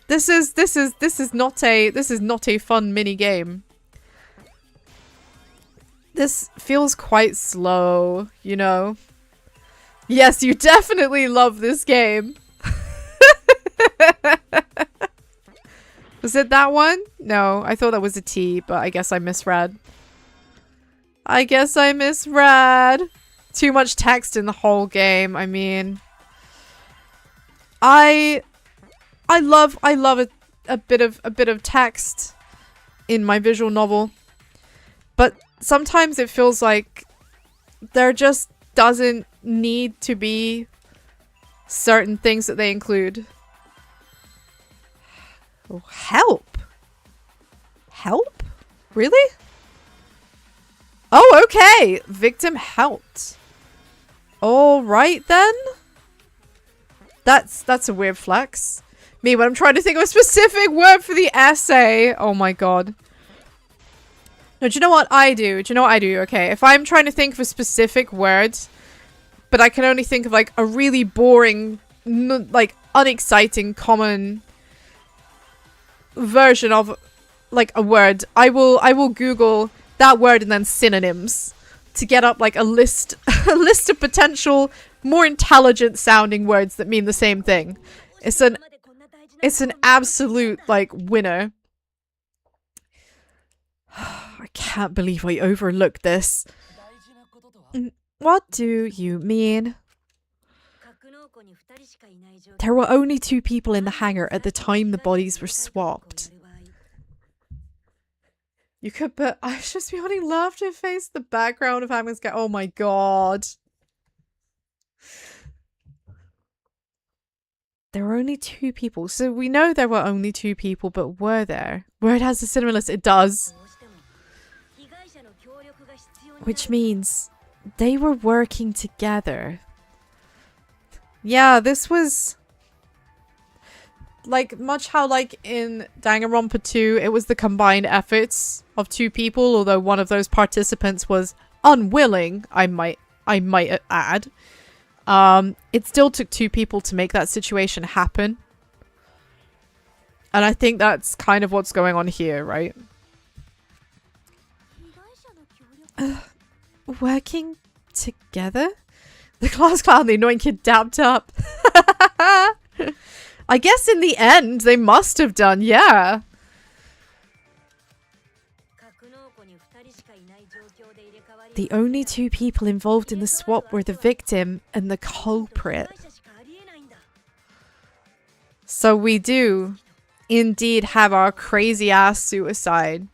This is not a fun mini game. This feels quite slow, you know. Yes, you definitely love this game. Was it that one? No, I thought that was a T, but I guess I misread. Too much text in the whole game. I mean, I love a bit of text in my visual novel, but sometimes it feels like there just doesn't need to be certain things that they include. Oh, help! Help? Really? Oh, okay! Victim helped. Alright then. That's a weird flex. Me, when I'm trying to think of a specific word for the essay. Oh my god. No, do you know what I do? Okay, if I'm trying to think of a specific word, but I can only think of like a really boring, like unexciting, common version of like a word, I will Google that word and then synonyms to get up like a list of potential more intelligent sounding words that mean the same thing. It's an absolute like winner. I can't believe I overlooked this. What do you mean? There were only 2 people in the hangar at the time the bodies were swapped. You could put, I was just beholding laughter face the background of Hammond's guy. Oh my god. There were only 2 people. So we know there were only 2 people, but were there? Where it has the cinema list, it does. Which means they were working together. Yeah, this was like much how like in Danganronpa 2 it was the combined efforts of 2 people, although one of those participants was unwilling, I might add. It still took 2 people to make that situation happen. And I think that's kind of what's going on here, right? Working together? The class clown, the annoying kid dabbed up. I guess in the end, they must have done, yeah. The only two people involved in the swap were the victim and the culprit. So we do indeed have our crazy ass suicide.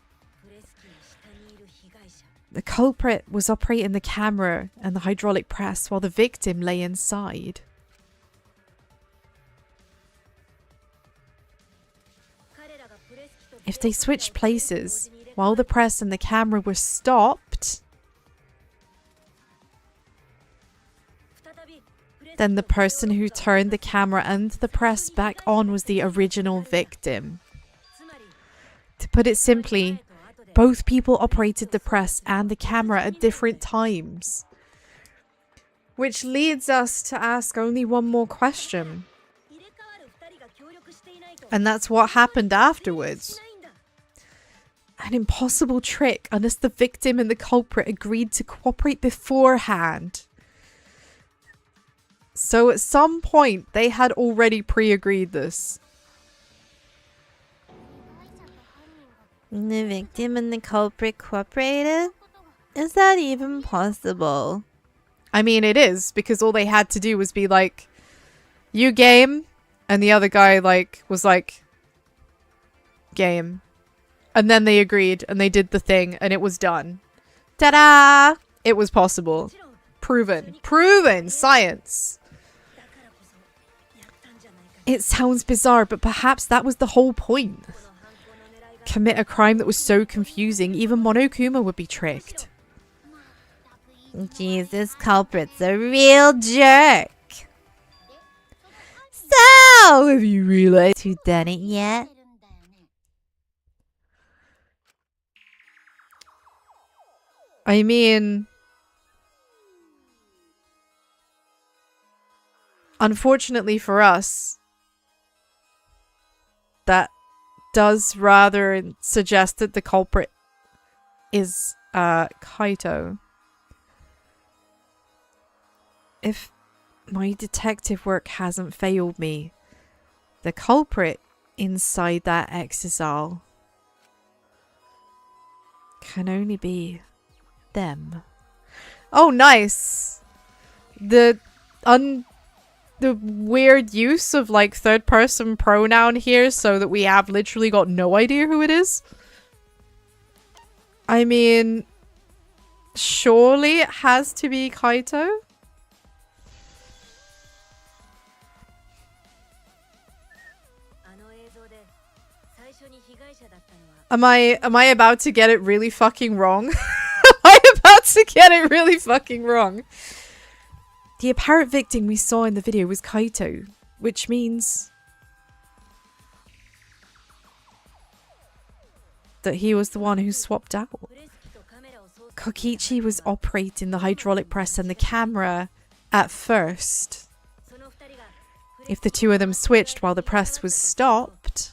The culprit was operating the camera and the hydraulic press while the victim lay inside. If they switched places while the press and the camera were stopped, then the person who turned the camera and the press back on was the original victim. To put it simply, both people operated the press and the camera at different times. Which leads us to ask only one more question. And that's what happened afterwards. An impossible trick unless the victim and the culprit agreed to cooperate beforehand. So at some point, they had already pre-agreed this. The victim and the culprit cooperated? Is that even possible? I mean, it is, because all they had to do was be like, you game, and the other guy like was like, game. And then they agreed, and they did the thing, and it was done. Ta-da! It was possible. Proven. Proven! Science! It sounds bizarre, but perhaps that was the whole point. Commit a crime that was so confusing, even Monokuma would be tricked. Jesus, culprit's a real jerk. So, have you realized who done it yet? I mean, unfortunately for us, that does rather suggest that the culprit is Kaito. If my detective work hasn't failed me, the culprit inside that exisal can only be them. Oh, nice. The weird use of like third person pronoun here so that we have literally got no idea who it is. I mean, surely it has to be Kaito. Am I about to get it really fucking wrong? Am I about to get it really fucking wrong? The apparent victim we saw in the video was Kaito, which means that he was the one who swapped out. Kokichi was operating the hydraulic press and the camera at first. If the two of them switched while the press was stopped,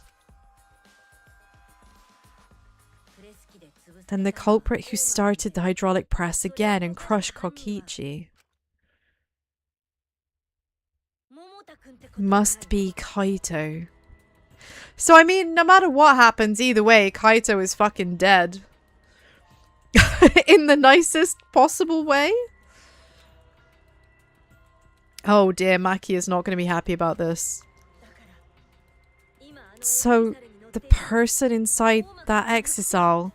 then the culprit who started the hydraulic press again and crushed Kokichi must be Kaito. So I mean, no matter what happens, either way, Kaito is fucking dead. In the nicest possible way. Oh dear, Maki is not going to be happy about this. So, the person inside that exisal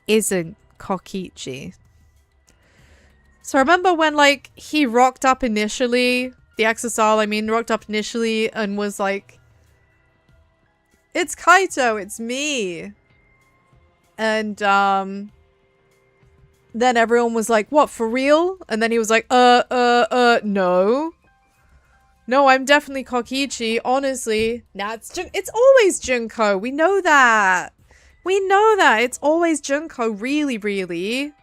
isn't Kokichi. So remember when like he rocked up initially, the exisal, I mean, rocked up initially and was like, it's Kaito, it's me. And then everyone was like, what, for real? And then he was like, no. No, I'm definitely Kokichi, honestly. Nah, it's always Junko, we know that. We know that. It's always Junko, really, really.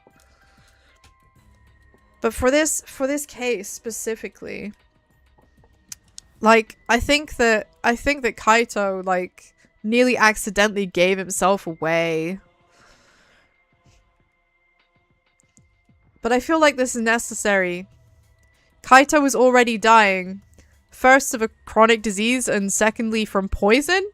But for this case specifically, like, I think that Kaito, like, nearly accidentally gave himself away. But I feel like this is necessary. Kaito was already dying. First of a chronic disease and secondly from poison.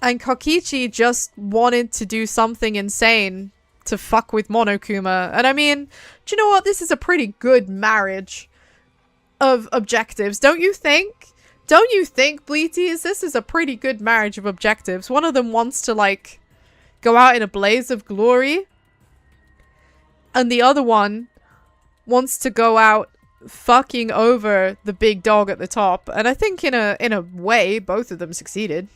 And Kokichi just wanted to do something insane to fuck with Monokuma. And I mean, do you know what? This is a pretty good marriage of objectives, don't you think? Don't you think, Bleaties? This is a pretty good marriage of objectives. One of them wants to, like, go out in a blaze of glory. And the other one wants to go out fucking over the big dog at the top. And I think in a way, both of them succeeded.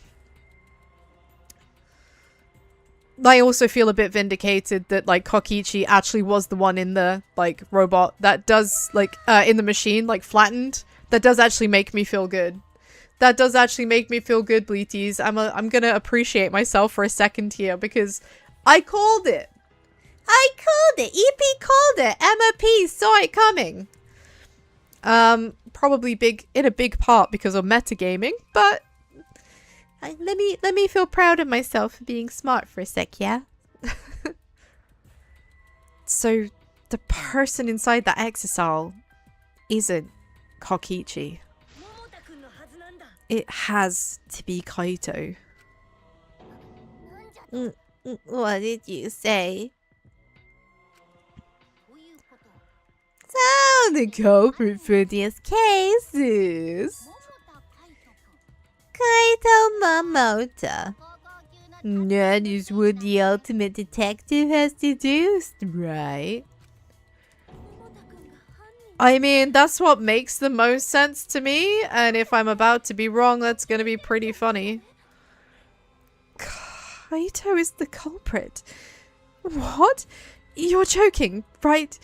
I also feel a bit vindicated that, like, Kokichi actually was the one in the, like, robot that does, like, in the machine, like, flattened. That does actually make me feel good. That does actually make me feel good, Bleaties. I'm gonna appreciate myself for a second here because I called it. I called it. EP called it. Emma P saw it coming. Probably in a big part because of metagaming, but let me feel proud of myself for being smart for a sec, yeah? So, the person inside that exisal isn't Kokichi. It has to be Kaito. What did you say? So, the culprit for this case is Kaito Momota. That is what the ultimate detective has deduced, right? I mean, that's what makes the most sense to me, and if I'm about to be wrong, that's gonna be pretty funny. Kaito is the culprit. What? You're joking, right?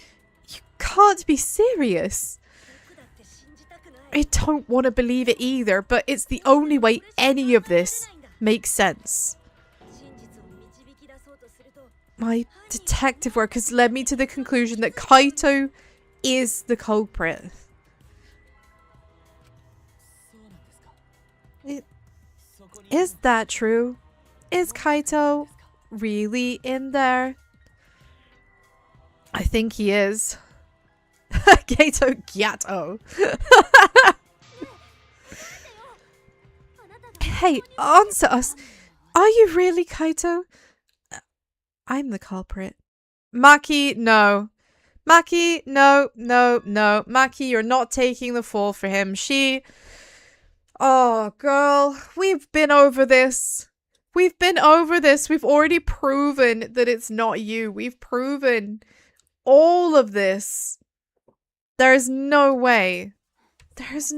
You can't be serious. I don't want to believe it either, but it's the only way any of this makes sense. My detective work has led me to the conclusion that Kaito is the culprit. Is that true? Is Kaito really in there? I think he is. Kaito Gyato. Hey, answer us. Are you really Kaito? I'm the culprit. Maki, no. Maki, no. Maki, you're not taking the fall for him. Oh, girl. We've been over this. We've already proven that it's not you. We've proven all of this. There's no way. There's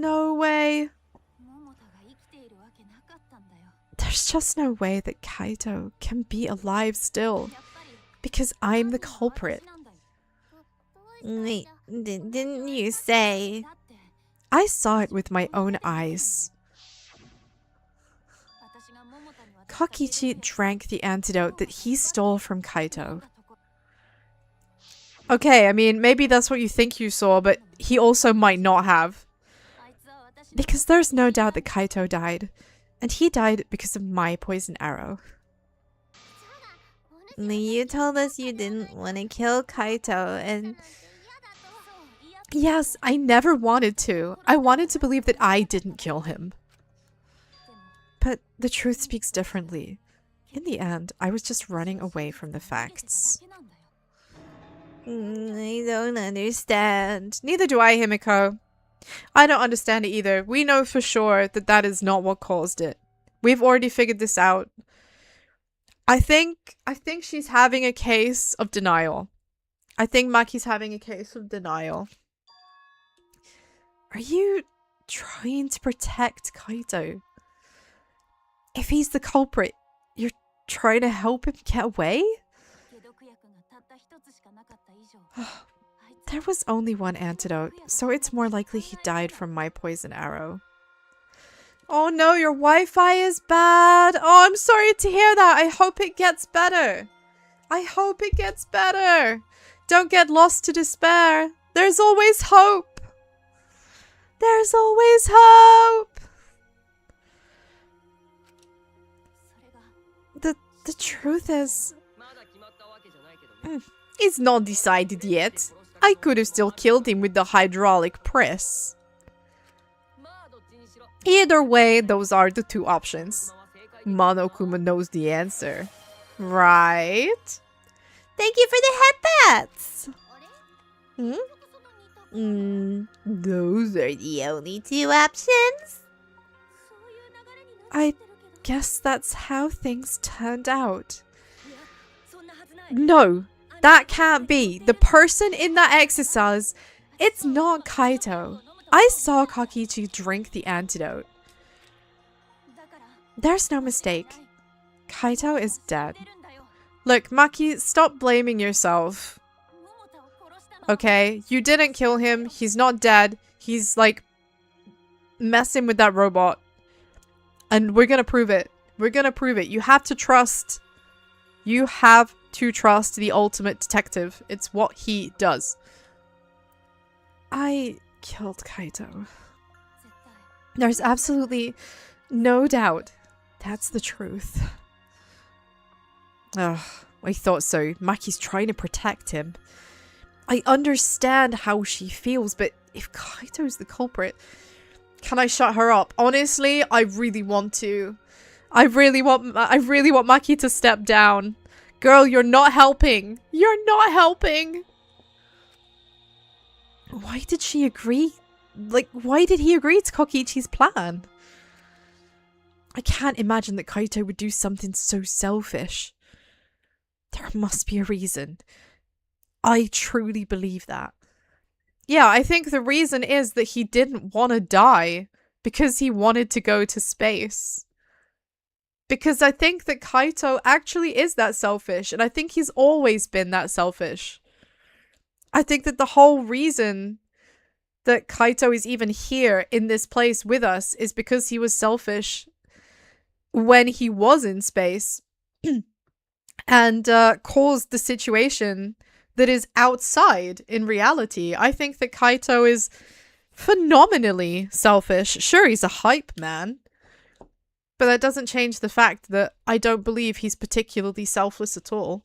just no way that Kaito can be alive still. Because I'm the culprit. Wait, didn't you say? I saw it with my own eyes. Kokichi drank the antidote that he stole from Kaito. Okay, I mean, maybe that's what you think you saw, but he also might not have. Because there's no doubt that Kaito died. And he died because of my poison arrow. You told us you didn't want to kill Kaito, and... Yes, I never wanted to. I wanted to believe that I didn't kill him. But the truth speaks differently. In the end, I was just running away from the facts. I don't understand. Neither do I, Himiko. I don't understand it either. We know for sure that that is not what caused it. We've already figured this out. I think she's having a case of denial. I think Maki's having a case of denial. Are you trying to protect Kaito? If he's the culprit, you're trying to help him get away? There was only one antidote, so it's more likely he died from my poison arrow. Oh no, your Wi-Fi is bad. Oh, I'm sorry to hear that. I hope it gets better. I hope it gets better. Don't get lost to despair. There's always hope. There's always hope. The truth is... It's not decided yet. I could have still killed him with the hydraulic press. Either way, those are the two options. Monokuma knows the answer. Right? Thank you for the headbats. Those are the only two options. I guess that's how things turned out. No, that can't be. The person in that exercise, it's not Kaito. I saw Kakichi drink the antidote. There's no mistake. Kaito is dead. Look, Maki, stop blaming yourself. Okay, you didn't kill him. He's not dead. He's like messing with that robot. And we're gonna prove it. We're gonna prove it. You have to trust. You have to trust the ultimate detective. It's what he does. I killed Kaito. There's absolutely no doubt. That's the truth. Ugh, I thought so. Maki's trying to protect him. I understand how she feels, but if Kaito's the culprit, can I shut her up? Honestly, I really want to. I really want Maki to step down. Girl, you're not helping. You're not helping. Why did she agree? Like, why did he agree to Kokichi's plan? I can't imagine that Kaito would do something so selfish. There must be a reason. I truly believe that. Yeah, I think the reason is that he didn't want to die because he wanted to go to space. Because I think that Kaito actually is that selfish, and I think he's always been that selfish. I think that the whole reason that Kaito is even here in this place with us is because he was selfish when he was in space and caused the situation that is outside in reality. I think that Kaito is phenomenally selfish. Sure, he's a hype man, but that doesn't change the fact that I don't believe he's particularly selfless at all.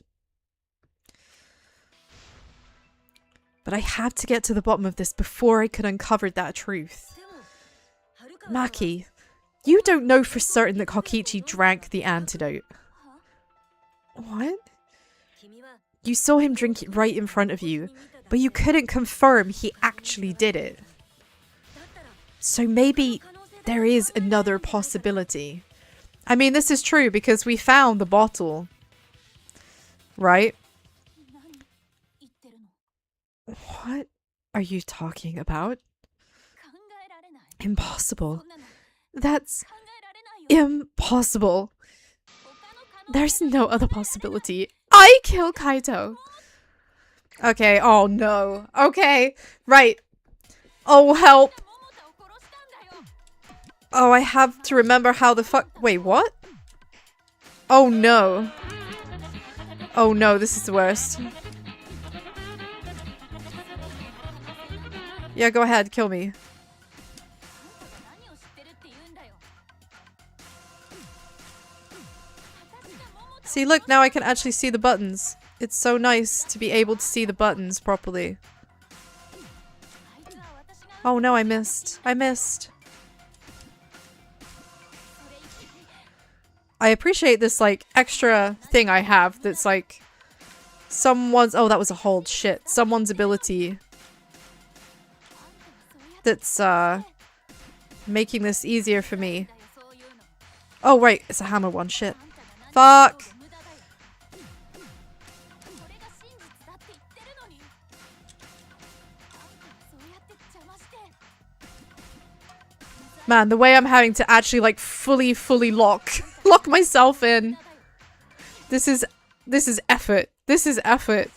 But I had to get to the bottom of this before I could uncover that truth. Maki, you don't know for certain that Kokichi drank the antidote. What? You saw him drink it right in front of you, but you couldn't confirm he actually did it. So maybe there is another possibility. I mean, this is true because we found the bottle. Right? What are you talking about? Impossible. That's impossible. There's no other possibility. I kill Kaito. Okay, oh no. Okay, right. Oh, help. Oh, I have to remember how the fuck— wait, what? Oh no. Oh no, this is the worst. Yeah, go ahead, kill me. See, look, now I can actually see the buttons. It's so nice to be able to see the buttons properly. Oh no, I missed. I missed. I appreciate this, like, extra thing I have that's, like, someone's— oh, that was a hold. Shit. Someone's ability that's, making this easier for me. Oh, right. It's a hammer one. Shit. Fuck! Man, the way I'm having to actually, like, fully lock myself in. This is effort. This is effort.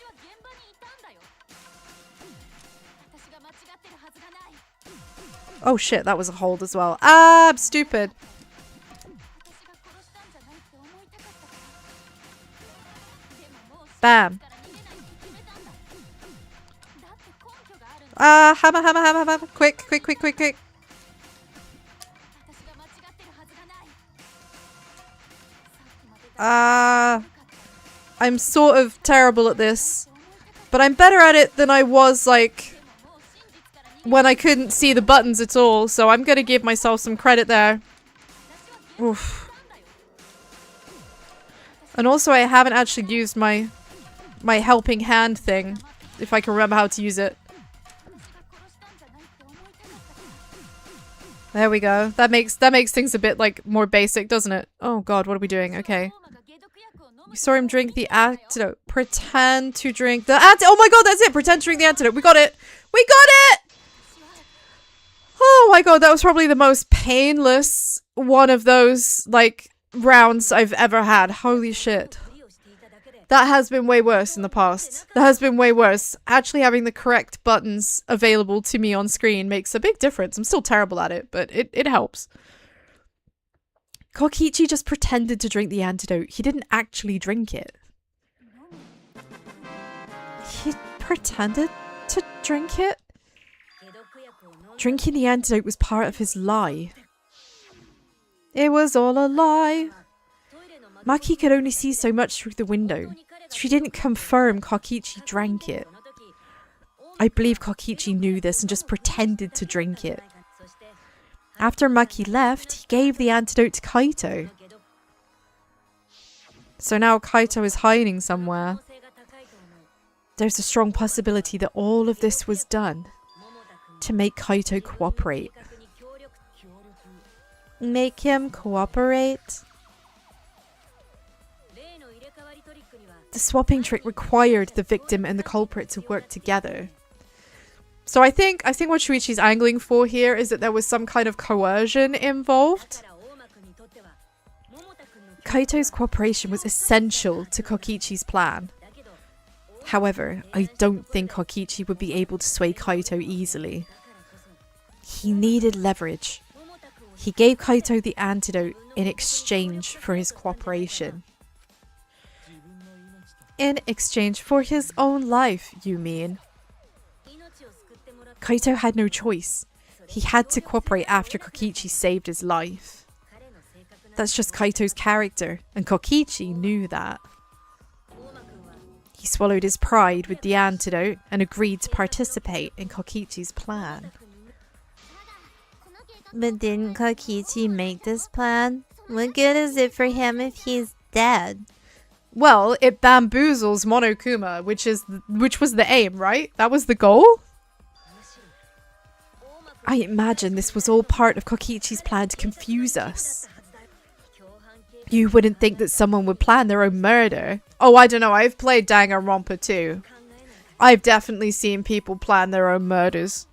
Oh shit, that was a hold as well. Ah, I'm stupid. Bam. Ah, hammer, hammer, hammer, hammer. Quick, quick, quick, quick, quick. I'm sort of terrible at this, but I'm better at it than I was, like, when I couldn't see the buttons at all, so I'm gonna give myself some credit there. Oof. And also I haven't actually used my my helping hand thing, if I can remember how to use it. There we go. That makes things a bit like more basic, doesn't it? Oh god, what are we doing? Okay. You saw him drink the antidote. Pretend to drink the antidote. Oh my god, that's it! Pretend to drink the antidote. We got it! We got it! Oh my god, that was probably the most painless one of those, like, rounds I've ever had. Holy shit. That has been way worse in the past. That has been way worse. Actually having the correct buttons available to me on screen makes a big difference. I'm still terrible at it, but it helps. Kokichi just pretended to drink the antidote. He didn't actually drink it. He pretended to drink it? Drinking the antidote was part of his lie. It was all a lie. Maki could only see so much through the window. She didn't confirm Kokichi drank it. I believe Kokichi knew this and just pretended to drink it. After Maki left, he gave the antidote to Kaito. So now Kaito is hiding somewhere. There's a strong possibility that all of this was done to make Kaito cooperate. Make him cooperate? The swapping trick required the victim and the culprit to work together. So I think what Shuichi's angling for here is that there was some kind of coercion involved. Kaito's cooperation was essential to Kokichi's plan. However, I don't think Kokichi would be able to sway Kaito easily. He needed leverage. He gave Kaito the antidote in exchange for his cooperation. In exchange for his own life, you mean? Kaito had no choice. He had to cooperate after Kokichi saved his life. That's just Kaito's character, and Kokichi knew that. He swallowed his pride with the antidote and agreed to participate in Kokichi's plan. But didn't Kokichi make this plan? What good is it for him if he's dead? Well, it bamboozles Monokuma, which was the aim, right? That was the goal? I imagine this was all part of Kokichi's plan to confuse us. You wouldn't think that someone would plan their own murder. Oh, I don't know. I've played Danganronpa too. I've definitely seen people plan their own murders.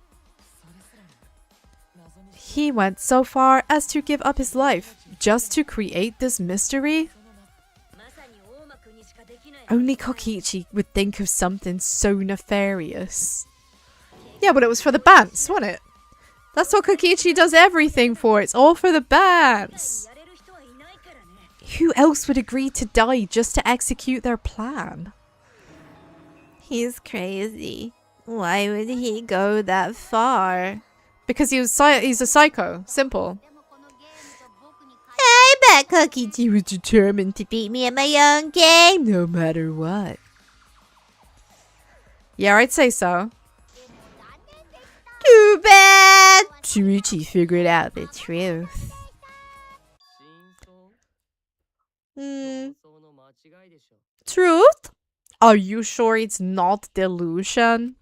He went so far as to give up his life just to create this mystery? Only Kokichi would think of something so nefarious. Yeah, but it was for the bants, wasn't it? That's what Kokichi does everything for. It's all for the bants. Who else would agree to die just to execute their plan? He's crazy. Why would he go that far? Because he's a psycho. Simple. I bet Kokichi was determined to beat me at my own game, no matter what. Yeah, I'd say so. Too bad! Shuichi figured out the truth. Truth? Are you sure it's not delusion?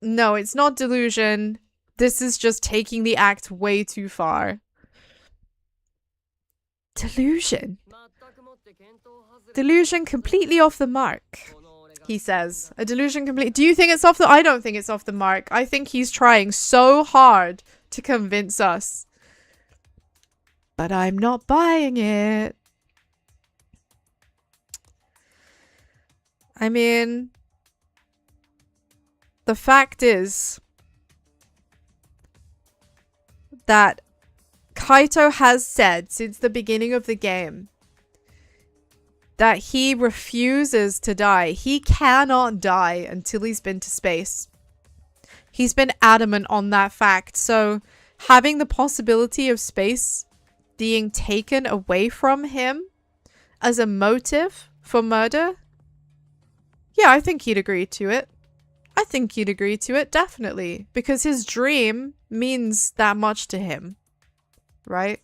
No, it's not delusion. This is just taking the act way too far. Delusion. Delusion completely off the mark, he says. A delusion complete. Do you think it's off the... I don't think it's off the mark. I think he's trying so hard to convince us. But I'm not buying it. I mean... The fact is that Kaito has said since the beginning of the game that he refuses to die. He cannot die until he's been to space. He's been adamant on that fact. So having the possibility of space being taken away from him as a motive for murder, yeah, I think he'd agree to it. I think he'd agree to it, definitely. Because his dream means that much to him. Right?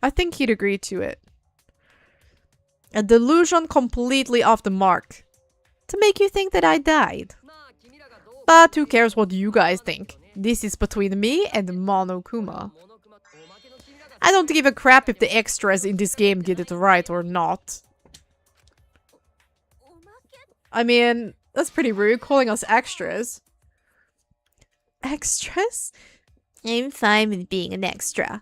I think he'd agree to it. A delusion completely off the mark. To make you think that I died. But who cares what you guys think? This is between me and Monokuma. I don't give a crap if the extras in this game get it right or not. I mean, that's pretty rude, calling us extras. Extras? I'm fine with being an extra.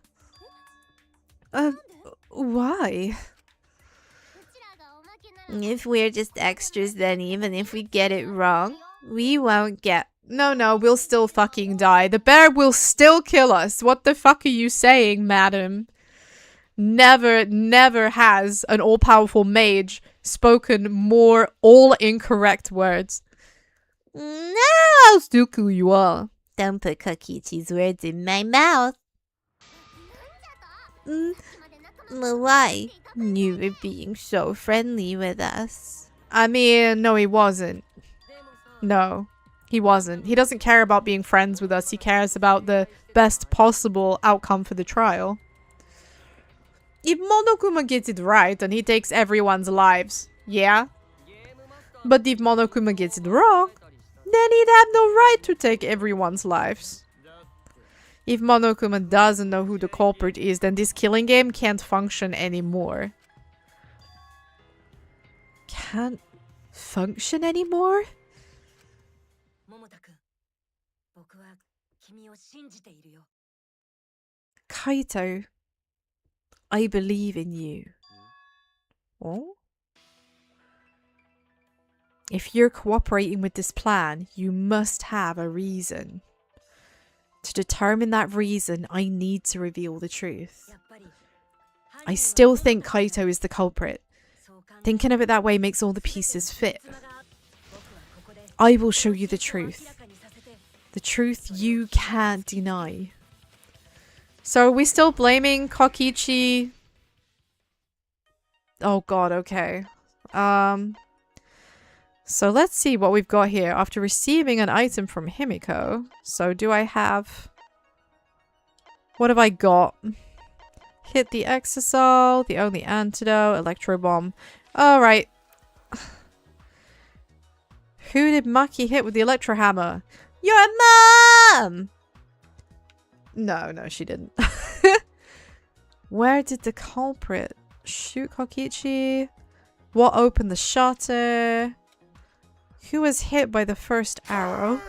Why? If we're just extras, then even if we get it wrong, we won't get... No, we'll still fucking die. The bear will still kill us. What the fuck are you saying, madam? Never has an all-powerful mage spoken more all incorrect words. No! I'll still kill you all. Don't put Kokichi's words in my mouth. Why? You were being so friendly with us. I mean, no, he wasn't. No, he wasn't. He doesn't care about being friends with us. He cares about the best possible outcome for the trial. If Monokuma gets it right, then he takes everyone's lives. Yeah? But if Monokuma gets it wrong, then he'd have no right to take everyone's lives. If Monokuma doesn't know who the culprit is, then this killing game can't function anymore. Can't function anymore? Kaito, I believe in you. Oh? If you're cooperating with this plan, you must have a reason. To determine that reason, I need to reveal the truth. I still think Kaito is the culprit. Thinking of it that way makes all the pieces fit. I will show you the truth. The truth you can't deny. So are we still blaming Kokichi? Oh god, okay. So let's see what we've got here. After receiving an item from Himiko. So do I have... What have I got? Hit the exisal, the only antidote, electro bomb. Alright. Who did Maki hit with the electro hammer? Your mom! No, she didn't. Where did the culprit shoot Kokichi? What opened the shutter? Who was hit by the first arrow?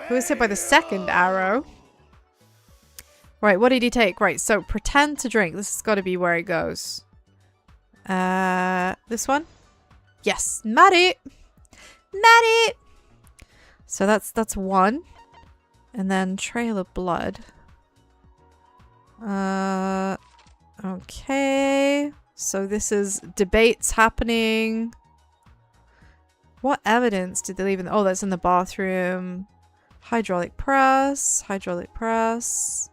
Who was hit by the second arrow? Right, what did he take? Right, so pretend to drink. This has got to be where it goes. This one? Yes, Maddie! Maddie! So that's one. And then trail of blood. Okay. So this is debates happening. What evidence did they leave in? Oh, that's in the bathroom. Hydraulic press. Hydraulic press.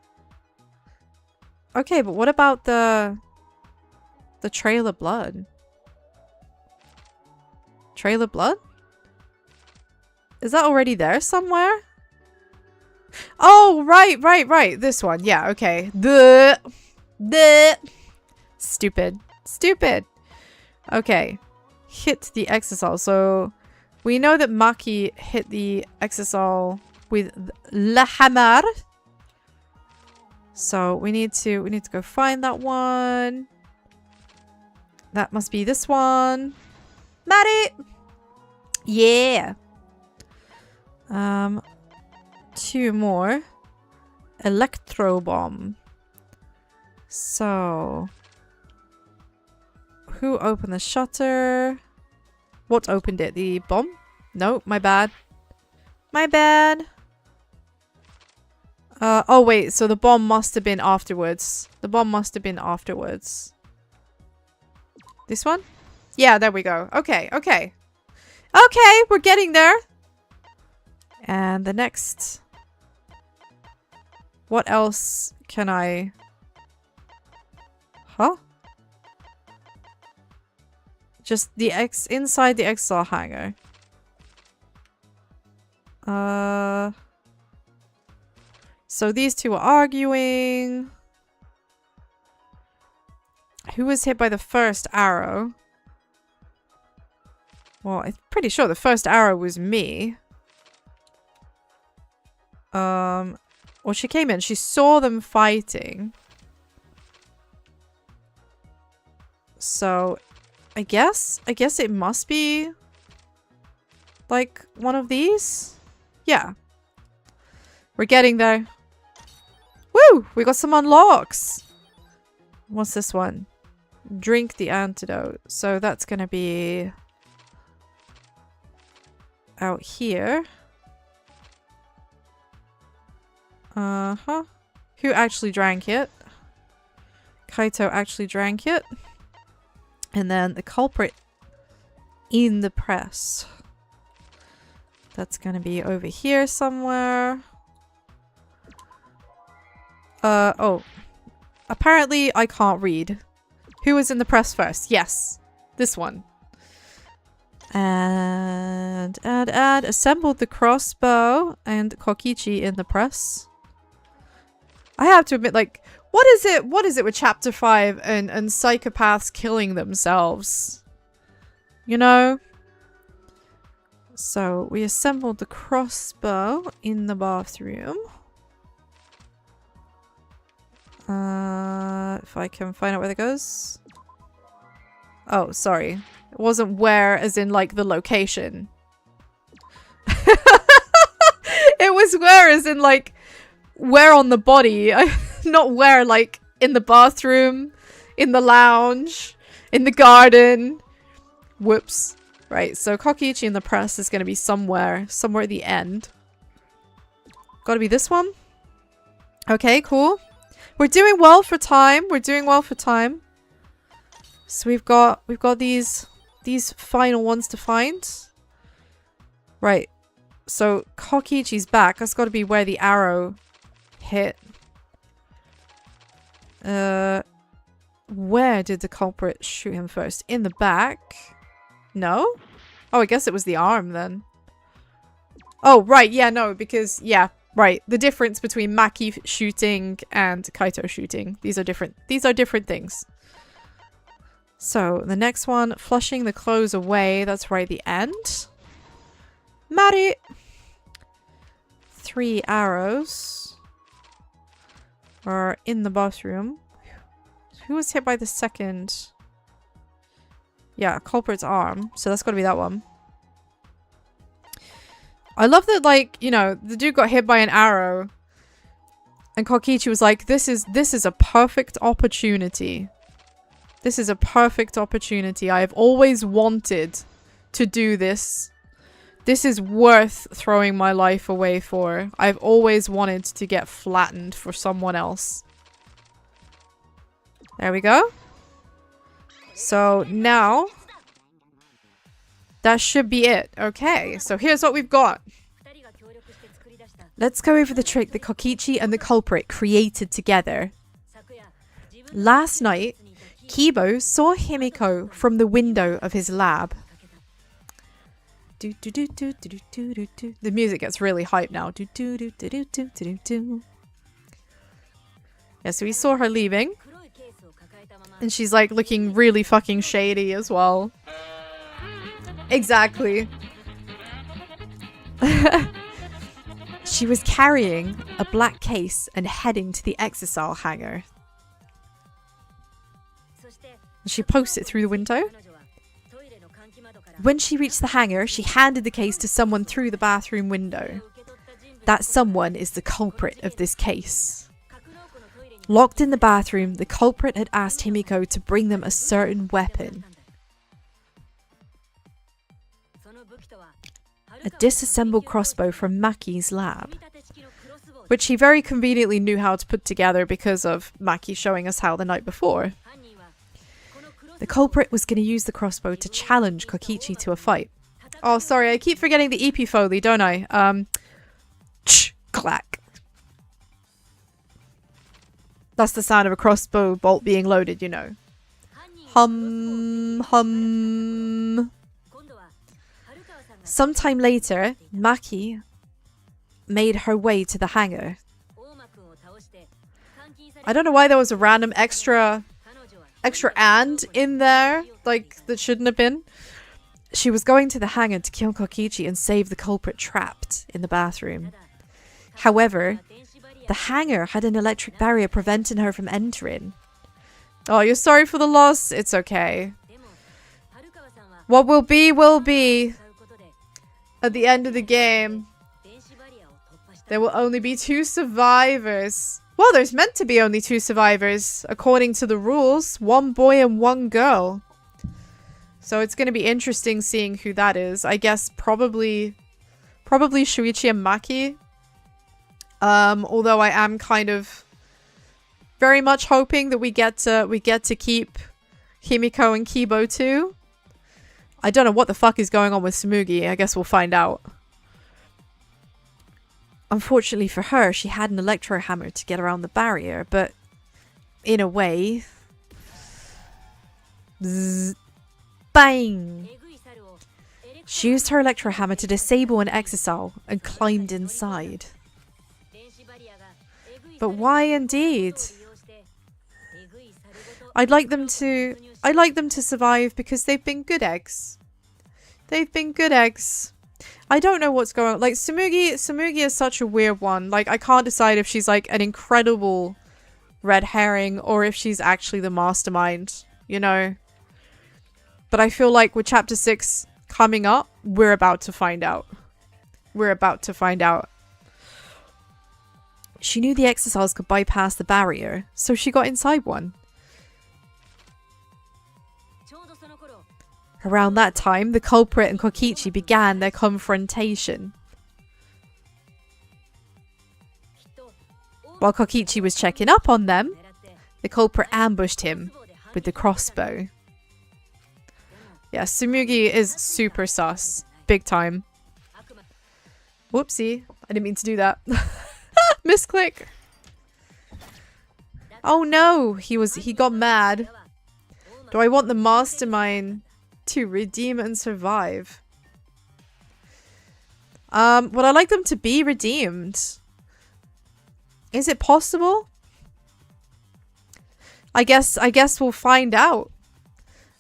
Okay, but what about the trail of blood? Trail of blood? Is that already there somewhere? Oh, right. This one. Yeah, okay. The stupid. Okay. Hit the exisal. So we know that Maki hit the exisal with the hammer. So we need to go find that one. That must be this one. Maddie! Yeah. Two more. Electro bomb. So who opened the shutter? What opened it? The bomb? No, my bad. My bad. Oh wait, so the bomb must have been afterwards. The bomb must have been afterwards. This one? Yeah, there we go. Okay. Okay, we're getting there. And the next... What else can I... Huh? Just the inside the XR hanger. So these two are arguing. Who was hit by the first arrow? Well, I'm pretty sure the first arrow was me. Well, she came in. She saw them fighting. So, I guess it must be like one of these. Yeah. We're getting there. Woo! We got some unlocks. What's this one? Drink the antidote. So that's gonna be out here. Uh-huh. Who actually drank it? Kaito actually drank it. And then the culprit in the press. That's gonna be over here somewhere. Oh. Apparently I can't read. Who was in the press first? Yes. This one. And assembled the crossbow and Kokichi in the press. I have to admit, like, what is it with chapter 5 and psychopaths killing themselves? You know? So we assembled the crossbow in the bathroom. If I can find out where that goes. Oh, sorry. It wasn't where as in like the location. It was where as in like where on the body. Not where like in the bathroom, in the lounge, in the garden. Whoops. Right, so Kokichi in the press is going to be somewhere at the end. Gotta be this one. Okay, cool. We're doing well for time. So we've got these final ones to find. Right. So Kokichi's back. That's got to be where the arrow hit. Where did the culprit shoot him first? In the back? No? Oh, I guess it was the arm then. Oh, right. Yeah, no, because yeah. Right, the difference between Maki shooting and Kaito shooting. These are different things. So, the next one, flushing the clothes away. That's right at the end. Mari! 3 arrows are in the bathroom. Who was hit by the second? Yeah, culprit's arm. So that's got to be that one. I love that, like, you know, the dude got hit by an arrow. And Kokichi was like, this is a perfect opportunity. This is a perfect opportunity. I have always wanted to do this. This is worth throwing my life away for. I've always wanted to get flattened for someone else. There we go. So now that should be it. Okay, so here's what we've got. Let's go over the trick that Kokichi and the culprit created together. Last night, Kibo saw Himiko from the window of his lab. The music gets really hype now. Yeah, so we saw her leaving. And she's like looking really fucking shady as well. Exactly. She was carrying a black case and heading to the exercise hangar. She poked it through the window. When she reached the hangar, she handed the case to someone through the bathroom window. That someone is the culprit of this case. Locked in the bathroom, the culprit had asked Himiko to bring them a certain weapon. A disassembled crossbow from Maki's lab, which he very conveniently knew how to put together because of Maki showing us how the night before. The culprit was going to use the crossbow to challenge Kokichi to a fight. Oh, sorry, I keep forgetting the EP Foley, don't I? Clack. That's the sound of a crossbow bolt being loaded, you know. Hum, hum. Sometime later, Maki made her way to the hangar. I don't know why there was a random extra and in there, like, that shouldn't have been. She was going to the hangar to kill Kokichi and save the culprit trapped in the bathroom. However, the hangar had an electric barrier preventing her from entering. Oh, you're sorry for the loss? It's okay. What will be will be. At the end of the game, there will only be 2 survivors. Well, there's meant to be only 2 survivors, according to the rules. 1 boy and 1 girl. So it's going to be interesting seeing who that is. I guess probably Shuichi and Maki. Although I am kind of very much hoping that we get to keep Himiko and Kibo too. I don't know what the fuck is going on with Tsumugi. I guess we'll find out. Unfortunately for her, she had an electro hammer to get around the barrier, but in a way... Zzz, bang! She used her electro hammer to disable an exisal and climbed inside. But why indeed? I'd like them to survive because they've been good eggs. They've been good eggs. I don't know what's going on. Like, Tsumugi is such a weird one. Like, I can't decide if she's like an incredible red herring or if she's actually the mastermind, you know? But I feel like with chapter 6 coming up, we're about to find out. We're about to find out. She knew the exisals could bypass the barrier, so she got inside one. Around that time, the culprit and Kokichi began their confrontation. While Kokichi was checking up on them, the culprit ambushed him with the crossbow. Yeah, Tsumugi is super sus. Big time. Whoopsie. I didn't mean to do that. Misclick. Oh no, he got mad. Do I want the mastermind to redeem and survive? Would I like them to be redeemed? Is it possible? I guess we'll find out.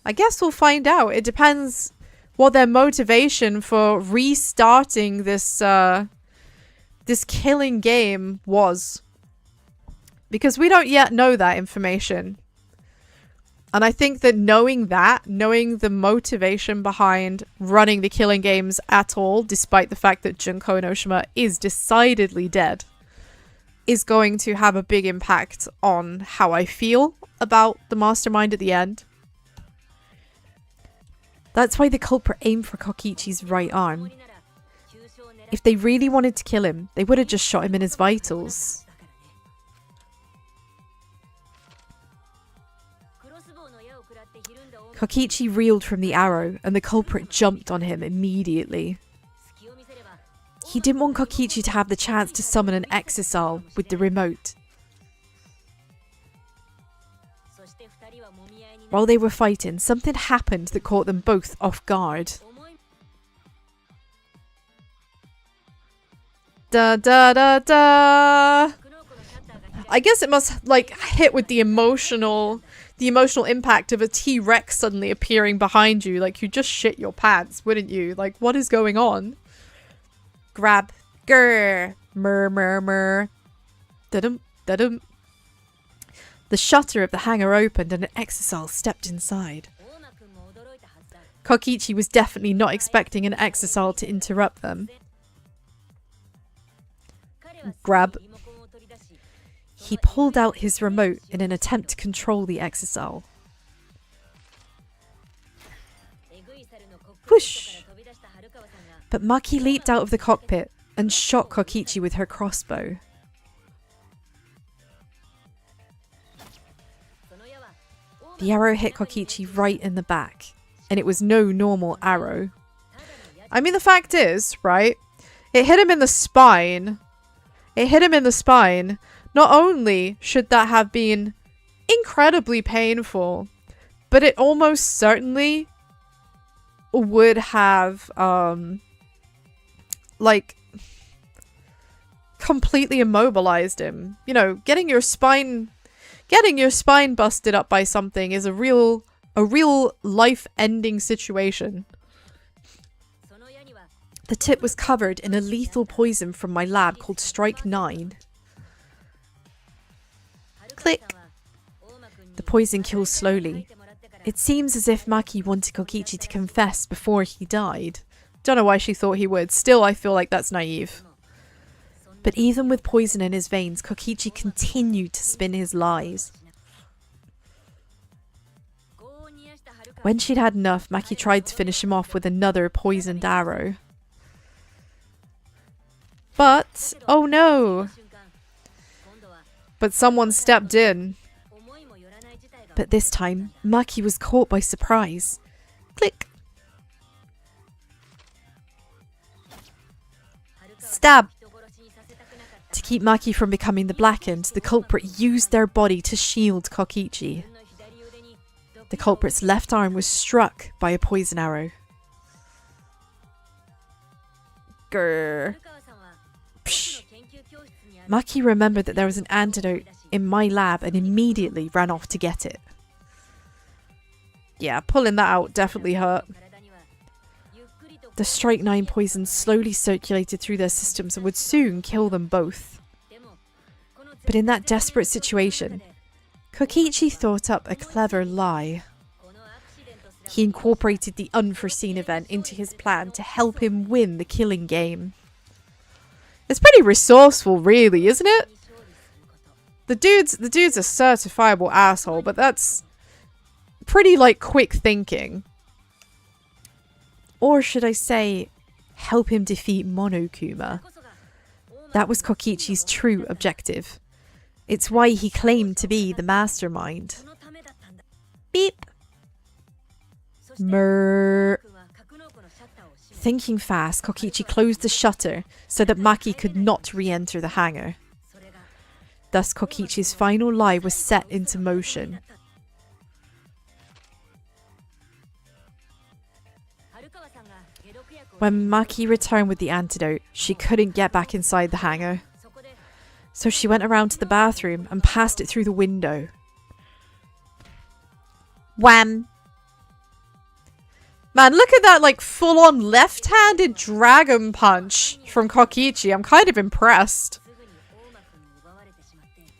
I guess we'll find out. It depends what their motivation for restarting this this killing game was. Because we don't yet know that information. And I think that knowing the motivation behind running the killing games at all, despite the fact that Junko Enoshima is decidedly dead, is going to have a big impact on how I feel about the mastermind at the end. That's why the culprit aimed for Kokichi's right arm. If they really wanted to kill him, they would have just shot him in his vitals. Kokichi reeled from the arrow, and the culprit jumped on him immediately. He didn't want Kokichi to have the chance to summon an exisal with the remote. While they were fighting, something happened that caught them both off guard. Da da da da! I guess it must, like, hit with the emotional impact of a T-Rex suddenly appearing behind you. Like, you just shit your pants, wouldn't you? Like, what is going on? Grab. Grr. Mur mur mur. Da-dum. Da-dum. The shutter of the hangar opened and an exisal stepped inside. Kokichi was definitely not expecting an exisal to interrupt them. Grab. He pulled out his remote in an attempt to control the exisal. Whoosh! But Maki leaped out of the cockpit and shot Kokichi with her crossbow. The arrow hit Kokichi right in the back, and it was no normal arrow. I mean, the fact is, right? It hit him in the spine. It hit him in the spine. Not only should that have been incredibly painful, but it almost certainly would have, like, completely immobilized him. You know, getting your spine Getting your spine busted up by something is a real life-ending situation. The tip was covered in a lethal poison from my lab called Strike 9. Click. The poison kills slowly. It seems as if Maki wanted Kokichi to confess before he died. Don't know why she thought he would. Still, I feel like that's naive. But even with poison in his veins, Kokichi continued to spin his lies. When she'd had enough, Maki tried to finish him off with another poisoned arrow. But, oh no! But someone stepped in. But this time, Maki was caught by surprise. Click! Stab! To keep Maki from becoming the Blackened, the culprit used their body to shield Kokichi. The culprit's left arm was struck by a poison arrow. Grrr. Psh. Maki remembered that there was an antidote in my lab and immediately ran off to get it. Yeah, pulling that out definitely hurt. The Strike 9 poison slowly circulated through their systems and would soon kill them both. But in that desperate situation, Kokichi thought up a clever lie. He incorporated the unforeseen event into his plan to help him win the killing game. It's pretty resourceful, really, isn't it? The dude's a certifiable asshole, but that's pretty, like, quick thinking. Or should I say, help him defeat Monokuma. That was Kokichi's true objective. It's why he claimed to be the mastermind. Beep. Mrrr. Thinking fast, Kokichi closed the shutter so that Maki could not re-enter the hangar. Thus, Kokichi's final lie was set into motion. When Maki returned with the antidote, she couldn't get back inside the hangar. So she went around to the bathroom and passed it through the window. Wham! Man, look at that, like, full-on left-handed dragon punch from Kokichi. I'm kind of impressed.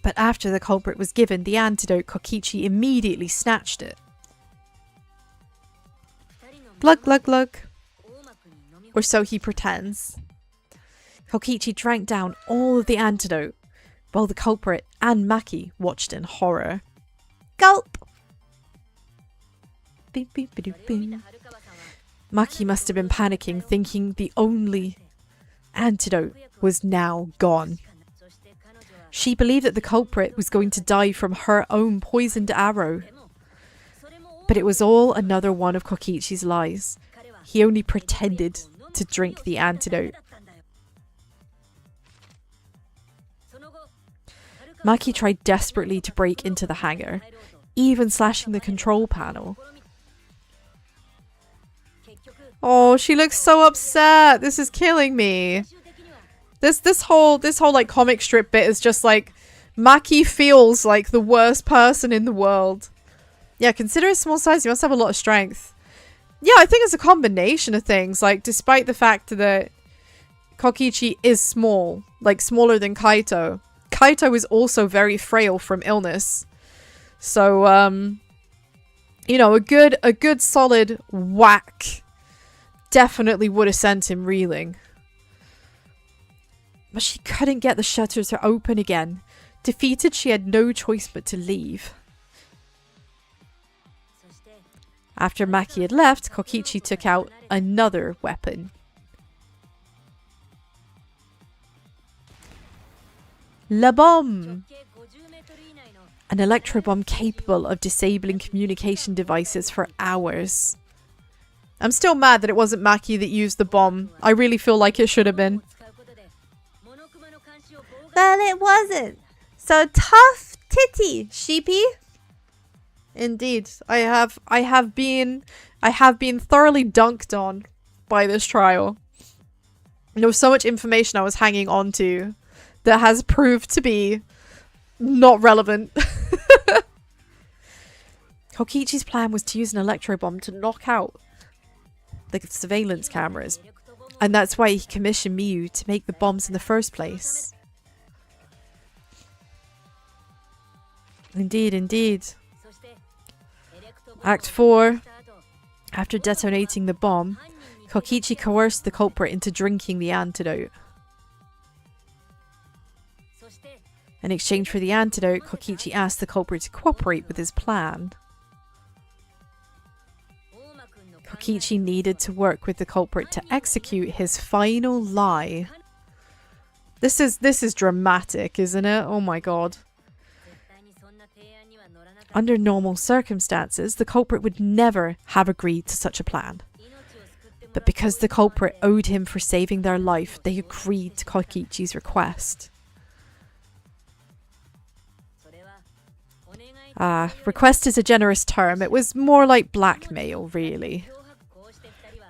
But after the culprit was given the antidote, Kokichi immediately snatched it. Glug, glug, glug. Or so he pretends. Kokichi drank down all of the antidote, while the culprit and Maki watched in horror. Gulp! Beep, beep, beep, beep. Maki must have been panicking, thinking the only antidote was now gone. She believed that the culprit was going to die from her own poisoned arrow. But it was all another one of Kokichi's lies. He only pretended to drink the antidote. Maki tried desperately to break into the hangar, even slashing the control panel. Oh, she looks so upset. This is killing me. This whole like comic strip bit is just like Maki feels like the worst person in the world. Yeah, consider his small size. He must have a lot of strength. Yeah, I think it's a combination of things. Like, despite the fact that Kokichi is small, like smaller than Kaito. Kaito is also very frail from illness. So, you know, a good solid whack definitely would have sent him reeling. But she couldn't get the shutters to open again. Defeated, she had no choice but to leave. After Maki had left, Kokichi took out another weapon. La bombe! An electro bomb capable of disabling communication devices for hours. I'm still mad that it wasn't Maki that used the bomb. I really feel like it should have been. But it wasn't. So tough titty, sheepy. Indeed, I have been thoroughly dunked on by this trial. There was so much information I was hanging on to that has proved to be not relevant. Kokichi's plan was to use an electro bomb to knock out the surveillance cameras. And that's why he commissioned Miyu to make the bombs in the first place. Indeed, indeed. Act 4. After detonating the bomb, Kokichi coerced the culprit into drinking the antidote. In exchange for the antidote, Kokichi asked the culprit to cooperate with his plan. Kokichi needed to work with the culprit to execute his final lie. This is dramatic, isn't it? Oh my god. Under normal circumstances, the culprit would never have agreed to such a plan. But because the culprit owed him for saving their life, they agreed to Kokichi's request. Request is a generous term. It was more like blackmail, really.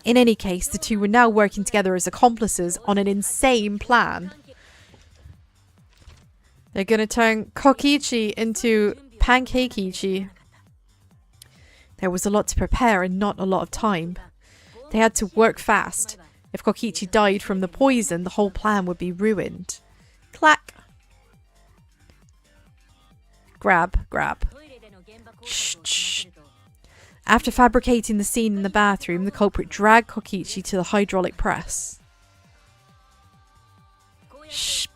In any case, the two were now working together as accomplices on an insane plan. They're gonna turn Kokichi into Pankeikichi. There was a lot to prepare and not a lot of time. They had to work fast. If Kokichi died from the poison, the whole plan would be ruined. Clack. Grab, grab. Shh, shh. After fabricating the scene in the bathroom, the culprit dragged Kokichi to the hydraulic press. Shh.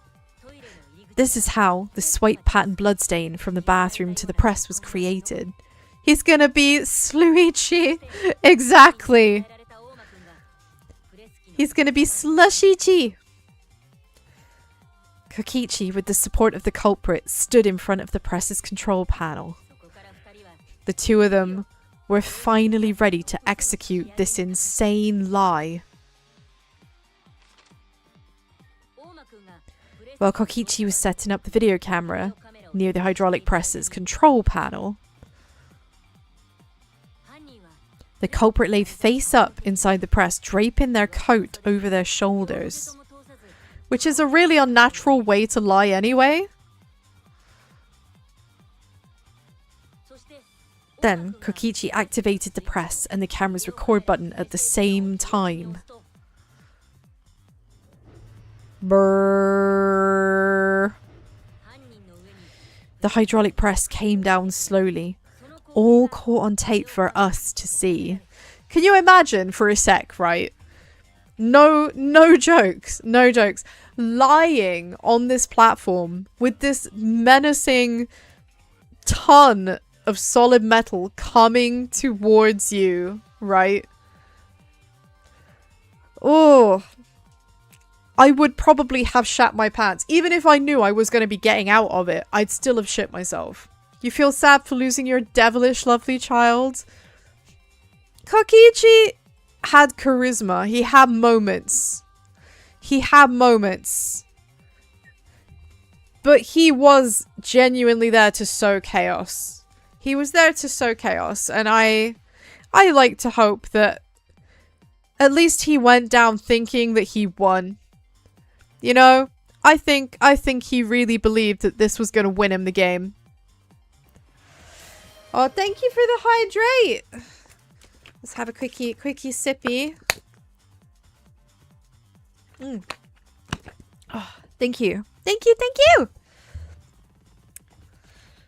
This is how the swipe pattern bloodstain from the bathroom to the press was created. He's gonna be Sluichi. Exactly. He's gonna be Slushichi. Kokichi, with the support of the culprit, stood in front of the press's control panel. The two of them were finally ready to execute this insane lie. While Kokichi was setting up the video camera near the hydraulic press's control panel, the culprit lay face up inside the press, draping their coat over their shoulders. Which is a really unnatural way to lie anyway. Then, Kokichi activated the press and the camera's record button at the same time. Brrrr. The hydraulic press came down slowly, all caught on tape for us to see. Can you imagine for a sec, right? No jokes, no jokes. Lying on this platform with this menacing ton of solid metal coming towards you, right? Oh, I would probably have shat my pants. Even if I knew I was going to be getting out of it, I'd still have shit myself. You feel sad for losing your devilish lovely child? Kokichi had charisma. He had moments. He had moments. But he was genuinely there to sow chaos. He was there to sow chaos. And I like to hope that at least he went down thinking that he won. You know, I think he really believed that this was going to win him the game. Oh, thank you for the hydrate. Let's have a quickie sippy. Oh, thank you. Thank you, thank you.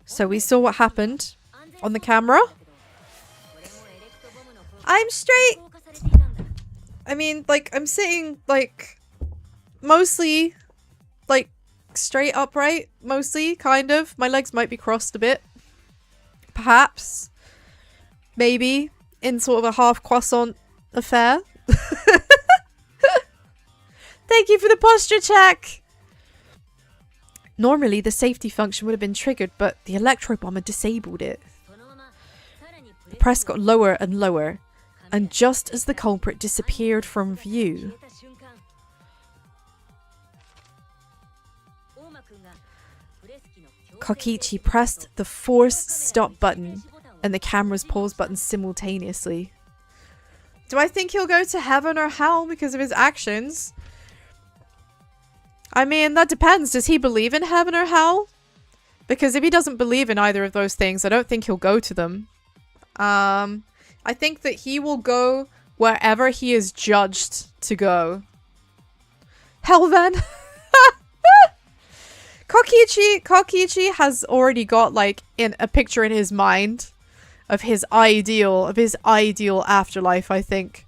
So we saw what happened on the camera. I'm straight. I mean, like, I'm sitting, like, mostly, like, straight upright. Mostly, kind of. My legs might be crossed a bit. Perhaps. Maybe. In sort of a half croissant affair. Thank you for the posture check. Normally, the safety function would have been triggered, but the electro bomber disabled it. The press got lower and lower, and just as the culprit disappeared from view, Kokichi pressed the force stop button and the camera's pause button simultaneously. Do I think he'll go to heaven or hell because of his actions? I mean, that depends. Does he believe in heaven or hell? Because if he doesn't believe in either of those things, I don't think he'll go to them. I think that he will go wherever he is judged to go. Hell then. Kokichi has already got like a picture in his mind of his ideal afterlife, I think.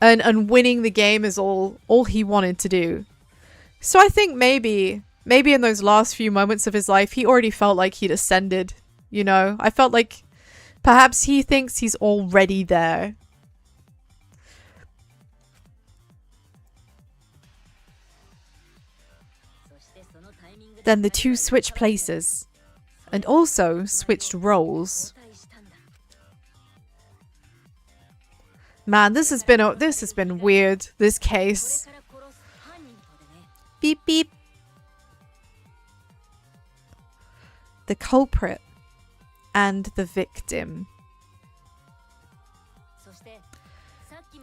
And winning the game is all he wanted to do. So I think maybe in those last few moments of his life, he already felt like he'd ascended, you know? I felt like perhaps he thinks he's already there. Then the two switched places, and also switched roles. Man, this has been weird, this case. Beep beep. The culprit and the victim.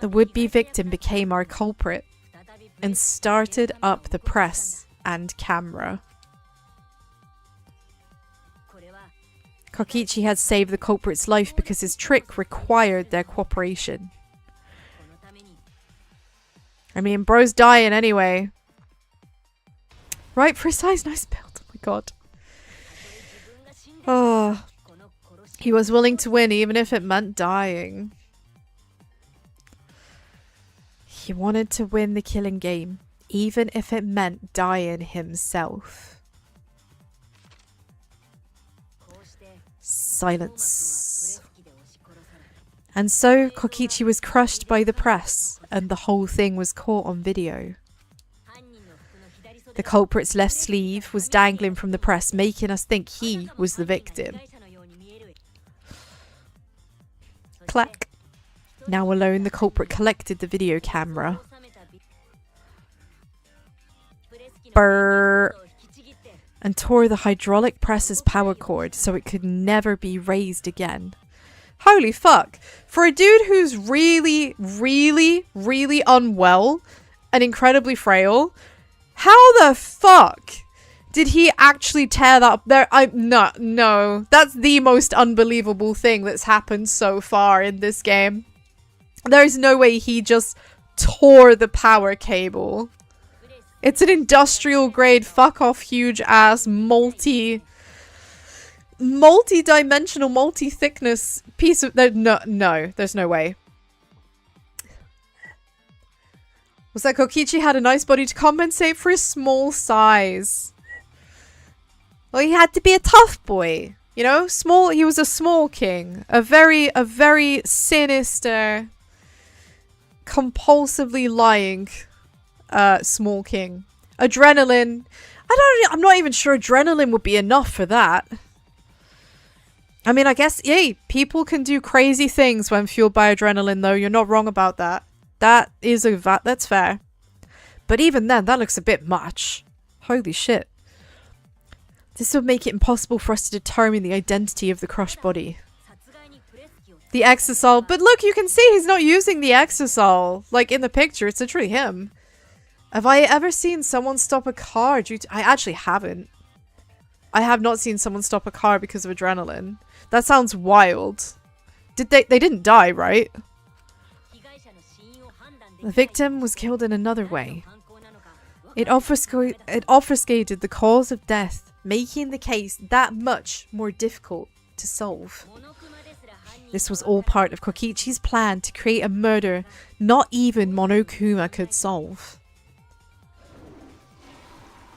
The would-be victim became our culprit and started up the press and camera. Kokichi had saved the culprit's life because his trick required their cooperation. I mean, bro's dying anyway. Right, precise, nice build. Oh my god. Oh, he was willing to win even if it meant dying. He wanted to win the killing game, even if it meant dying himself. Silence. And so Kokichi was crushed by the press, and the whole thing was caught on video. The culprit's left sleeve was dangling from the press, making us think he was the victim. Clack. Now alone, the culprit collected the video camera. Brrr. And tore the hydraulic press's power cord so it could never be raised again. Holy fuck. For a dude who's really, really, really unwell and incredibly frail, how the fuck did he actually tear that up there? No. That's the most unbelievable thing that's happened so far in this game. There's no way he just tore the power cable. It's an industrial grade fuck off huge ass multi-dimensional, multi-thickness piece of no, there's no way. Was that Kokichi had a nice body to compensate for his small size? Well, he had to be a tough boy, you know? Small. He was a small king, a very sinister, compulsively lying small king. Adrenaline. I'm not even sure adrenaline would be enough for that. I mean, I guess, yay, people can do crazy things when fueled by adrenaline, though. You're not wrong about that. That's fair. But even then, that looks a bit much. Holy shit. This would make it impossible for us to determine the identity of the crushed body. The exosol. But look, you can see he's not using the exosol. Like, in the picture, it's literally him. Have I ever seen someone stop a car due to... I actually haven't. I have not seen someone stop a car because of adrenaline. That sounds wild. They didn't die, right? The victim was killed in another way. It obfuscated the cause of death, making the case that much more difficult to solve. This was all part of Kokichi's plan to create a murder not even Monokuma could solve.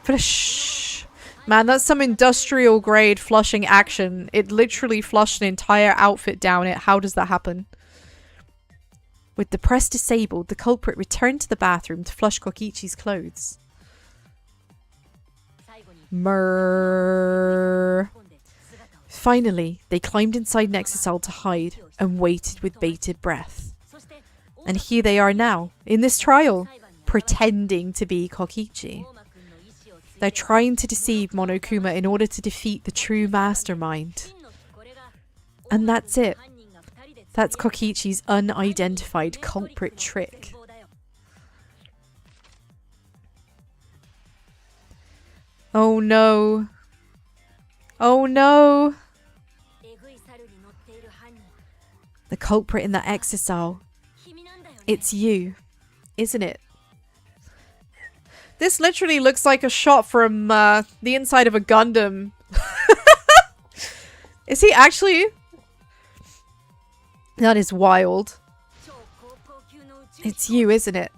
Flush. Man, that's some industrial grade flushing action. It literally flushed an entire outfit down it. How does that happen? With the press disabled, the culprit returned to the bathroom to flush Kokichi's clothes. Murr. Finally, they climbed inside Nexusal to hide and waited with bated breath. And here they are now, in this trial, pretending to be Kokichi. They're trying to deceive Monokuma in order to defeat the true mastermind. And that's it. That's Kokichi's unidentified culprit trick. Oh no. Oh no. The culprit in that exisal. It's you, isn't it? This literally looks like a shot from the inside of a Gundam. Is he actually? That is wild. It's you, isn't it?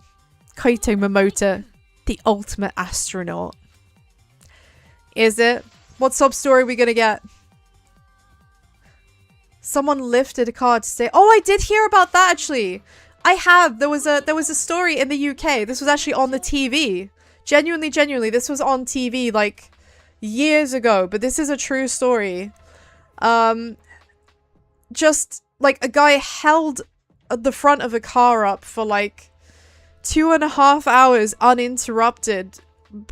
Kaito Momota, the ultimate astronaut. Is it? What sub-story are we gonna get? Someone lifted a card to say, oh, I did hear about that actually. I have. There was a story in the UK. This was actually on the TV. Genuinely, this was on TV like years ago, but this is a true story. Just like a guy held the front of a car up for like 2.5 hours uninterrupted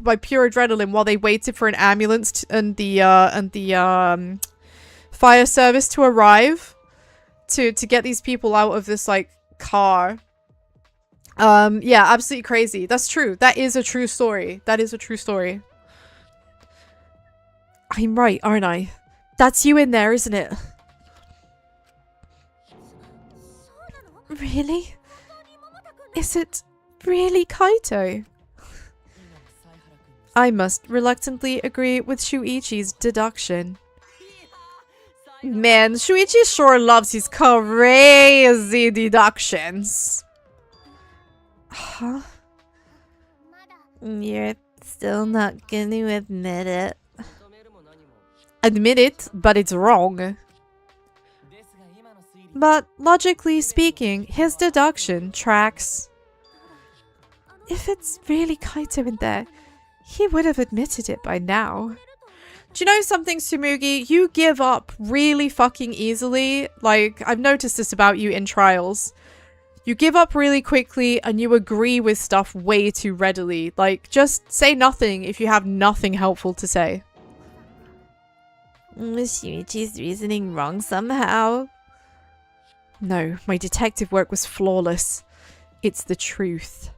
by pure adrenaline while they waited for an ambulance and the fire service to arrive to get these people out of this like car. Yeah, absolutely crazy. That's true. That is a true story. That is a true story. I'm right, aren't I? That's you in there, isn't it? Really? Is it really Kaito? I must reluctantly agree with Shuichi's deduction. Man, Shuichi sure loves his crazy deductions. Huh? You're still not gonna admit it. Admit it, but it's wrong. But logically speaking, his deduction tracks. If it's really Kaito in there, he would have admitted it by now. Do you know something, Tsumugi? You give up really fucking easily. Like, I've noticed this about you in trials. You give up really quickly and you agree with stuff way too readily. Like, just say nothing if you have nothing helpful to say. Was Shuichi's reasoning wrong somehow? No, my detective work was flawless. It's the truth.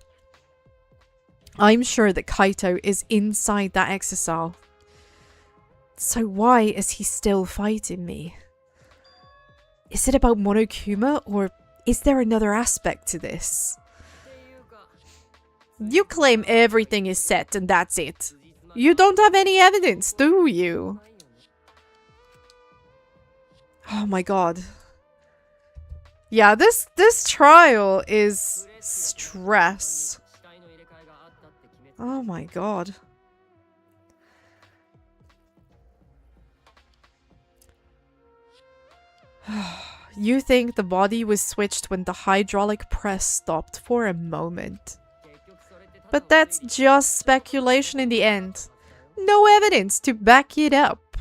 I'm sure that Kaito is inside that exisal. So why is he still fighting me? Is it about Monokuma, or is there another aspect to this? You claim everything is set and that's it. You don't have any evidence, do you? Oh my god. Yeah, this trial is stress. Oh my god. You think the body was switched when the hydraulic press stopped for a moment. But that's just speculation in the end. No evidence to back it up.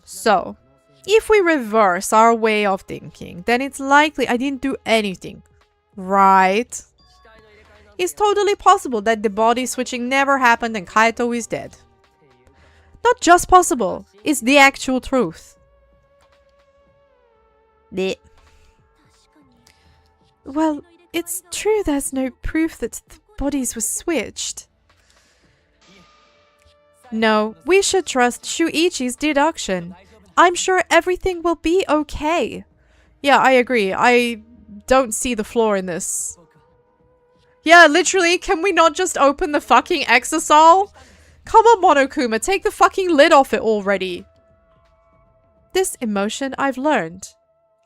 So, if we reverse our way of thinking, then it's likely I didn't do anything. Right? It's totally possible that the body switching never happened and Kaito is dead. Not just possible, it's the actual truth. Well, it's true there's no proof that the bodies were switched. No, we should trust Shuichi's deduction. I'm sure everything will be okay. Yeah, I agree. I don't see the flaw in this. Yeah, literally, can we not just open the fucking exisal? Come on, Monokuma, take the fucking lid off it already. This emotion I've learned.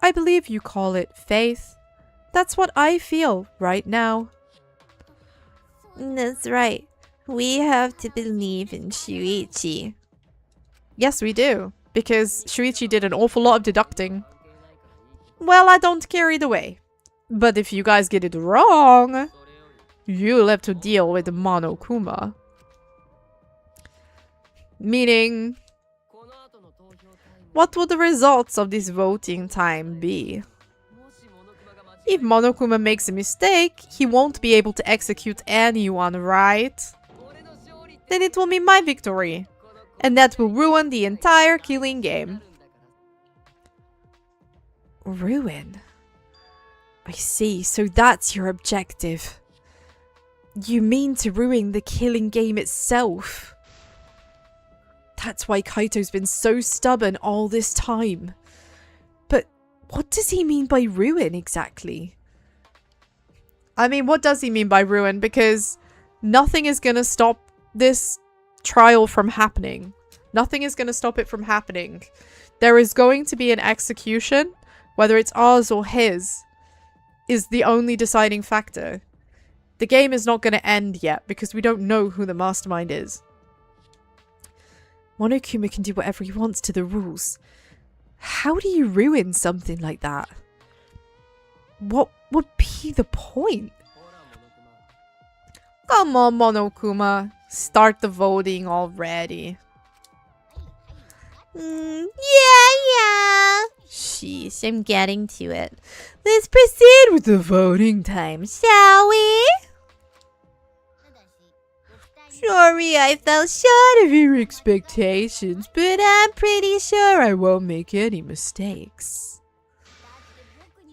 I believe you call it faith. That's what I feel right now. That's right. We have to believe in Shuichi. Yes, we do. Because Shuichi did an awful lot of deducting. Well, I don't care either way. But if you guys get it wrong, you'll have to deal with Monokuma. Meaning, what will the results of this voting time be? If Monokuma makes a mistake, he won't be able to execute anyone, right? Then it will be my victory. And that will ruin the entire killing game. Ruin? I see, so that's your objective. You mean to ruin the killing game itself? That's why Kaito's been so stubborn all this time. But what does he mean by ruin exactly? I mean, what does he mean by ruin? Because nothing is going to stop this trial from happening. Nothing is going to stop it from happening. There is going to be an execution. Whether it's ours or his is the only deciding factor. The game is not going to end yet because we don't know who the mastermind is. Monokuma can do whatever he wants to the rules. How do you ruin something like that? What would be the point? Come on, Monokuma. Start the voting already. Yeah. Sheesh, I'm getting to it. Let's proceed with the voting time, shall we? Sorry, I fell short of your expectations, but I'm pretty sure I won't make any mistakes.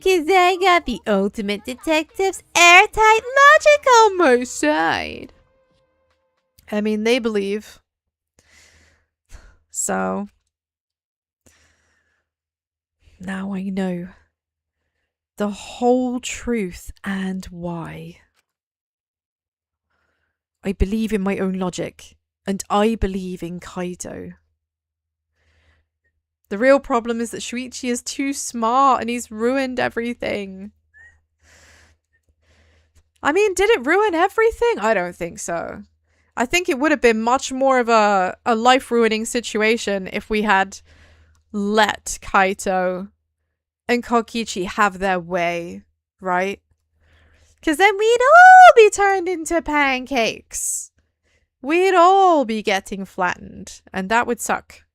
'Cause I got the ultimate detective's airtight logic on my side. I mean, they believe. So now I know the whole truth and why. I believe in my own logic, and I believe in Kaito. The real problem is that Shuichi is too smart and he's ruined everything. I mean, did it ruin everything? I don't think so. I think it would have been much more of a life-ruining situation if we had let Kaito and Kokichi have their way, right? Because then we'd all be turned into pancakes. We'd all be getting flattened, and that would suck.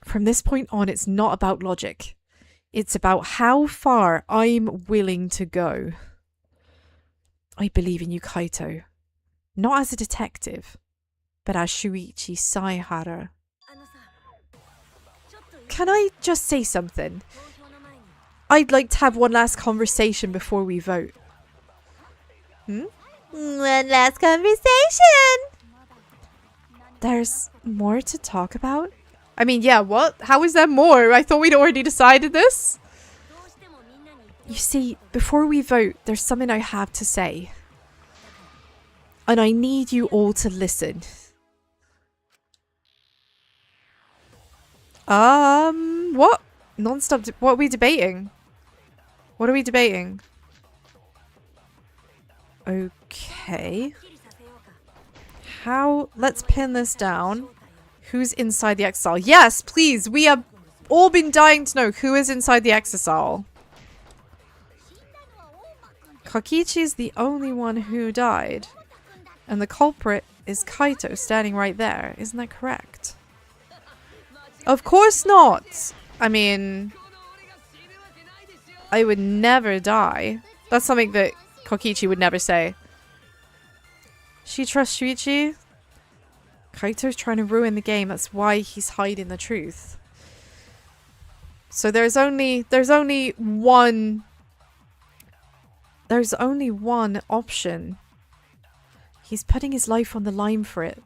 From this point on, it's not about logic. It's about how far I'm willing to go. I believe in you, Kaito. Not as a detective, but as Shuichi Saihara. Can I just say something? I'd like to have one last conversation before we vote. One last conversation. There's more to talk about? I mean, yeah, what? How is there more? I thought we'd already decided this. You see, before we vote, there's something I have to say. And I need you all to listen. What? Non-stop, what are we debating? What are we debating? Okay. Let's pin this down. Who's inside the exile? Yes, please. We have all been dying to know who is inside the exile. Kokichi is the only one who died. And the culprit is Kaito standing right there. Isn't that correct? Of course not. I mean, I would never die. That's something that Kokichi would never say. She trusts Shuichi. Kaito's trying to ruin the game. That's why he's hiding the truth. So there's only one option. He's putting his life on the line for it.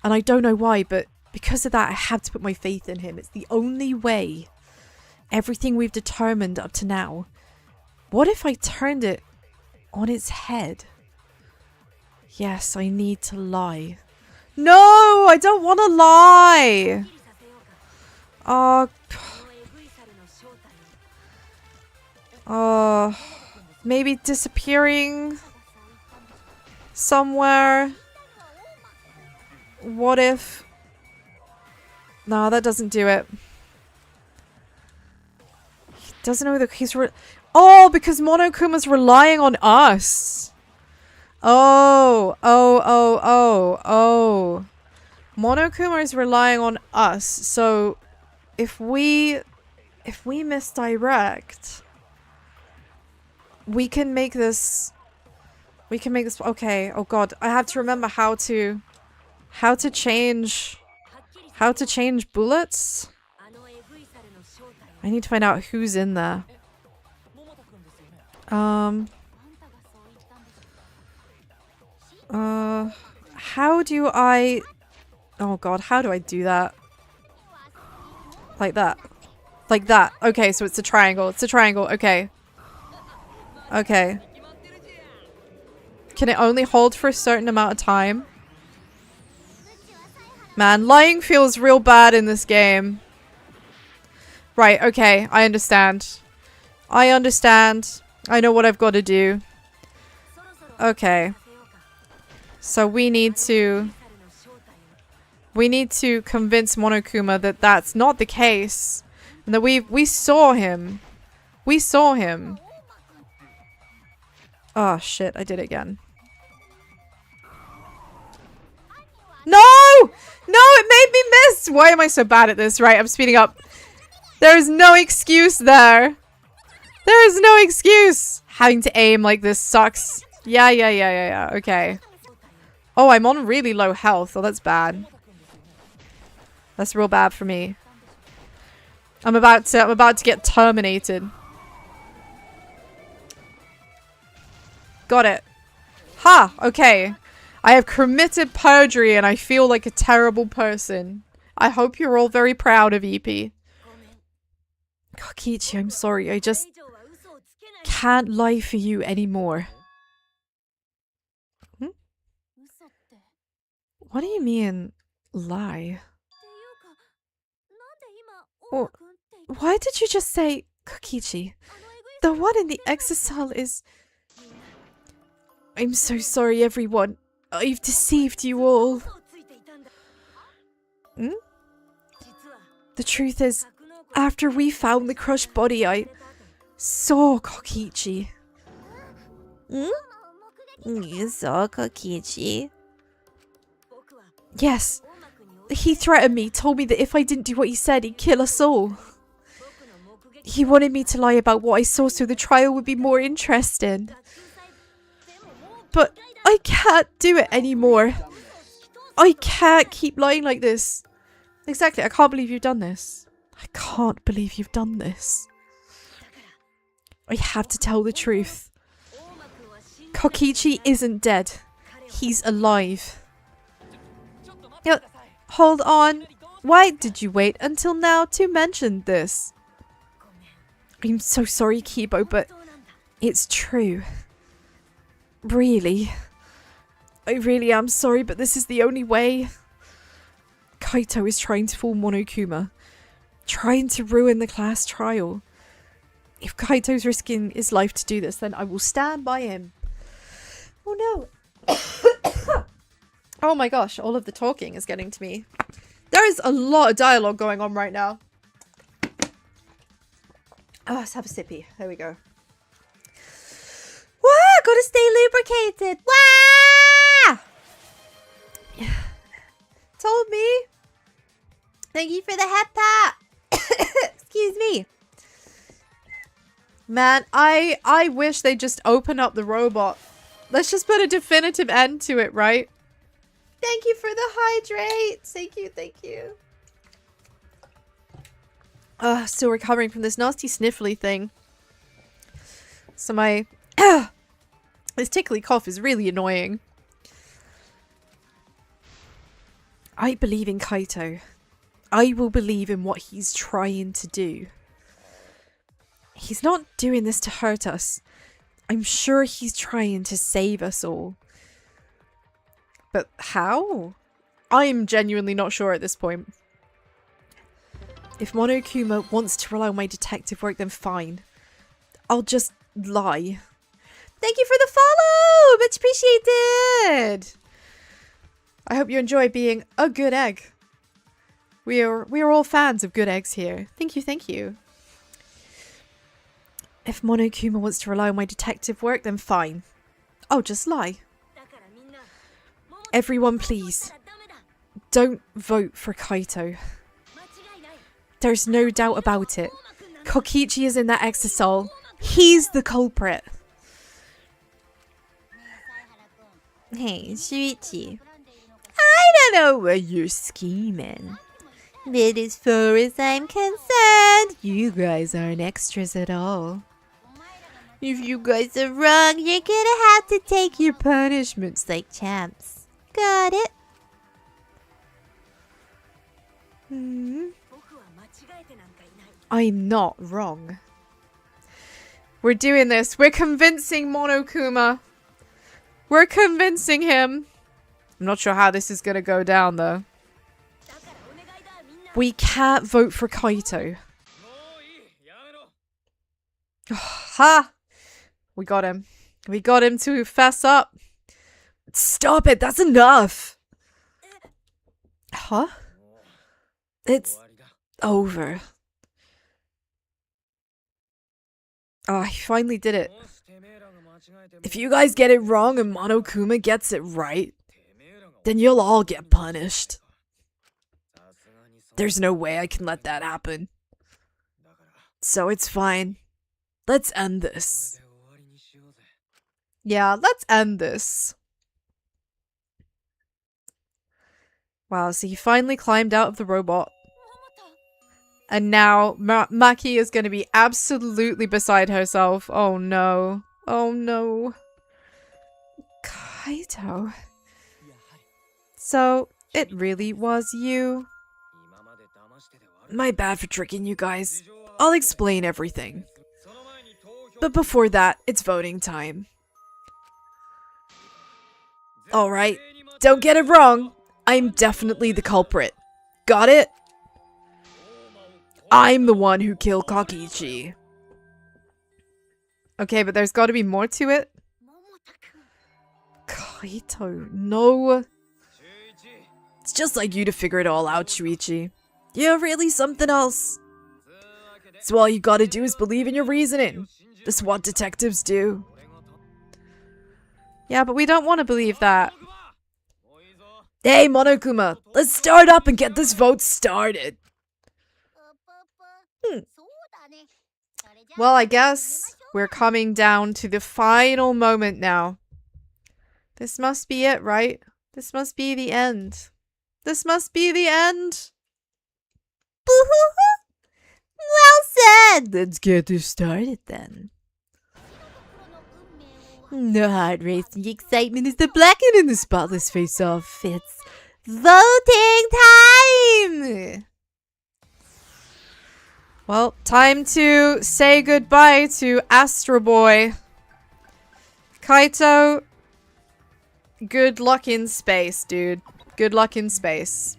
And I don't know why, but because of that, I had to put my faith in him. It's the only way. Everything we've determined up to now. What if I turned it on its head? Yes, I need to lie. No, I don't want to lie. Maybe disappearing somewhere. What if... No, that doesn't do it. He doesn't know that he's... Oh, because Monokuma's relying on us. Oh. Monokuma is relying on us. So if we misdirect, we can make this okay. Oh god, I have to remember how to change bullets. I need to find out who's in there. How do I Oh god, how do I do that? Like that. Like that. Okay, so it's a triangle. It's a triangle. Okay. Okay. Can it only hold for a certain amount of time? Man, lying feels real bad in this game. Right, okay. I understand. I understand. I know what I've got to do. Okay. So we need to convince Monokuma that that's not the case. And that we saw him. We saw him. Oh shit, I did it again. No! No, it made me miss! Why am I so bad at this? Right, I'm speeding up. There is no excuse there. There is no excuse. Having to aim like this sucks. Yeah. Okay. Oh, I'm on really low health. Oh, that's bad. That's real bad for me. I'm about to get terminated. Got it. Ha! Okay. I have committed perjury and I feel like a terrible person. I hope you're all very proud of EP. Kokichi, I'm sorry. I just can't lie for you anymore. Hmm? What do you mean, lie? Oh, why did you just say Kokichi? The one in the exocell is... I'm so sorry, everyone. I've deceived you all. Hmm? The truth is, after we found the crushed body, I saw Kokichi. Hmm? You saw Kokichi? Yes. He threatened me, told me that if I didn't do what he said, he'd kill us all. He wanted me to lie about what I saw so the trial would be more interesting. But I can't do it anymore. I can't keep lying like this. Exactly, I can't believe you've done this. I can't believe you've done this. I have to tell the truth. Kokichi isn't dead. He's alive. Yeah, hold on. Why did you wait until now to mention this? I'm so sorry, Kibo, but it's true. Really. I really am sorry, but this is the only way. Kaito is trying to fool Monokuma. Trying to ruin the class trial. If Kaito's risking his life to do this, then I will stand by him. Oh no. Oh my gosh, all of the talking is getting to me. There is a lot of dialogue going on right now. Oh, let's have a sippy. There we go. Wah! Gotta stay lubricated. Wah! Told me. Thank you for the head pat. Excuse me. Man, I wish they'd just open up the robot. Let's just put a definitive end to it, right? Thank you for the hydrate. Thank you. Still recovering from this nasty sniffly thing. So my... this tickly cough is really annoying. I believe in Kaito. I will believe in what he's trying to do. He's not doing this to hurt us. I'm sure he's trying to save us all. But how? I'm genuinely not sure at this point. If Monokuma wants to rely on my detective work, then fine. I'll just lie. Thank you for the follow! Much appreciated! I hope you enjoy being a good egg. We are all fans of good eggs here. Thank you. If Monokuma wants to rely on my detective work, then fine. I'll just lie. Everyone, please. Don't vote for Kaito. There's no doubt about it. Kokichi is in that exocell. He's the culprit. Hey, Shuichi. I don't know what you're scheming. But as far as I'm concerned, you guys aren't extras at all. If you guys are wrong, you're gonna have to take your punishments like champs. Got it? I'm not wrong. We're doing this. We're convincing Monokuma. We're convincing him. I'm not sure how this is gonna go down though. We can't vote for Kaito. Ha! We got him. We got him to fess up. Stop it, that's enough! Huh? It's over. Oh, he finally did it. If you guys get it wrong and Monokuma gets it right, then you'll all get punished. There's no way I can let that happen. So it's fine. Let's end this. Yeah, let's end this. Wow, so he finally climbed out of the robot. And now Maki is going to be absolutely beside herself. Oh no. Oh no. Kaito. So, it really was you? My bad for tricking you guys. I'll explain everything. But before that, it's voting time. Alright, don't get it wrong. I'm definitely the culprit. Got it? I'm the one who killed Kakichi. Okay, but there's gotta be more to it. Kaito, no. It's just like you to figure it all out, Shuichi. You're really something else. So all you gotta do is believe in your reasoning. That's what detectives do. Yeah, but we don't want to believe that. Hey, Monokuma, let's start up and get this vote started. Well, I guess we're coming down to the final moment now. This must be it, right? This must be the end. This must be the end. Well said! Let's get this started then. The heart racing excitement is the blackened in the spotless face-off. It's voting time! Well, time to say goodbye to Astro Boy. Kaito, good luck in space, dude. Good luck in space.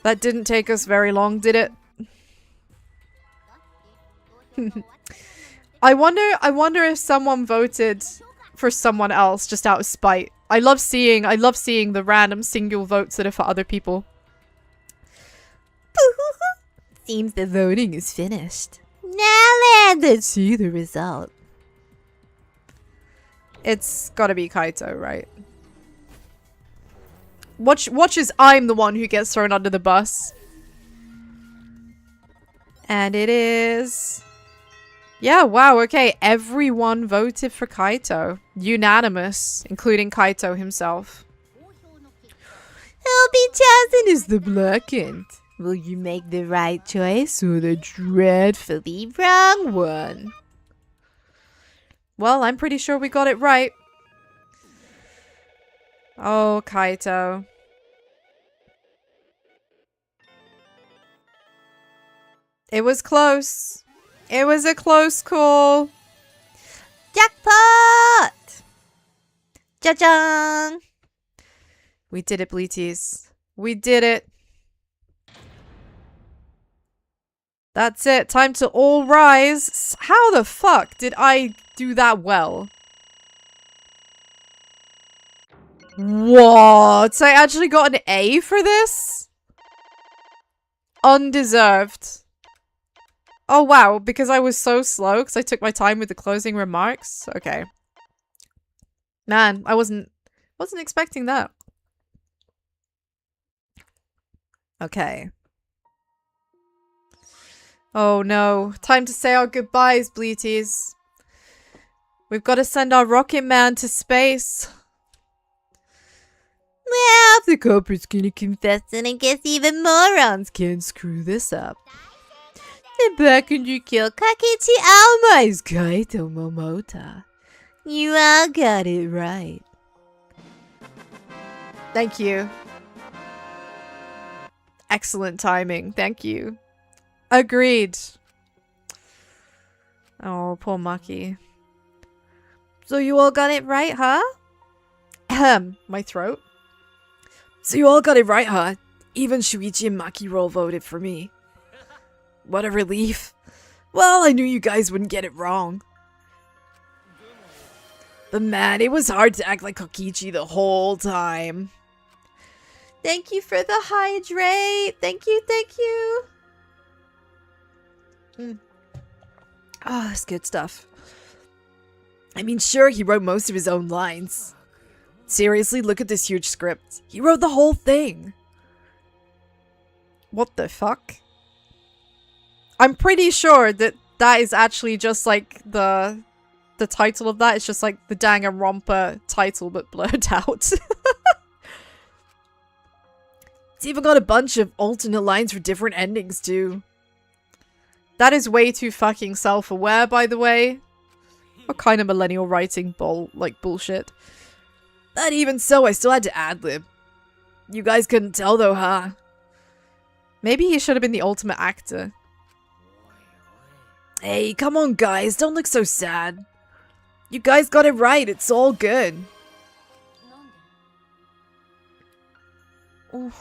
That didn't take us very long, did it? I wonder if someone voted for someone else just out of spite. I love seeing the random single votes that are for other people. Seems the voting is finished. Now let's see the result. It's gotta be Kaito, right? Watch as I'm the one who gets thrown under the bus. And it is... Yeah, wow, okay. Everyone voted for Kaito. Unanimous, including Kaito himself. Who'll be chosen as the blackened? Will you make the right choice or the dreadfully wrong one? Well, I'm pretty sure we got it right. Oh, Kaito. It was close. It was a close call. Jackpot! Cha-chang! We did it, Bleaties. We did it. That's it. Time to all rise. How the fuck did I do that well? What? I actually got an A for this? Undeserved. Oh wow, because I was so slow because I took my time with the closing remarks. Okay. Man, I wasn't expecting that. Okay. Oh no, time to say our goodbyes, Bleaties. We've got to send our rocket man to space. Well, if the culprit's gonna confess, then I guess even morons can screw this up. The blackened you kill Kakichi Alma is Kaito Momota. You all got it right. Thank you. excellent timing. Thank you. Agreed. Oh, poor Maki. So you all got it right, huh? Ahem. My throat. So you all got it right, huh? Even Shuichi and Makiro voted for me. What a relief. Well, I knew you guys wouldn't get it wrong. But man, it was hard to act like Kokichi the whole time. Thank you for the hydrate. Thank you, thank you. Ah, that's good stuff. I mean, sure, he wrote most of his own lines. Seriously, look at this huge script. He wrote the whole thing. What the fuck? I'm pretty sure that that is actually just like the title of that. It's just like the Danganronpa title but blurred out. It's even got a bunch of alternate lines for different endings too. That is way too fucking self-aware, by the way. What kind of millennial writing bullshit? But even so, I still had to ad-lib. You guys couldn't tell though, huh? Maybe he should have been the ultimate actor. Hey, come on guys, don't look so sad. You guys got it right, it's all good. Oh,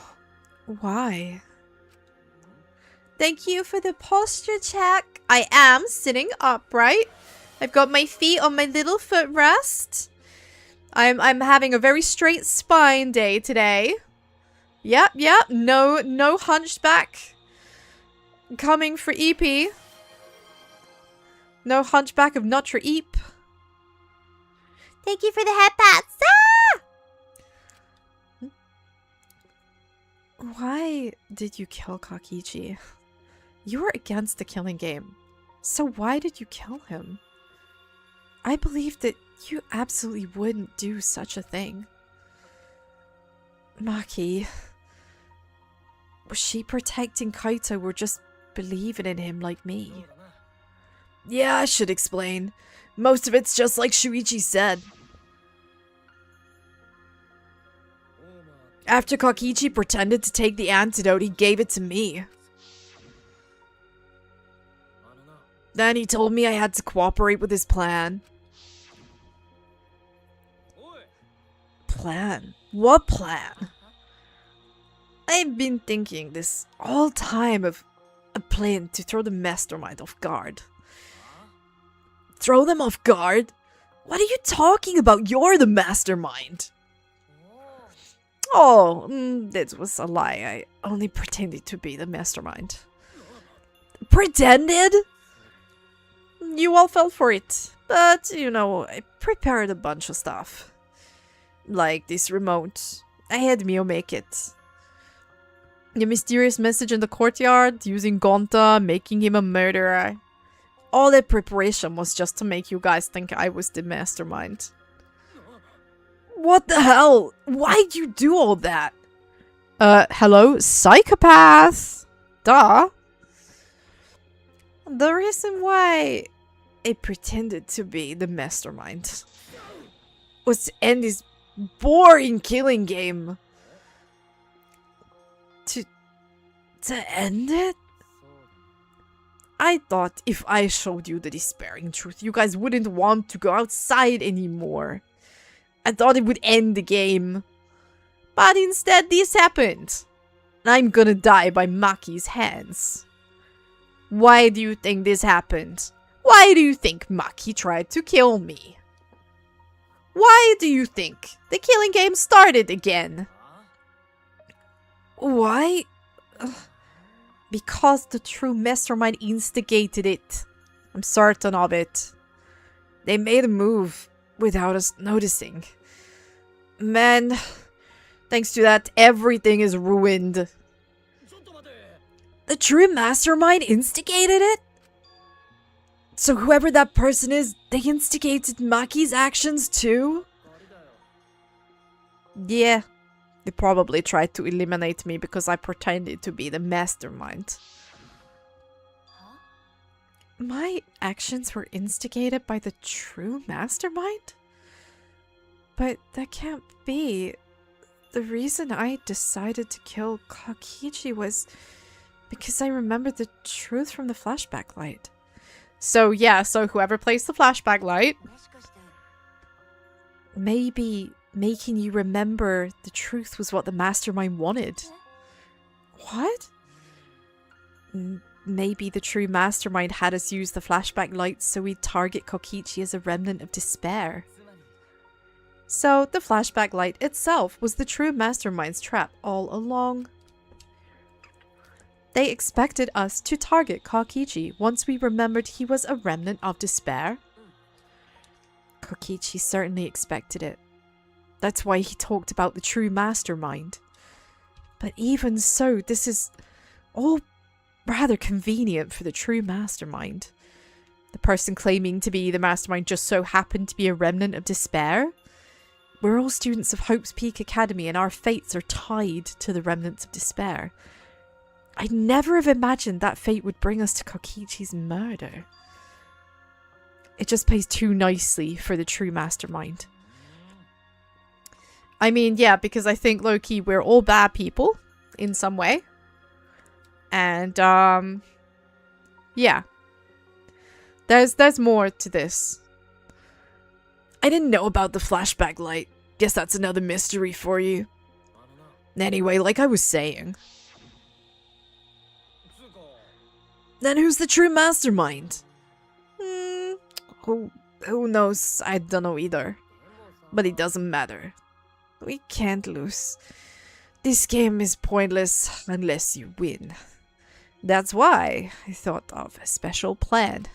why? Thank you for the posture check. I am sitting upright. I've got my feet on my little footrest. I'm having a very straight spine day today. Yep. No hunchback coming for EP. No hunchback of Notre Eep. Thank you for the head pats. Ah! Why did you kill Kakichi? You were against the killing game. So why did you kill him? I believe that you absolutely wouldn't do such a thing. Maki, was she protecting Kaito or just believing in him like me? Yeah, I should explain. Most of it's just like Shuichi said. After Kakichi pretended to take the antidote, he gave it to me. Then he told me I had to cooperate with his plan. Plan? What plan? I've been thinking this all time of a plan to throw the mastermind off guard. Throw them off guard? What are you talking about? You're the mastermind. Oh, that was a lie. I only pretended to be the mastermind. Pretended? You all fell for it. But, you know, I prepared a bunch of stuff. Like this remote. I had Mio make it. The mysterious message in the courtyard, using Gonta, making him a murderer. All that preparation was just to make you guys think I was the mastermind. What the hell? Why'd you do all that? Hello? Psychopath! Duh! The reason why I pretended to be the mastermind was to end this boring killing game. To end it? I thought if I showed you the despairing truth, you guys wouldn't want to go outside anymore. I thought it would end the game. But instead this happened. I'm gonna die by Maki's hands. Why do you think this happened? Why do you think Maki tried to kill me? Why do you think the killing game started again? Why? Because the true mastermind instigated it. I'm certain of it. They made a move without us noticing. Man, thanks to that, everything is ruined. The true mastermind instigated it? So whoever that person is, they instigated Maki's actions too? Yeah. They probably tried to eliminate me because I pretended to be the mastermind. My actions were instigated by the true mastermind? But that can't be. the reason I decided to kill Kokichi was because I remembered the truth from the flashback light. So yeah, so whoever placed the flashback light, maybe making you remember the truth was what the mastermind wanted. What? Maybe the true mastermind had us use the flashback lights so we'd target Kokichi as a remnant of despair. So the flashback light itself was the true mastermind's trap all along. They expected us to target Kokichi once we remembered he was a remnant of despair. Kokichi certainly expected it. That's why he talked about the true mastermind. But even so, this is all rather convenient for the true mastermind. The person claiming to be the mastermind just so happened to be a remnant of despair. We're all students of Hope's Peak Academy and our fates are tied to the remnants of despair. I'd never have imagined that fate would bring us to Kokichi's murder. It just plays too nicely for the true mastermind. I mean, yeah, because I think low-key we're all bad people in some way. And, yeah. There's more to this. I didn't know about the flashback light. Guess that's another mystery for you. Anyway, like I was saying. Then who's the true mastermind? Who knows? I don't know either. But it doesn't matter. We can't lose. This game is pointless unless you win. That's why I thought of a special plan.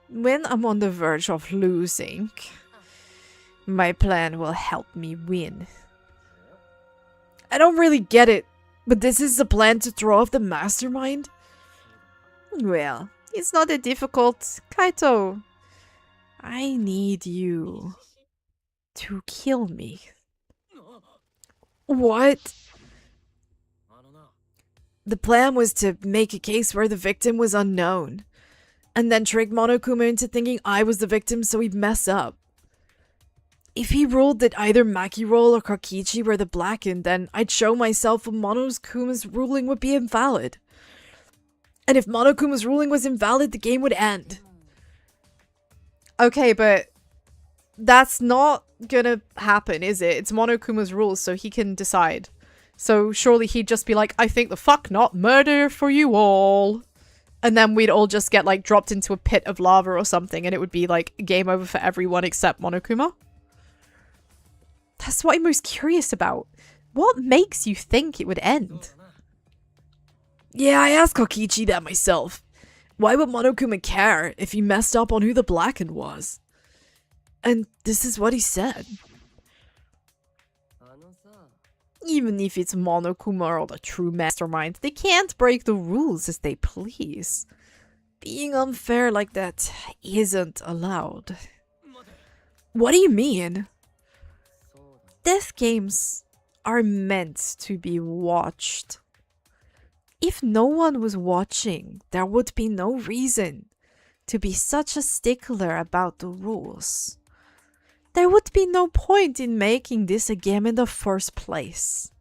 When I'm on the verge of losing, my plan will help me win. I don't really get it, but this is the plan to throw off the mastermind? Well, it's not that difficult, Kaito. I need you to kill me. What? The plan was to make a case where the victim was unknown, and then trick Monokuma into thinking I was the victim so he'd mess up. If he ruled that either Makirole or Kokichi were the blackened, then I'd show myself and Monokuma's ruling would be invalid. And if Monokuma's ruling was invalid, the game would end. Okay, but that's not gonna happen, is it? It's Monokuma's rules, so he can decide. So surely he'd just be like, I think the fuck not, murder for you all. And then we'd all just get like dropped into a pit of lava or something, and it would be like game over for everyone except Monokuma. That's what I'm most curious about. What makes you think it would end? Yeah, I asked Kokichi that myself. Why would Monokuma care if he messed up on who the blackened was? And this is what he said. Even if it's Monokuma or the true mastermind, they can't break the rules as they please. Being unfair like that isn't allowed. What do you mean? Death games are meant to be watched. If no one was watching, there would be no reason to be such a stickler about the rules. There would be no point in making this a game in the first place.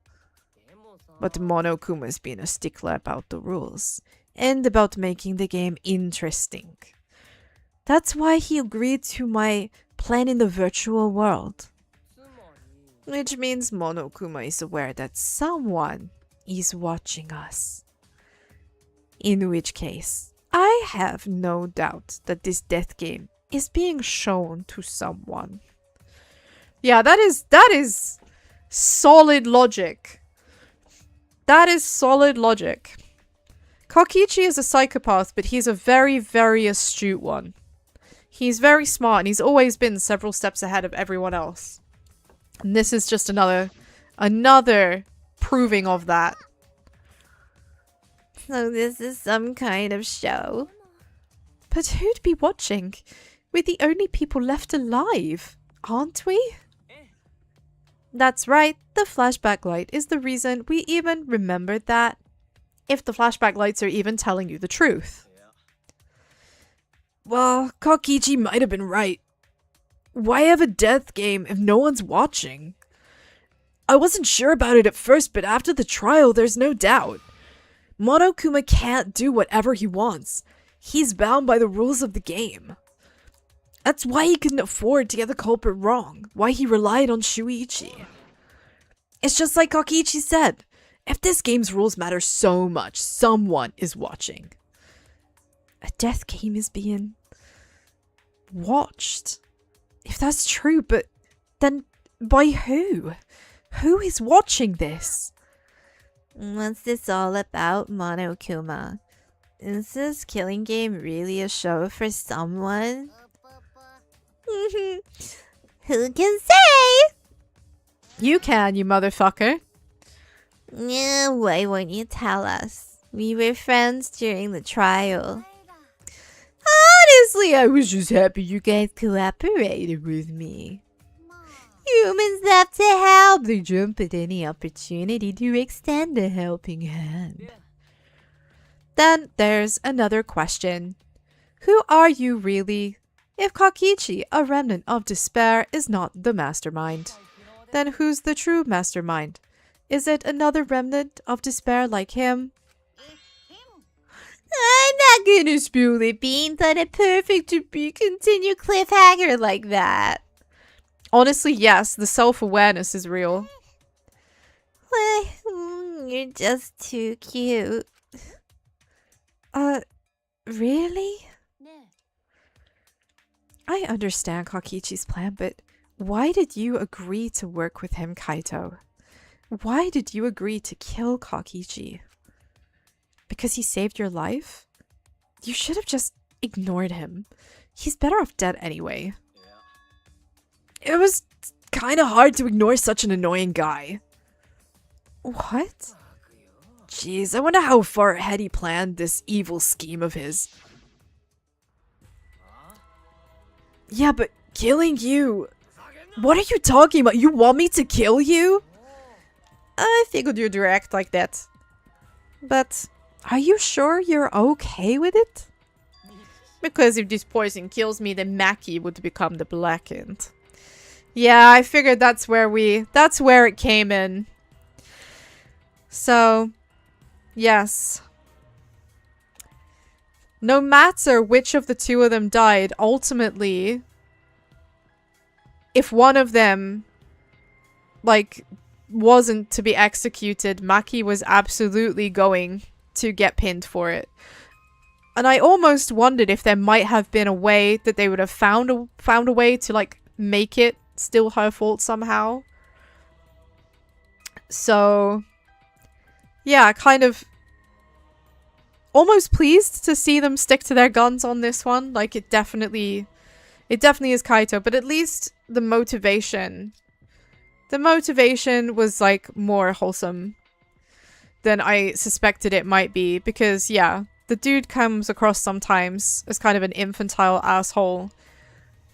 But Monokuma's been a stickler about the rules, and about making the game interesting. That's why he agreed to my plan in the virtual world. Which means Monokuma is aware that someone is watching us. In which case, I have no doubt that this death game is being shown to someone. Yeah, that is solid logic. That is solid logic. Kokichi is a psychopath, but he's a very, very astute one. He's very smart, and he's always been several steps ahead of everyone else. And this is just another proving of that. So this is some kind of show. But who'd be watching? We're the only people left alive, aren't we? That's right, the flashback light is the reason we even remembered that. If the flashback lights are even telling you the truth. Well, Kokichi might have been right. Why have a death game if no one's watching? I wasn't sure about it at first, but after the trial, there's no doubt. Monokuma can't do whatever he wants. He's bound by the rules of the game. That's why he couldn't afford to get the culprit wrong, why he relied on Shuichi. It's just like Kakichi said, if this game's rules matter so much, someone is watching. A death game is being watched. If that's true, but then by who? Who is watching this? What's this all about, Monokuma? Is this killing game really a show for someone? Who can say? You can, you motherfucker. Yeah, why won't you tell us? We were friends during the trial. Honestly, I was just happy you guys cooperated with me. Humans have to help. They jump at any opportunity to extend a helping hand. Then there's another question. Who are you really? If Kakichi, a remnant of despair, is not the mastermind, then who's the true mastermind? Is it another remnant of despair like him? I'm not gonna spill the beans on a perfect to be continue cliffhanger like that. Honestly, yes, the self-awareness is real. You're just too cute. Really? I understand Kakichi's plan, but why did you agree to work with him, Kaito? Why did you agree to kill Kakichi? Because he saved your life? You should have just ignored him. He's better off dead anyway. It was kind of hard to ignore such an annoying guy. What? Jeez, I wonder how far ahead he planned this evil scheme of his. Yeah, but killing you... What are you talking about? You want me to kill you? I figured you'd react like that. But are you sure you're okay with it? Because if this poison kills me, then Maki would become the blackened. Yeah, I figured that's where it came in. So, yes. No matter which of the two of them died, ultimately, if one of them, like, wasn't to be executed, Maki was absolutely going to get pinned for it. And I almost wondered if there might have been a way that they would have found a way to, like, make it still her fault somehow. So, yeah, kind of almost pleased to see them stick to their guns on this one. Like, it definitely is Kaito, but at least the motivation was, like, more wholesome than I suspected it might be. Because, yeah, the dude comes across sometimes as kind of an infantile asshole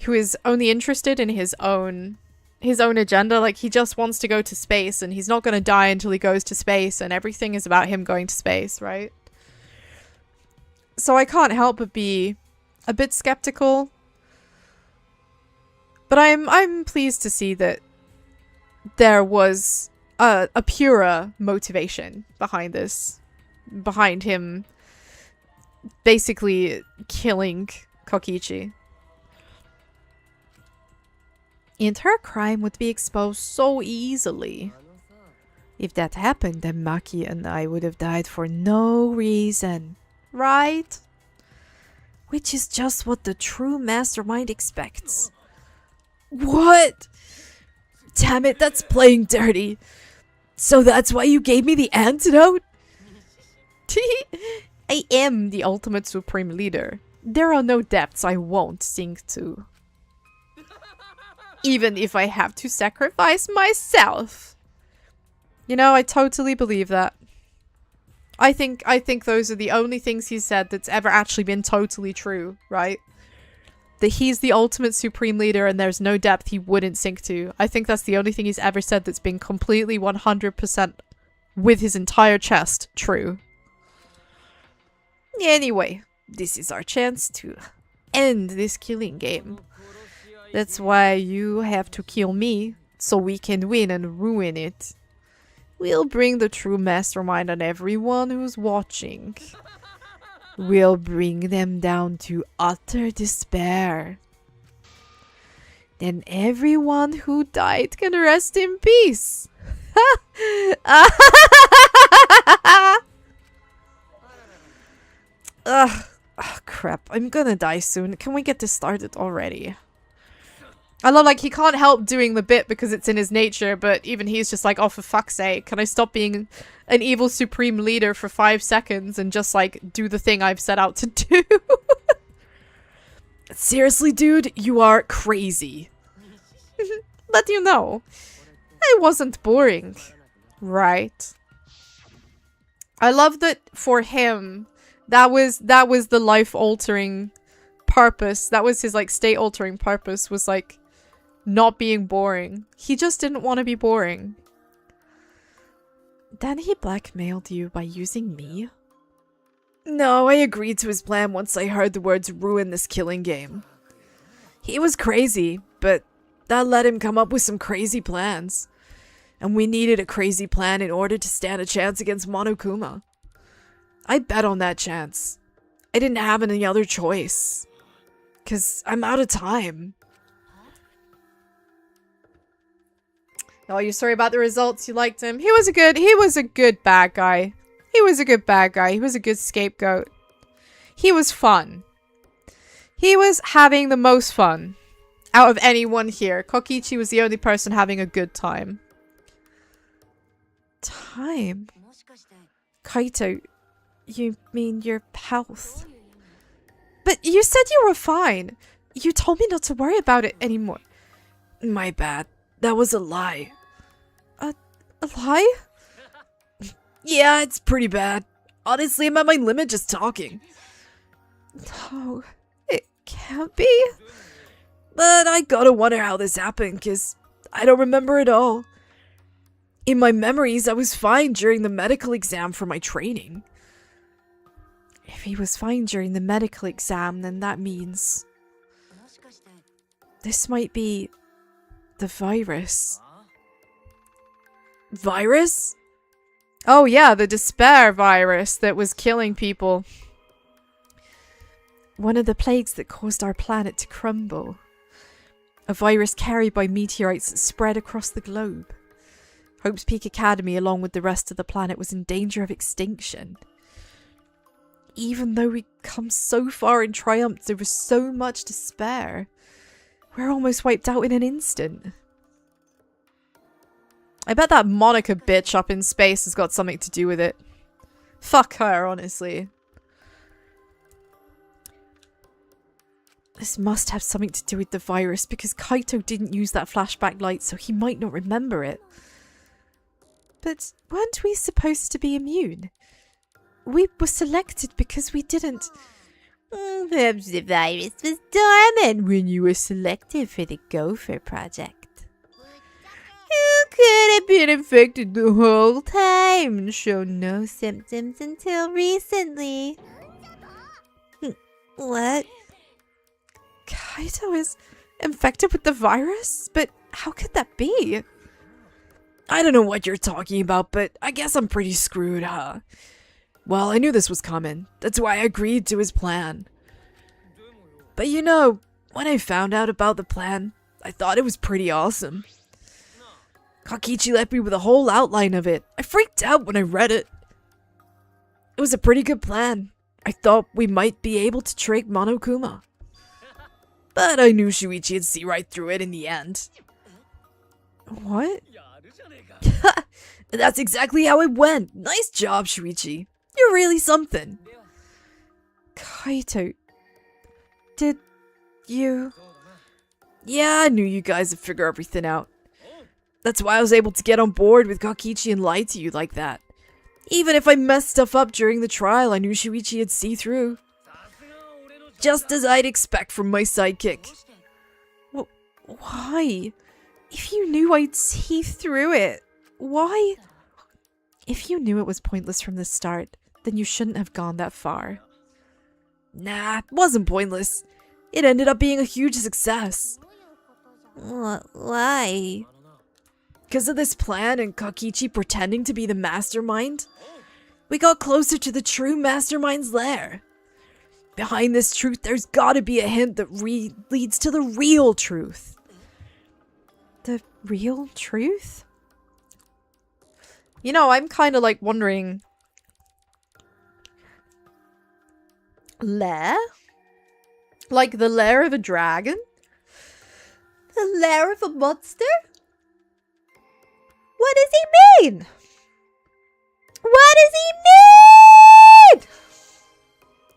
who is only interested in his own agenda. Like, he just wants to go to space, and he's not going to die until he goes to space, and everything is about him going to space, right? So I can't help but be a bit skeptical. But I'm pleased to see that there was a purer motivation behind this. Behind him basically killing Kokichi. And her crime would be exposed so easily. If that happened, then Maki and I would have died for no reason. Right? Which is just what the true mastermind expects. What? Damn it, that's playing dirty. So that's why you gave me the antidote? I am the ultimate supreme leader. There are no depths I won't sink to. Even if I have to sacrifice myself. You know, I totally believe that. I think those are the only things he said that's ever actually been totally true, right? That he's the ultimate supreme leader and there's no depth he wouldn't sink to. I think that's the only thing he's ever said that's been completely 100% with his entire chest true. Anyway, this is our chance to end this killing game. That's why you have to kill me so we can win and ruin it. We'll bring the true mastermind on everyone who's watching. We'll bring them down to utter despair. Then everyone who died can rest in peace. Ugh. Oh, crap. I'm gonna die soon. Can we get this started already? I love, like, he can't help doing the bit because it's in his nature, but even he's just like, oh, for fuck's sake, can I stop being an evil supreme leader for 5 seconds and just, like, do the thing I've set out to do? Seriously, dude, you are crazy. Let you know. I wasn't boring. Right. I love that for him, that was the life-altering purpose. That was his, like, state-altering purpose, was, like, not being boring. He just didn't want to be boring. Then he blackmailed you by using me? No, I agreed to his plan once I heard the words ruin this killing game. He was crazy, but that let him come up with some crazy plans. And we needed a crazy plan in order to stand a chance against Monokuma. I bet on that chance. I didn't have any other choice. 'Cause I'm out of time. Oh, you're sorry about the results. You liked him. He was a good bad guy. He was a good bad guy. He was a good scapegoat. He was fun. He was having the most fun out of anyone here. Kokichi was the only person having a good time. Time? Kaito, you mean your health? But you said you were fine. You told me not to worry about it anymore. My bad. That was a lie. A lie? Yeah, it's pretty bad. Honestly, I'm at my limit just talking. No, it can't be. But I gotta wonder how this happened, cause I don't remember it all. In my memories, I was fine during the medical exam for my training. If he was fine during the medical exam, then that means this might be the virus. Virus? Oh yeah, the despair virus that was killing people. One of the plagues that caused our planet to crumble. A virus carried by meteorites that spread across the globe. Hope's Peak Academy, along with the rest of the planet, was in danger of extinction. Even though we'd come so far in triumph, there was so much despair. We're almost wiped out in an instant. I bet that Monica bitch up in space has got something to do with it. Fuck her, honestly. This must have something to do with the virus, because Kaito didn't use that flashback light, so he might not remember it. But weren't we supposed to be immune? We were selected because we didn't... Perhaps the virus was dormant when you were selected for the Gopher project. You could have been infected the whole time and shown no symptoms until recently. What? Kaito is infected with the virus? But how could that be? I don't know what you're talking about, but I guess I'm pretty screwed, huh? Well, I knew this was coming. That's why I agreed to his plan. But you know, when I found out about the plan, I thought it was pretty awesome. Kokichi left me with a whole outline of it. I freaked out when I read it. It was a pretty good plan. I thought we might be able to trick Monokuma. But I knew Shuichi'd see right through it in the end. What? That's exactly how it went. Nice job, Shuichi. You're really something. Kaito, did you... Yeah, I knew you guys would figure everything out. That's why I was able to get on board with Kokichi and lie to you like that. Even if I messed stuff up during the trial, I knew Shuichi'd see through. Just as I'd expect from my sidekick. Why? If you knew I'd see through it, why? If you knew it was pointless from the start, then you shouldn't have gone that far. Nah, it wasn't pointless. It ended up being a huge success. Why? Because of this plan and Kakichi pretending to be the mastermind, we got closer to the true mastermind's lair. Behind this truth, there's gotta be a hint that leads to the real truth. The real truth? You know, I'm kind of like wondering... Lair? Like the lair of a dragon? The lair of a monster? What does he mean? What does he mean?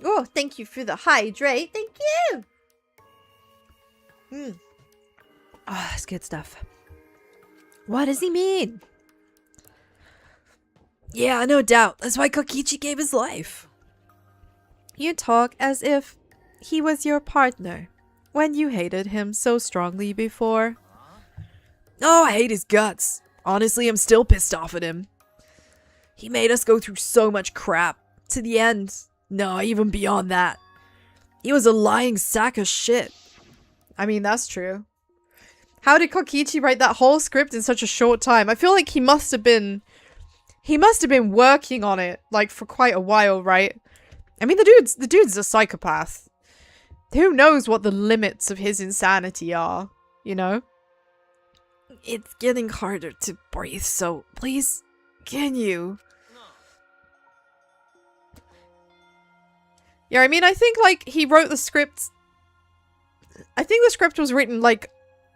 Oh, thank you for the hydrate. Thank you. Oh, that's good stuff. What does he mean? Yeah, no doubt. That's why Kokichi gave his life. You talk as if he was your partner when you hated him so strongly before. Oh, I hate his guts. Honestly, I'm still pissed off at him. He made us go through so much crap. To the end. No, even beyond that. He was a lying sack of shit. I mean, that's true. How did Kokichi write that whole script in such a short time? I feel like he must have been working on it, like, for quite a while, right? I mean, the dude's a psychopath. Who knows what the limits of his insanity are, you know? It's getting harder to breathe, so please, can you? Yeah, I mean, I think, like, he wrote the script... I think the script was written, like,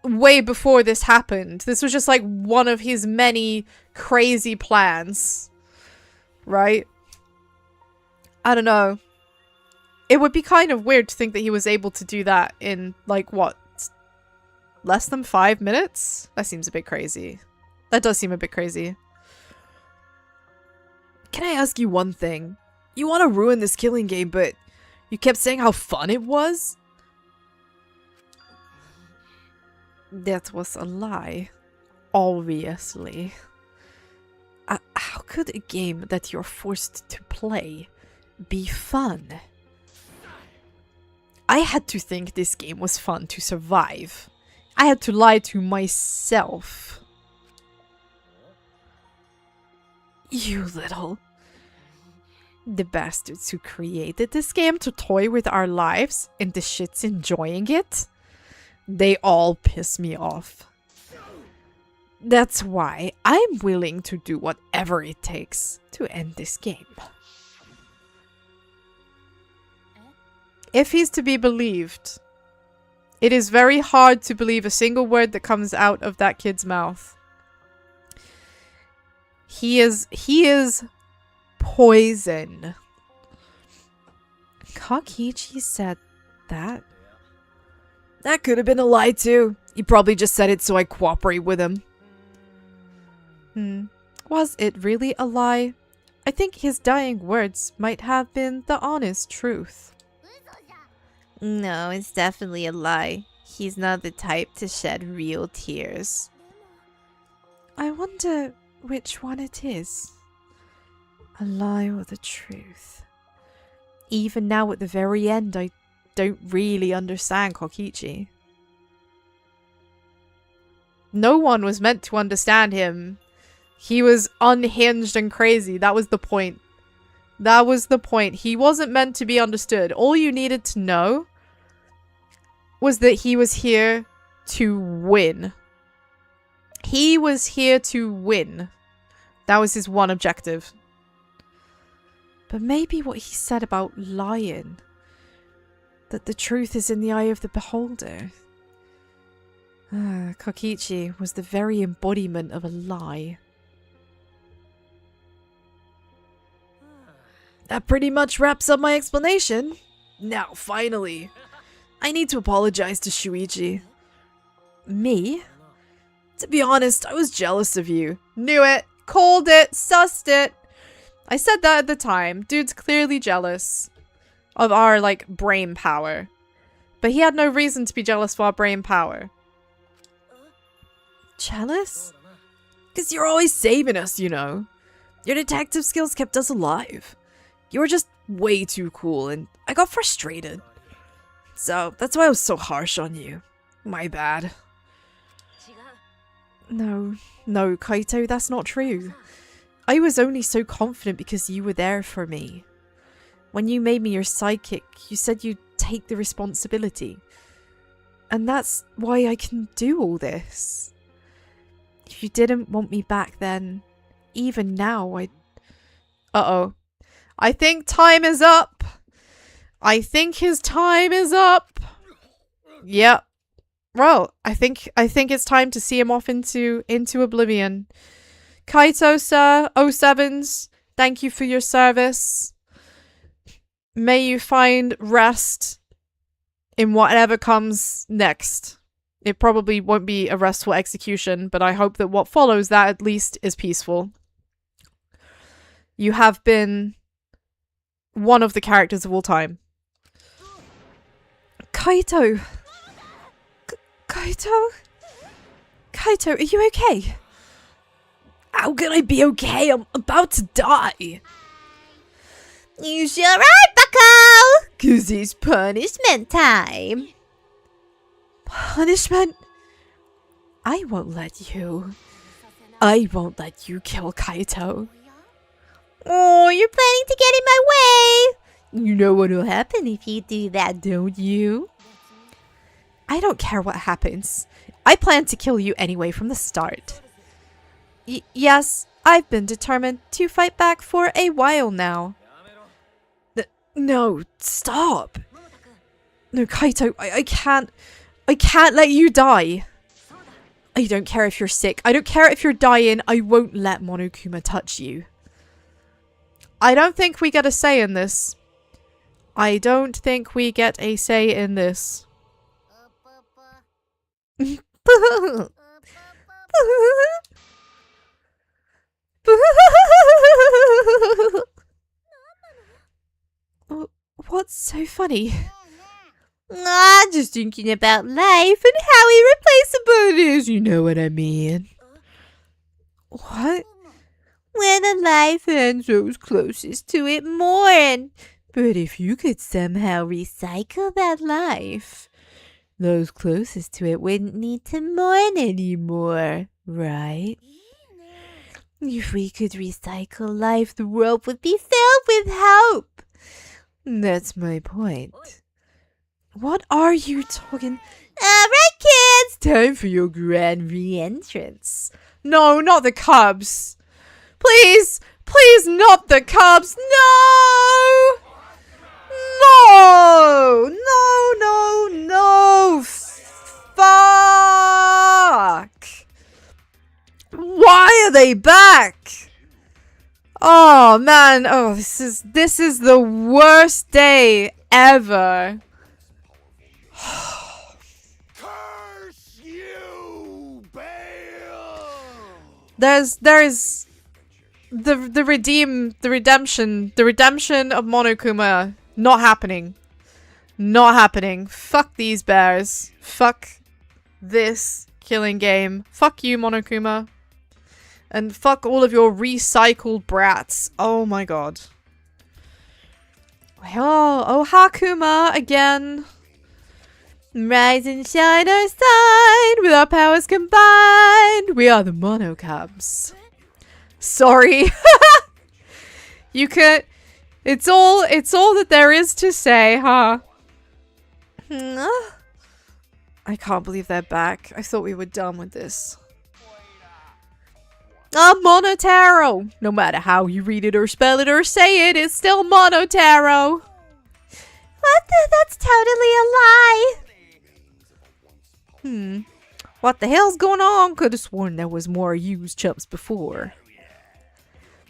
way before this happened. This was just, like, one of his many crazy plans. Right? I don't know. It would be kind of weird to think that he was able to do that in, like, what? Less than 5 minutes? That seems a bit crazy. That does seem a bit crazy. Can I ask you one thing? You want to ruin this killing game, but you kept saying how fun it was? That was a lie. Obviously. How could a game that you're forced to play be fun? I had to think this game was fun to survive. I had to lie to myself. You little... The bastards who created this game to toy with our lives and the shits enjoying it, they all piss me off. That's why I'm willing to do whatever it takes to end this game. If he's to be believed, it is very hard to believe a single word that comes out of that kid's mouth. He is poison. Kakichi said that? That could have been a lie too. He probably just said it so I cooperate with him. Was it really a lie? I think his dying words might have been the honest truth. No, it's definitely a lie. He's not the type to shed real tears. I wonder which one it is. A lie or the truth? Even now at the very end, I don't really understand Kokichi. No one was meant to understand him. He was unhinged and crazy. That was the point. That was the point. He wasn't meant to be understood. All you needed to know was that he was here to win. He was here to win. That was his one objective. But maybe what he said about lying, that the truth is in the eye of the beholder. Kokichi was the very embodiment of a lie. That pretty much wraps up my explanation. Now, finally, I need to apologize to Shuichi. Me? To be honest, I was jealous of you. Knew it, called it, sussed it. I said that at the time. Dude's clearly jealous of our, like, brain power. But he had no reason to be jealous of our brain power. Jealous? Because you're always saving us, you know. Your detective skills kept us alive. You were just way too cool, and I got frustrated. So, that's why I was so harsh on you. My bad. No, no, Kaito, that's not true. I was only so confident because you were there for me. When you made me your sidekick, you said you'd take the responsibility. And that's why I can do all this. If you didn't want me back then, even now, I'd... Uh-oh. I think time is up. I think his time is up. Yep. Well, I think it's time to see him off into oblivion. Kaito, sir, 07s, thank you for your service. May you find rest in whatever comes next. It probably won't be a restful execution, but I hope that what follows that at least is peaceful. You have been one of the characters of all time. Kaito! Kaito? Kaito, are you okay? How can I be okay? I'm about to die. You sure right, bucko! 'Cause it's punishment time. Punishment? I won't let you. I won't let you kill Kaito. Oh, you're planning to get in my way. You know what'll happen if you do that, don't you? I don't care what happens. I plan to kill you anyway from the start. Yes, I've been determined to fight back for a while now. No, stop. No, Kaito, I can't let you die. I don't care if you're sick. I don't care if you're dying. I won't let Monokuma touch you. I don't think we get a say in this. I don't think we get a say in this. What's so funny? Just thinking about life and how irreplaceable it is, you know what I mean. What? When a life ends, those closest to it mourn. But if you could somehow recycle that life, those closest to it wouldn't need to mourn anymore, right? If we could recycle life, the world would be filled with hope. That's my point. What are you talking? Alright, kids! Time for your grand re-entrance. No, not the Cubs. Please! Please, not the Cubs! No! No! No, no, no! Fuck! Why are they back? Oh man, oh this is the worst day ever. Curse you, Bale! There is the redemption of Monokuma not happening. Not happening. Fuck these bears. Fuck this killing game. Fuck you, Monokuma. And fuck all of your recycled brats. Oh my god. Oh Hakuma again. Rise and shine our side, with our powers combined. We are the Monokubs. Sorry. You could... It's all that there is to say, huh? I can't believe they're back. I thought we were done with this. Monotaro! No matter how you read it or spell it or say it, it's still Monotaro! What the? That's totally a lie! What the hell's going on? Could have sworn there was more used chumps before.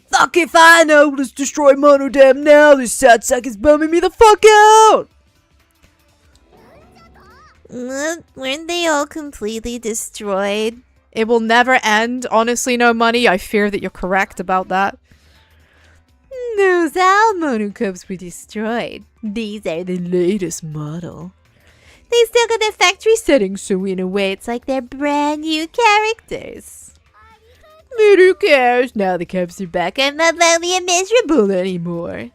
Fuck if I know! Let's destroy Monodam now! This sad sack is bumming me the fuck out! Weren't they all completely destroyed? It will never end. Honestly, no money. I fear that you're correct about that. Those all Monokubs were destroyed. These are the latest model. They still got their factory settings, so in a way it's like they're brand new characters. But who cares? Now the Cubs are back, I'm not lonely and miserable anymore.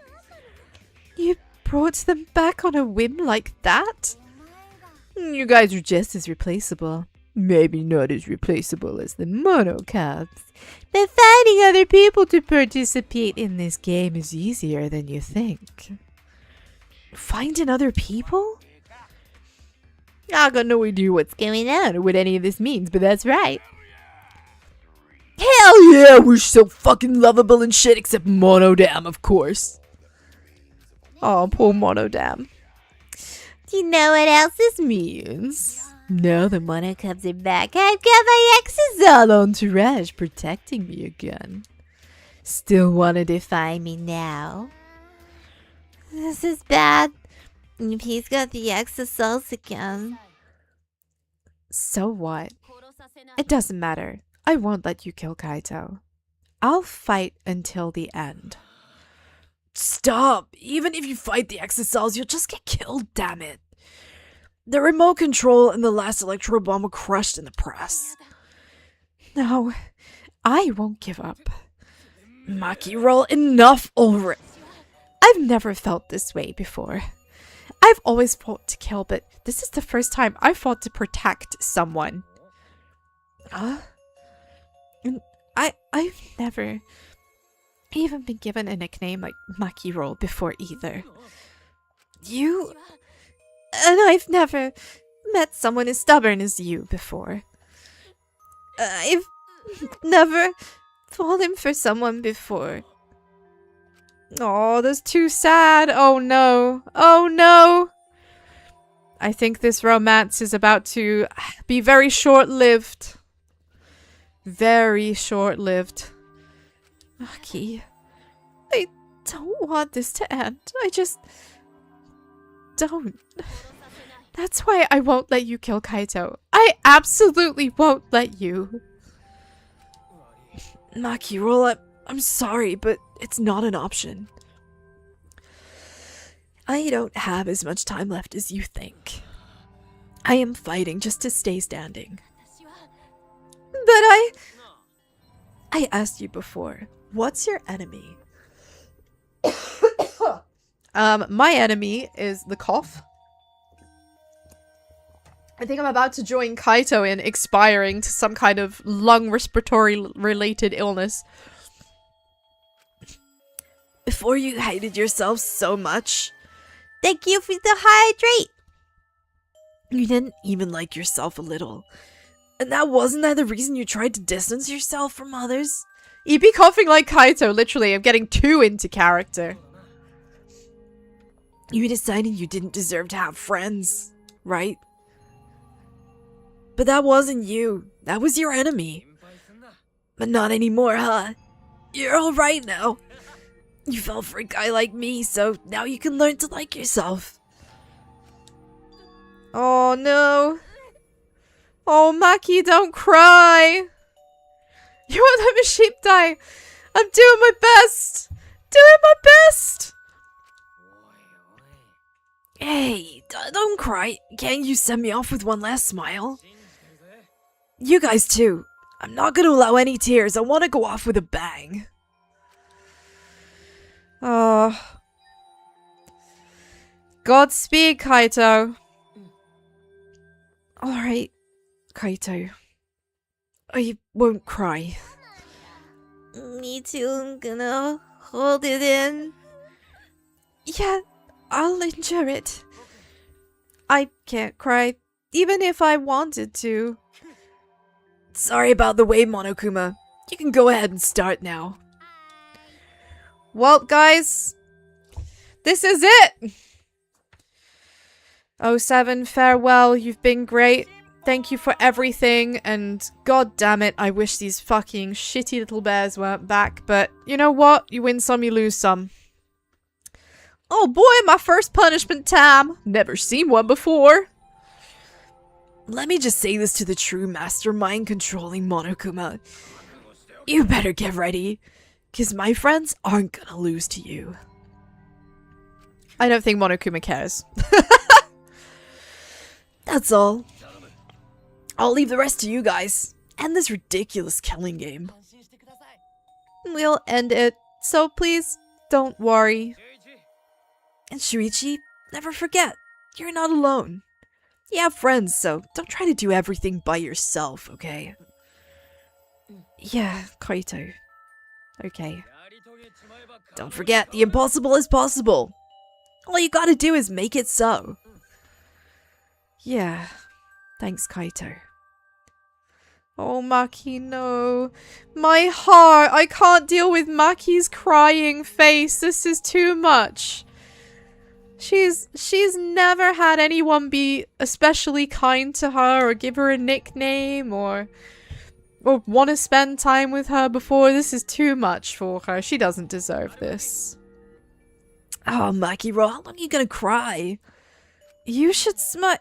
You brought them back on a whim like that? You guys are just as replaceable. Maybe not as replaceable as the Monocups, but finding other people to participate in this game is easier than you think. Finding other people? I got no idea what's going on or what any of this means, but that's right. Hell yeah, we're so fucking lovable and shit, except Monodam, of course. Oh, poor Monodam. Do you know what else this means? Now the Monocups are back, I've got my Exazal entourage protecting me again. Still wanna defy me now? This is bad. He's got the Exazals again. So what? It doesn't matter. I won't let you kill Kaito. I'll fight until the end. Stop! Even if you fight the Exazals, you'll just get killed, damn it. The remote control and the last electro bomb were crushed in the press. No, I won't give up. Maki, roll enough already. I've never felt this way before. I've always fought to kill, but this is the first time I fought to protect someone. And I've never even been given a nickname like Maki Roll before either. You... And I've never met someone as stubborn as you before. I've never fallen for someone before. Oh, that's too sad. Oh no. Oh no. I think this romance is about to be very short-lived. Very short-lived. Maki, I don't want this to end. I just don't. That's why I won't let you kill Kaito. I absolutely won't let you. Maki, roll, I'm sorry, but it's not an option. I don't have as much time left as you think. I am fighting just to stay standing. But I asked you before, what's your enemy? my enemy is the cough. I think I'm about to join Kaito in expiring to some kind of lung respiratory related illness. Before you hated yourself so much. Thank you for the hydrate. You didn't even like yourself a little. And that wasn't the reason you tried to distance yourself from others? You be coughing like Kaito, literally. I'm getting too into character. You decided you didn't deserve to have friends, right? But that wasn't you. That was your enemy. But not anymore, huh? You're alright now. You fell for a guy like me, so now you can learn to like yourself. Oh no. Oh, Maki, don't cry. You won't let my sheep die. I'm doing my best. Doing my best. Hey, don't cry. Can't you send me off with one last smile? You guys too. I'm not gonna allow any tears. I want to go off with a bang. Oh. Godspeed, Kaito. Alright, Kaito. I won't cry. Me too, I'm gonna hold it in. Yeah, I'll endure it. I can't cry, even if I wanted to. Sorry about the wait, Monokuma. You can go ahead and start now. Well, guys, this is it. 07, farewell. You've been great. Thank you for everything, and god damn it, I wish these fucking shitty little bears weren't back, but you know what? You win some, you lose some. Oh boy, my first punishment time. Never seen one before. Let me just say this to the true mastermind controlling Monokuma. You better get ready, because my friends aren't gonna lose to you. I don't think Monokuma cares. That's all. I'll leave the rest to you guys. End this ridiculous killing game. We'll end it, so please don't worry. And Shuichi, never forget, you're not alone. You have friends, so don't try to do everything by yourself, okay? Yeah, Kaito. Okay. Don't forget, the impossible is possible. All you gotta do is make it so. Yeah. Thanks, Kaito. Oh, Maki, no. My heart. I can't deal with Maki's crying face. This is too much. She's never had anyone be especially kind to her or give her a nickname or want to spend time with her before. This is too much for her. She doesn't deserve this. Oh, Makiro, how long are you gonna cry? You should smile.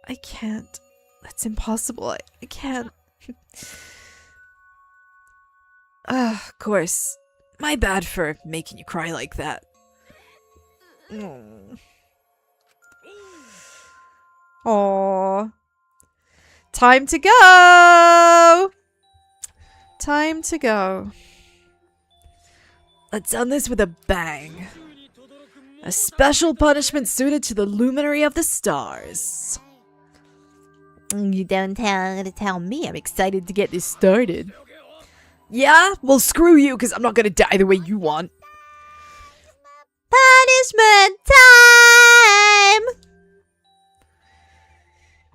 I can't. That's impossible. I can't. Of course. My bad for making you cry like that. Aww. Time to go! Time to go. Let's end this with a bang. A special punishment suited to the luminary of the stars. You don't tell me. I'm excited to get this started. Yeah? Well, screw you, because I'm not gonna die the way you want. Punishment time!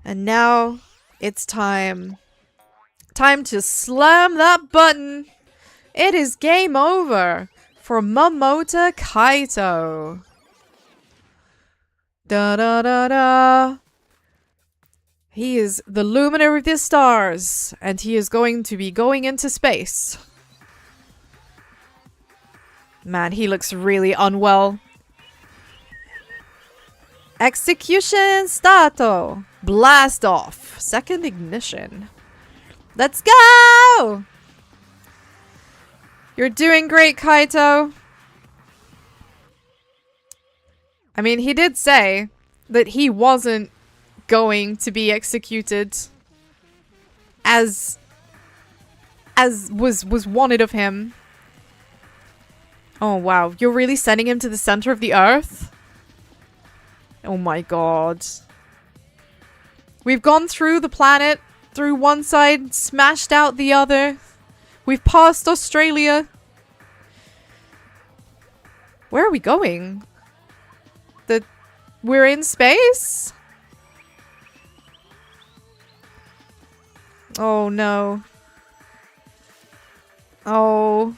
And now it's time. Time to slam that button. It is game over for Momota Kaito. Da da da da. He is the luminary of the stars, and he is going to be going into space. Man, he looks really unwell. Execution stato. Blast off. Second ignition. Let's go! You're doing great, Kaito. I mean, he did say that he wasn't going to be executed as was wanted of him. Oh wow, you're really sending him to the center of the earth? Oh my god. We've gone through the planet, through one side, smashed out the other. We've passed Australia. Where are we going? We're in space? Oh no. Oh.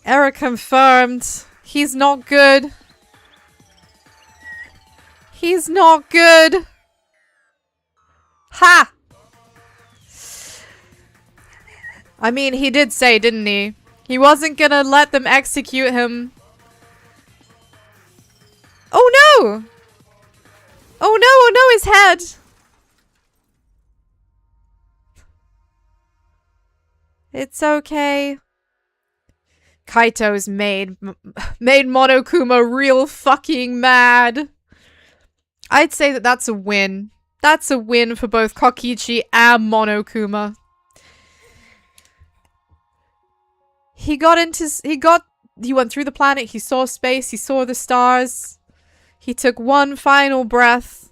Error confirmed. He's not good. He's not good. Ha! I mean, he did say, didn't he? He wasn't gonna let them execute him. Oh no! Oh no, oh no, his head! It's okay. Kaito's made Monokuma real fucking mad. I'd say that that's a win. That's a win for both Kokichi and Monokuma. He went through the planet, he saw space, he saw the stars. He took one final breath.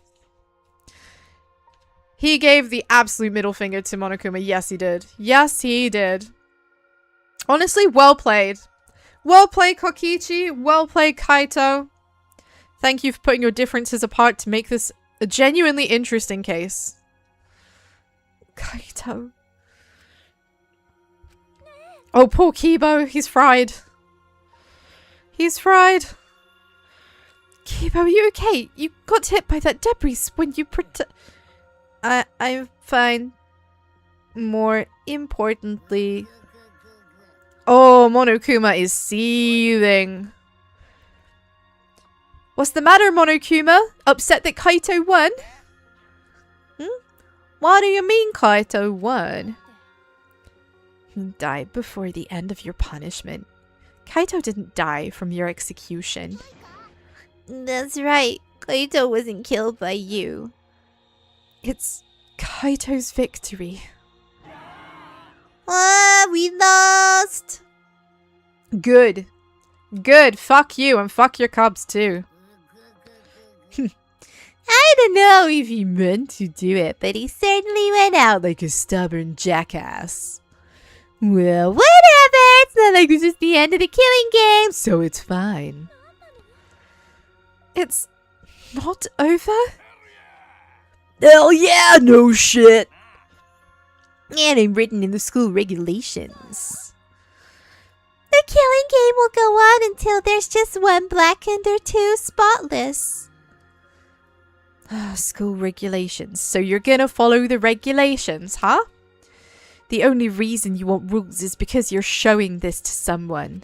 He gave the absolute middle finger to Monokuma. Yes, he did. Yes, he did. Honestly, well played. Well played, Kokichi. Well played, Kaito. Thank you for putting your differences apart to make this a genuinely interesting case. Kaito. Oh, poor Kibo. He's fried. He's fried. Kibo, are you okay? You got hit by that debris when you I'm fine. More importantly... Oh, Monokuma is seething. What's the matter, Monokuma? Upset that Kaito won? What do you mean Kaito won? He died before the end of your punishment. Kaito didn't die from your execution. That's right. Kaito wasn't killed by you. It's Kaito's victory. Ah, we lost! Good. Good. Fuck you and fuck your cubs too. I don't know if he meant to do it, but he certainly went out like a stubborn jackass. Well, whatever! It's not like this is the end of the killing game, so it's fine. It's not over? Hell yeah, no shit. And I'm written in the school regulations. The killing game will go on until there's just one blackened or two spotless. School regulations. So you're gonna follow the regulations, huh? The only reason you want rules is because you're showing this to someone.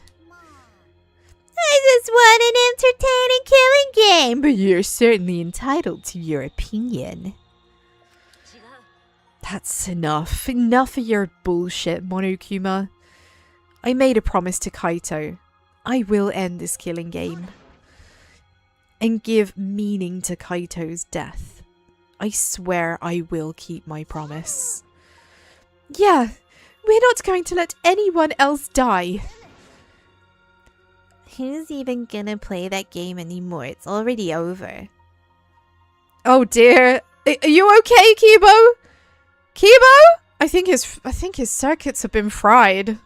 I just want an entertaining killing game, but you're certainly entitled to your opinion. That's enough. Enough of your bullshit, Monokuma. I made a promise to Kaito. I will end this killing game. And give meaning to Kaito's death. I swear I will keep my promise. Yeah, we're not going to let anyone else die. Who's even gonna play that game anymore? It's already over. Oh dear. Are you okay, Kibo? Kibo? I think his circuits have been fried.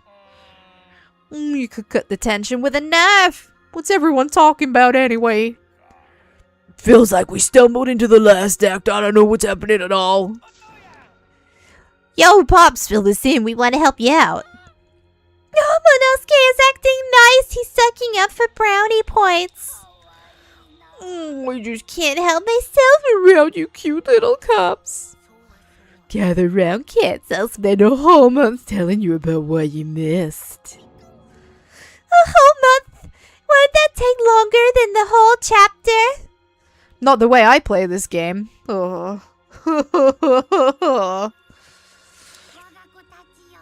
You could cut the tension with a knife. What's everyone talking about anyway? Feels like we stumbled into the last act. I don't know what's happening at all. Yo, Pops, fill this in. We want to help you out. Oh, Monosuke is acting nice. He's sucking up for brownie points. I just can't help myself around you cute little cups. Gather round, kids. I'll spend a whole month telling you about what you missed. A whole month? Won't that take longer than the whole chapter? Not the way I play this game. Oh.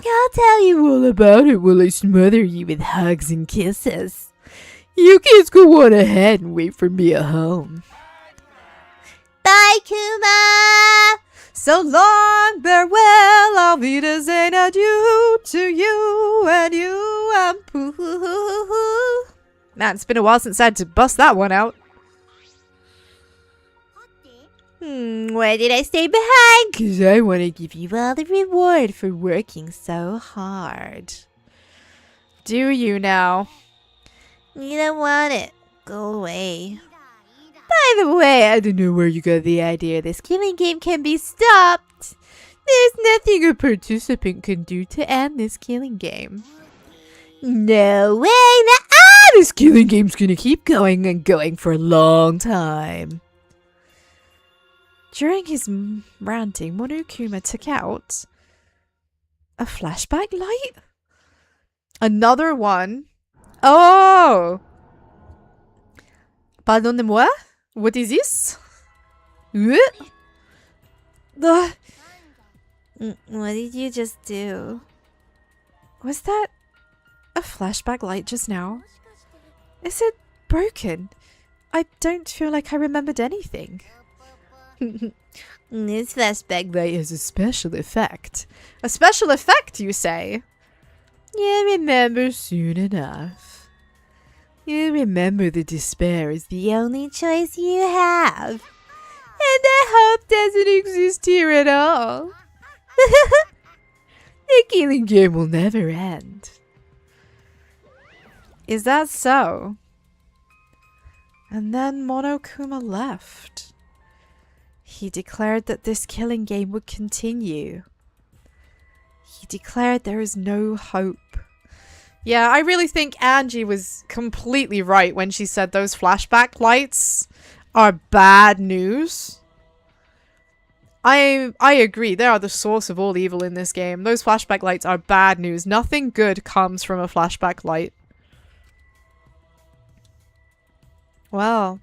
I'll tell you all about it while I smother you with hugs and kisses. You kids go on ahead and wait for me at home. Bye, Kuma! So long, farewell, auf Wiedersehen, adieu to you and you and Pooh. Man, it's been a while since I had to bust that one out. Why did I stay behind? 'Cause I want to give you all the reward for working so hard. Do you now? You don't want it. Go away. By the way, I don't know where you got the idea this killing game can be stopped. There's nothing a participant can do to end this killing game. No way! This killing game's gonna keep going and going for a long time. During his ranting, Monokuma took out a flashback light? Another one? Oh! Pardonnez-moi? What is this? What did you just do? Was that a flashback light just now? Is it broken? I don't feel like I remembered anything. This flashback light is a special effect. A special effect, you say? You remember soon enough. You remember the despair is the only choice you have. And the hope doesn't exist here at all. The killing game will never end. Is that so? And then Monokuma left. He declared that this killing game would continue. He declared there is no hope. Yeah, I really think Angie was completely right when she said those flashback lights are bad news. I agree, they are the source of all evil in this game. Those flashback lights are bad news. Nothing good comes from a flashback light. Well,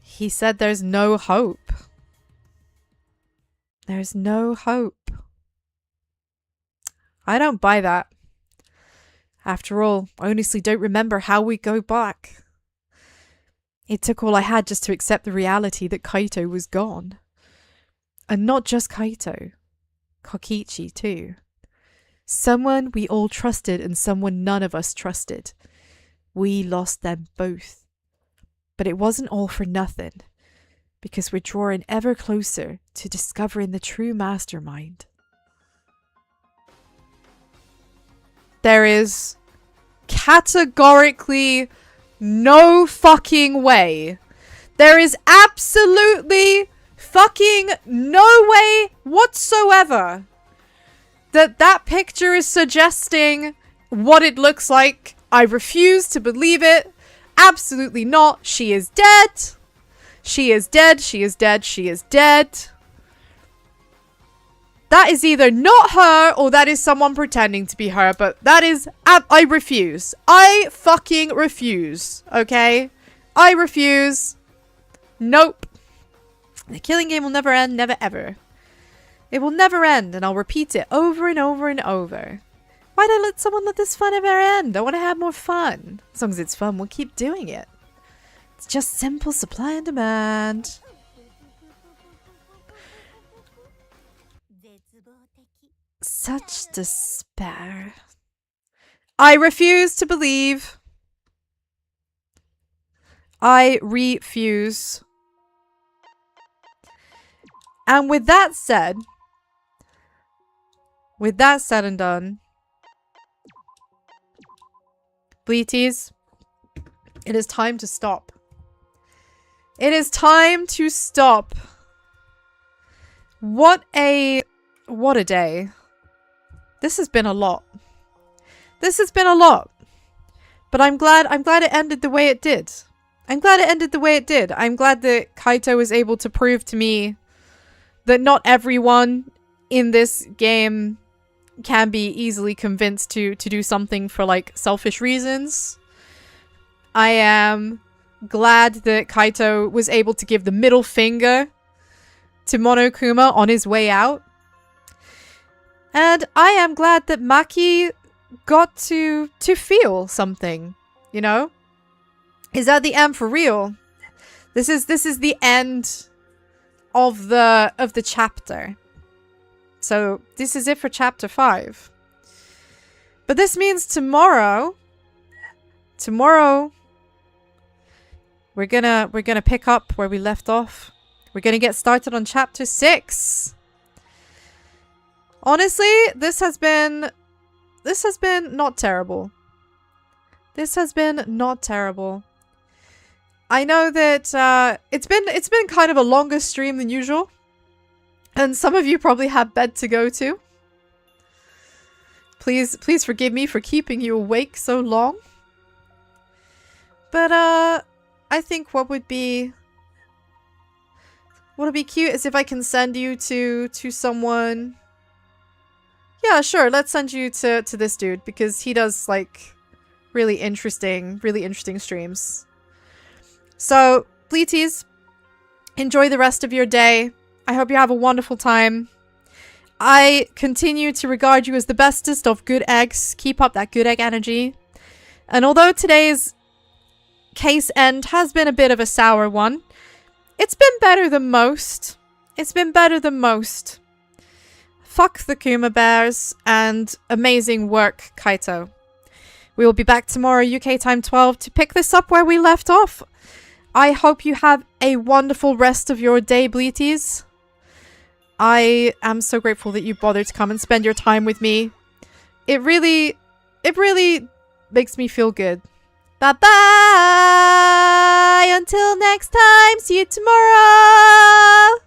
he said there's no hope. There's no hope. I don't buy that. After all, I honestly don't remember how we go back. It took all I had just to accept the reality that Kaito was gone. And not just Kaito. Kokichi too. Someone we all trusted and someone none of us trusted. We lost them both. But it wasn't all for nothing, because we're drawing ever closer to discovering the true mastermind. There is categorically no fucking way. There is absolutely fucking no way whatsoever that that picture is suggesting what it looks like. I refuse to believe it. Absolutely not. She is dead. She is dead. She is dead. She is dead. That is either not her or that is someone pretending to be her, but that is... I refuse. I fucking refuse. Okay? I refuse. Nope. The killing game will never end. Never ever. It will never end, and I'll repeat it over and over and over. Why'd I let someone let this fun ever end? I want to have more fun. As long as it's fun, we'll keep doing it. It's just simple supply and demand. Such despair. I refuse to believe. I refuse. And with that said and done, Bleaties, it is time to stop. It is time to stop. What a day. This has been a lot. This has been a lot. But I'm glad it ended the way it did. I'm glad it ended the way it did. I'm glad that Kaito was able to prove to me that not everyone in this game can be easily convinced to do something for, like, selfish reasons. I am glad that Kaito was able to give the middle finger to Monokuma on his way out. And I am glad that Maki got to feel something, you know? Is that the end for real? This is the end of the chapter. So this is it for chapter 5. But this means tomorrow we're gonna pick up where we left off. We're gonna get started on chapter 6. Honestly, this has been not terrible. This has been not terrible. I know that it's been kind of a longer stream than usual. And some of you probably have bed to go to. Please forgive me for keeping you awake so long. But I think what would be cute is if I can send you to someone. Yeah, sure, let's send you to this dude because he does like really interesting streams. So, Bleaties, enjoy the rest of your day. I hope you have a wonderful time. I continue to regard you as the bestest of good eggs. Keep up that good egg energy. And although today's case end has been a bit of a sour one, it's been better than most. It's been better than most. Fuck the Kuma Bears and amazing work, Kaito. We will be back tomorrow, UK time 12, to pick this up where we left off. I hope you have a wonderful rest of your day, Bleaties. I am so grateful that you bothered to come and spend your time with me. It really makes me feel good. Bye-bye! Until next time, see you tomorrow!